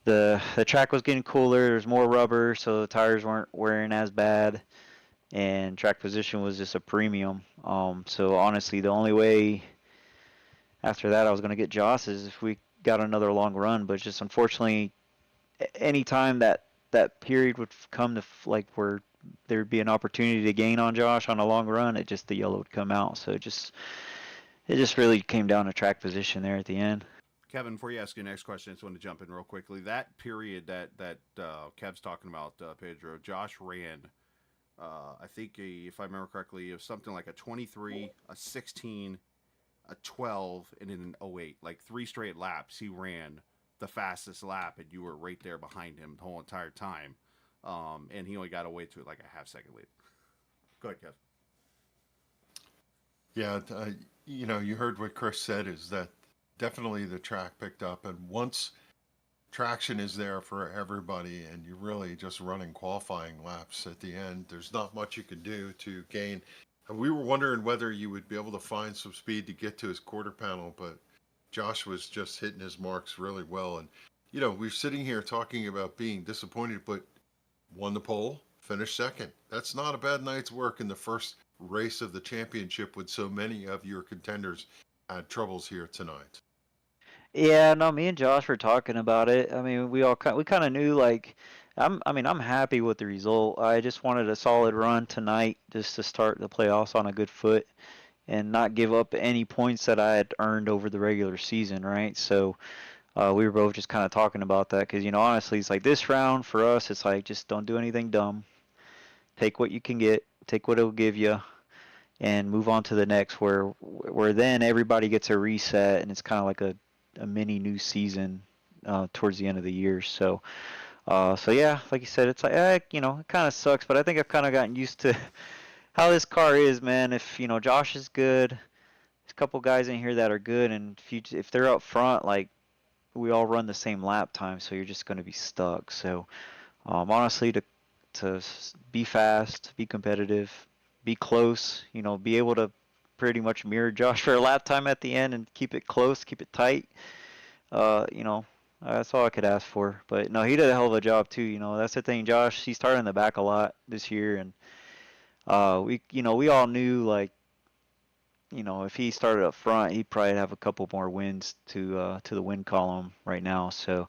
the track was getting cooler. There's more rubber, so the tires weren't wearing as bad, and track position was just a premium. So honestly, the only way after that I was going to get Josh is if we got another long run, but just unfortunately, anytime that period would come to where there'd be an opportunity to gain on Josh on a long run, the yellow would come out. So it just really came down to track position there at the end. Kevin, before you ask your next question, I just want to jump in real quickly. That period that Kev's talking about, Pedro, Josh ran, I think, if I remember correctly, it was something like a 23, a 16, a 12, and then an 08. Like 3 straight laps, he ran the fastest lap, and you were right there behind him the whole entire time. And he only got away to it like a half second late. Go ahead, Kev. Yeah, you heard what Chris said, is that definitely the track picked up, and once traction is there for everybody and you're really just running qualifying laps at the end, there's not much you can do to gain. And we were wondering whether you would be able to find some speed to get to his quarter panel, but Josh was just hitting his marks really well. And we're sitting here talking about being disappointed, but won the pole, finished second. That's not a bad night's work in the first race of the championship when so many of your contenders had troubles here tonight. Yeah, no, me and Josh were talking about it. I mean, we kind of knew I'm happy with the result. I just wanted a solid run tonight just to start the playoffs on a good foot and not give up any points that I had earned over the regular season, right? So we were both just kind of talking about that because, honestly, it's like this round for us, it's like just don't do anything dumb. Take what you can get, take what it'll give you, and move on to the next where then everybody gets a reset and it's kind of like a mini new season towards the end of the year. So yeah, like you said, it's like it kind of sucks, but I think I've kind of gotten used to how this car is, man. If Josh is good, there's a couple guys in here that are good, and if they're up front, like we all run the same lap time, so you're just going to be stuck. So honestly, to be fast, be competitive, be close, be able to pretty much mirror Josh for a lap time at the end and keep it close, keep it tight. You know, that's all I could ask for. But no, he did a hell of a job too. You know, that's the thing. Josh, he started in the back a lot this year, and we all knew like, if he started up front, he'd probably have a couple more wins to the win column right now. So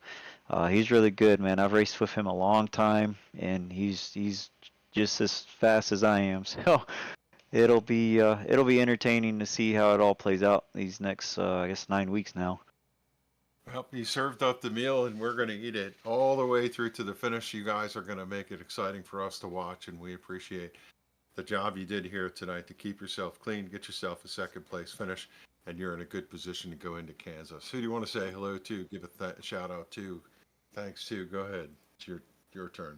he's really good, man. I've raced with him a long time, and he's just as fast as I am. So it'll be entertaining to see how it all plays out these next I guess 9 weeks now. Well, you served up the meal, and we're going to eat it all the way through to the finish. You guys are going to make it exciting for us to watch, and we appreciate the job you did here tonight to keep yourself clean, get yourself a second place finish, and you're in a good position to go into Kansas. Who do you want to say hello to? Give a shout out to. Thanks to. Go ahead. It's your turn.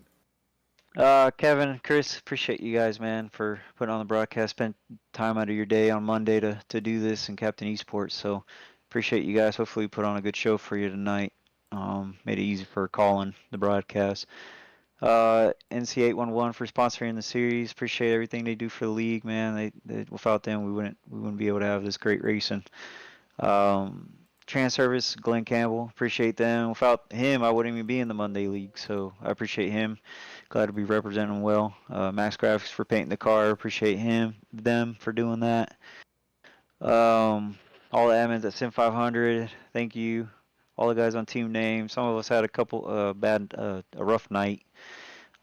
Kevin, Chris, appreciate you guys, man, for putting on the broadcast. Spent time out of your day on Monday to do this in Captain Esports. So appreciate you guys. Hopefully, we put on a good show for you tonight. Made it easy for calling the broadcast. NC811 for sponsoring the series. Appreciate everything they do for the league, man. Without them, we wouldn't be able to have this great racing. Trans Service, Glenn Campbell, appreciate them. Without him, I wouldn't even be in the Monday League, so I appreciate him. Glad to be representing him well. Max Graphics for painting the car, appreciate them for doing that. All the admins at Sim500, thank you. All the guys on team name. Some of us had a rough night.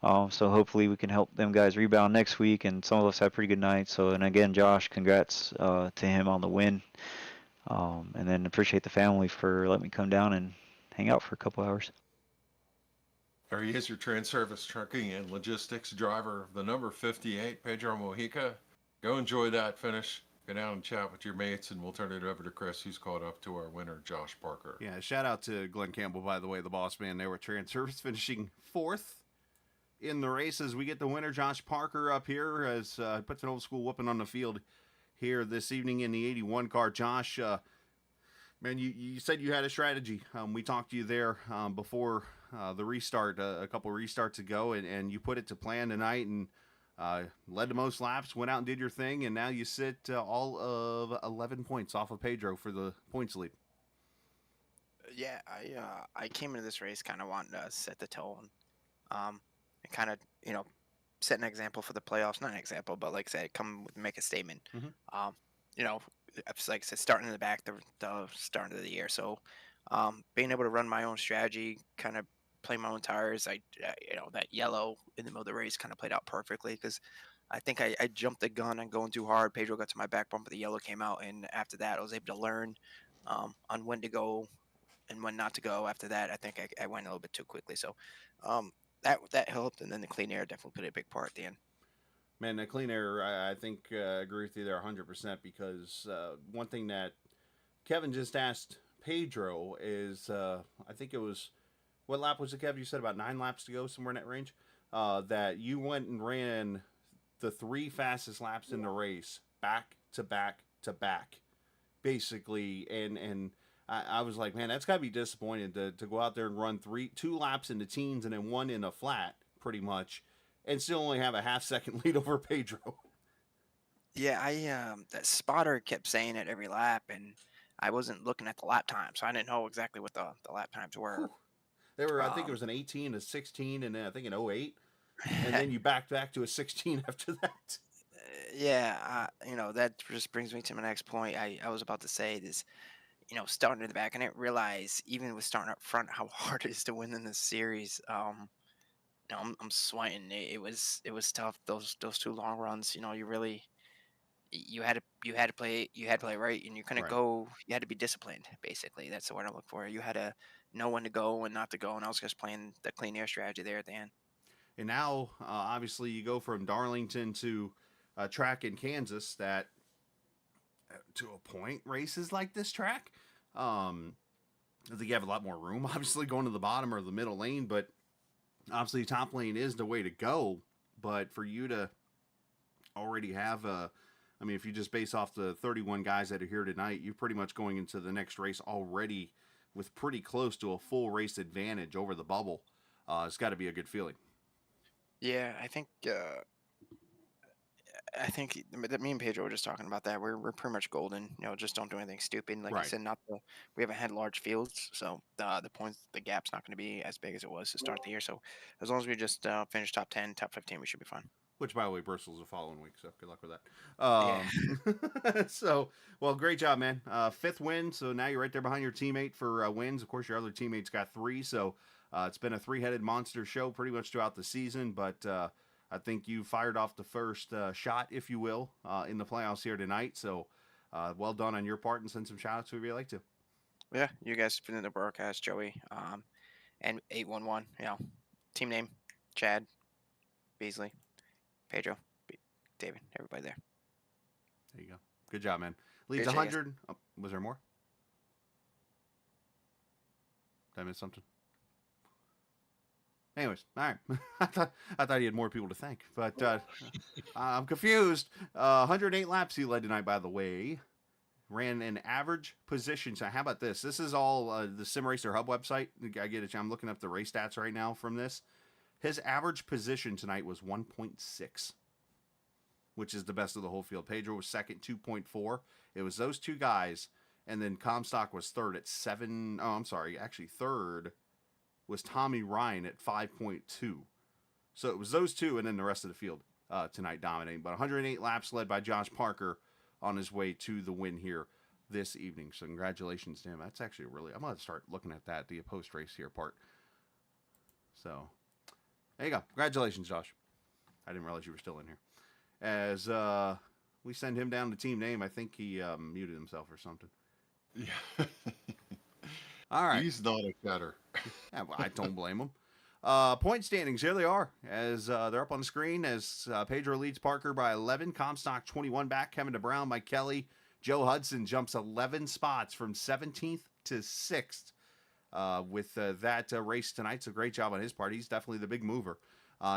So hopefully we can help them guys rebound next week, and some of us had pretty good nights. So, and again, Josh, congrats to him on the win. And then appreciate the family for letting me come down and hang out for a couple hours. There he is, your Trans Service Trucking and Logistics driver, the number 58, Pedro Mojica. Go enjoy that finish. Go down and chat with your mates, and we'll turn it over to Chris, who's caught up to our winner, Josh Parker. Yeah, shout out to Glenn Campbell, by the way, the boss man. They were Trans Service finishing 4th in the race as we get the winner, Josh Parker, up here as puts an old school whooping on the field here this evening in the 81 car. Josh, man, you said you had a strategy. We talked to you there before the restart, a couple of restarts ago, and you put it to plan tonight and led the most laps, went out and did your thing, and now you sit all of 11 points off of Pedro for the points lead. Yeah, I came into this race kind of wanting to set the tone, and kind of set an example for the playoffs. Not an example, but like I said, make a statement. It's like I said, starting in the back, the start of the year. So, being able to run my own strategy, kind of play my own tires. That yellow in the middle of the race kind of played out perfectly because I think I jumped the gun on going too hard. Pedro got to my back bumper, the yellow came out, and after that, I was able to learn on when to go and when not to go. After that, I think I went a little bit too quickly. So, that helped, and then the clean air definitely played a big part at the end. Man, the clean air, I think agree with you there 100% because one thing that Kevin just asked Pedro is, I think it was, what lap was it, Kev? You said about 9 laps to go, somewhere in that range, that you went and ran the 3 fastest laps in the race back to back to back, basically, and I was like, man, that's got to be disappointing to go out there and run 2 laps in the teens and then 1 in a flat, pretty much, and still only have a half-second lead over Pedro. Yeah, that spotter kept saying it every lap, and I wasn't looking at the lap time, so I didn't know exactly what the lap times were. Whew. They were, I think it was an 18, a 16, and then I think an 08, and then you backed back to a 16 after that. That just brings me to my next point. I was about to say this, starting in the back, I didn't realize, even with starting up front, how hard it is to win in this series. I'm sweating. It was tough. Those 2 long runs. You had to play right, and you couldn't Right. go. You had to be disciplined. Basically, that's the word I look for. You had to know when to go and not to go, and I was just playing the clean air strategy there at the end. And now, obviously, you go from Darlington to a track in Kansas that, to a point, races like this track. I think you have a lot more room, obviously, going to the bottom or the middle lane, but obviously top lane is the way to go. But for you to already have if you just base off the 31 guys that are here tonight, you're pretty much going into the next race already with pretty close to a full race advantage over the bubble. It's got to be a good feeling. Yeah, I think I think me and Pedro were just talking about that. We're pretty much golden. Just don't do anything stupid. Like you Right. said, we haven't had large fields, so the gap's not going to be as big as it was to start the year. So as long as we just finish top 10, top 15, we should be fine. Which, by the way, Bristol's the following week, so good luck with that. Yeah. So, well, great job, man. 5th win, so now you're right there behind your teammate for wins. Of course, your other teammates got 3, so it's been a 3-headed monster show pretty much throughout the season, but I think you fired off the first shot, if you will, in the playoffs here tonight, so well done on your part, and send some shout-outs if you'd like to. Yeah, you guys put in the broadcast, Joey, and 811. Team name, Chad, Beasley, Pedro, David, everybody there. There you go. Good job, man. Leads Appreciate you guys. 100. Oh, was there more? Did I miss something? Anyways, all right. I thought he had more people to thank, but I'm confused. 108 laps he led tonight, by the way. Ran an average position. So how about this? This is all the Sim Racer Hub website. I get it. I'm looking up the race stats right now from this. His average position tonight was 1.6, which is the best of the whole field. Pedro was second, 2.4. It was those two guys, and then Comstock was third at 7. Oh, I'm sorry. Actually, third was Tommy Ryan at 5.2. So it was those two, and then the rest of the field tonight dominating. But 108 laps led by Josh Parker on his way to the win here this evening. So congratulations to him. That's actually I'm going to start looking at that, the post-race here part. So there you go. Congratulations, Josh. I didn't realize you were still in here. As we send him down to team name, I think he muted himself or something. Yeah. All right. He's not a chatter. Yeah, well, I don't blame him. Point standings, here they are, as they're up on the screen, as Pedro leads Parker by 11, Comstock 21 back, Kevin DeBrown by Kelly, Joe Hudson jumps 11 spots from 17th to 6th with that race tonight, so great job on his part. He's definitely the big mover.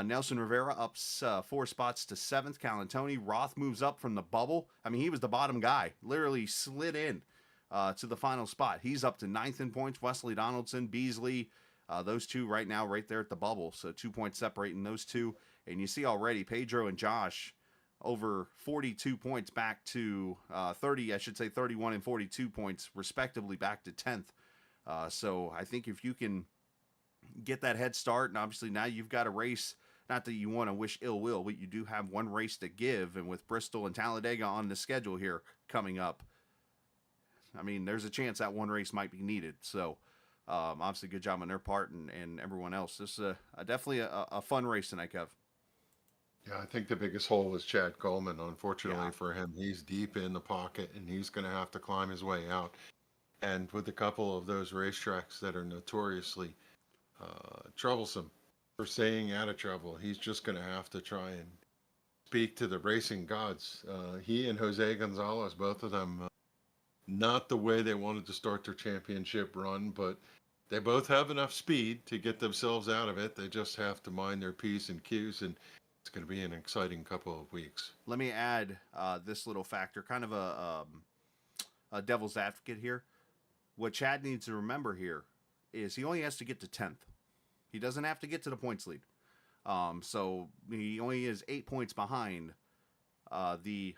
Nelson Rivera ups 4 spots to 7th, Calantoni. Roth moves up from the bubble. I mean, he was the bottom guy, literally slid in to the final spot. He's up to 9th in points. Wesley Donaldson, Beasley, those two right now right there at the bubble. So 2 points separating those two. And you see already Pedro and Josh over 42 points back to 31 and 42 points respectively back to 10th. So I think if you can get that head start, and obviously now you've got a race, not that you want to wish ill will, but you do have one race to give. And with Bristol and Talladega on the schedule here coming up, I mean, there's a chance that one race might be needed. So obviously good job on their part and everyone else. This is definitely a fun race tonight, Kev. Yeah, I think the biggest hole is Chad Coleman. Unfortunately for him, he's deep in the pocket, and he's going to have to climb his way out. And with a couple of those racetracks that are notoriously troublesome for staying out of trouble, he's just going to have to try and speak to the racing gods. He and Jose Gonzalez, both of them, not the way they wanted to start their championship run, but they both have enough speed to get themselves out of it. They just have to mind their P's and Q's, and it's going to be an exciting couple of weeks. Let me add this little factor, kind of a devil's advocate here. What Chad needs to remember here is he only has to get to 10th. He doesn't have to get to the points lead. So he only is 8 points behind the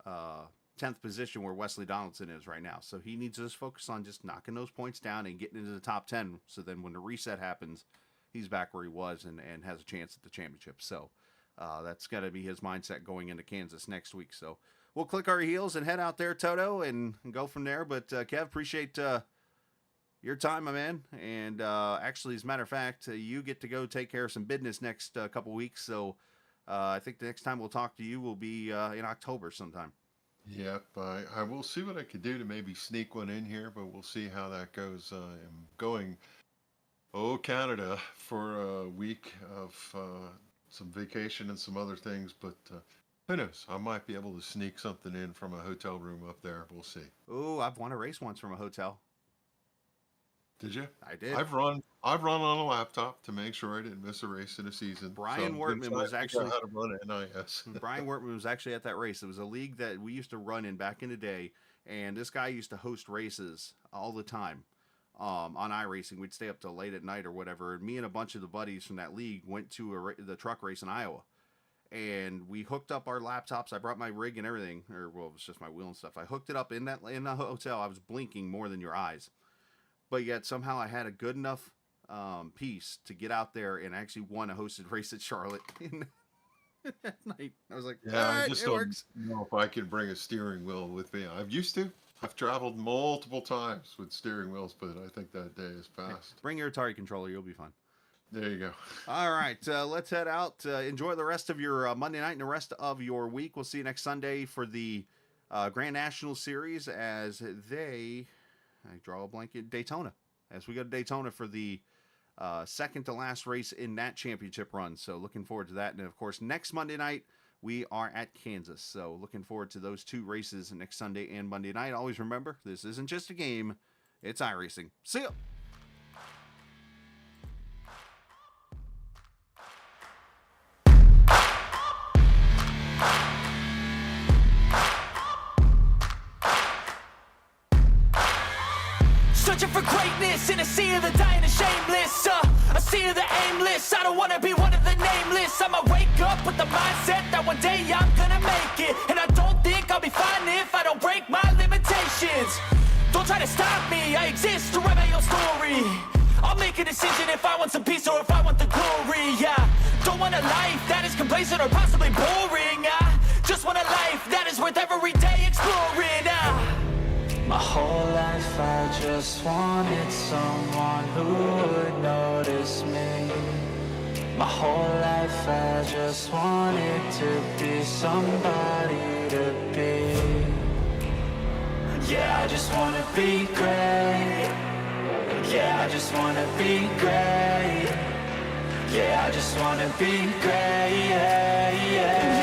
10th position where Wesley Donaldson is right now. So he needs to just focus on just knocking those points down and getting into the top 10. So then when the reset happens, he's back where he was and has a chance at the championship. So that's got to be his mindset going into Kansas next week. So we'll click our heels and head out there, Toto, and go from there. But Kev, appreciate your time, my man. And actually, as a matter of fact, you get to go take care of some business next couple weeks. So I think the next time we'll talk to you will be in October sometime. Yep, I will see what I can do to maybe sneak one in here, but we'll see how that goes. I'm going, Canada for a week of some vacation and some other things, but who knows? I might be able to sneak something in from a hotel room up there. We'll see. Oh, I've won a race once from a hotel. Did you? I did. I've run on a laptop to make sure I didn't miss a race in a season. Brian Wortman was actually how to run NIS. Brian Wortman was actually at that race. It was a league that we used to run in back in the day, and this guy used to host races all the time on iRacing. We'd stay up till late at night or whatever. And me and a bunch of the buddies from that league went to the truck race in Iowa, and we hooked up our laptops. I brought my rig and everything, or well, it was just my wheel and stuff. I hooked it up in the hotel. I was blinking more than your eyes, but yet somehow I had a good enough piece to get out there and actually won a hosted race at Charlotte at night. I was like, Yeah, all I right, just it don't works. know if I can bring a steering wheel with me. I've used to. I've traveled multiple times with steering wheels, but I think that day is past. Bring your Atari controller. You'll be fine. There you go. All right, let's head out. Enjoy the rest of your Monday night and the rest of your week. We'll see you next Sunday for the Grand National Series as I draw a blank at Daytona. As we go to Daytona for the second to last race in that championship run. So looking forward to that. And of course, next Monday night, we are at Kansas. So looking forward to those two races next Sunday and Monday night. Always remember, this isn't just a game, it's iRacing. See ya! Searching for greatness in a sea of the dying and shameless, a sea of the aimless. I don't wanna be one of the nameless. I'ma wake up with the mindset that one day I'm gonna make it, and I don't think I'll be fine if I don't break my limitations. Don't try to stop me, I exist to write my own story. I'll make a decision if I want some peace or if I want the glory. Yeah, don't want a life that is complacent or possibly boring. I just want a life that is worth every day exploring. My whole life I just wanted someone who would notice me. My whole life I just wanted to be somebody to be. Yeah, I just wanna be great. Yeah, I just wanna be great. Yeah, I just wanna be great. Yeah, yeah.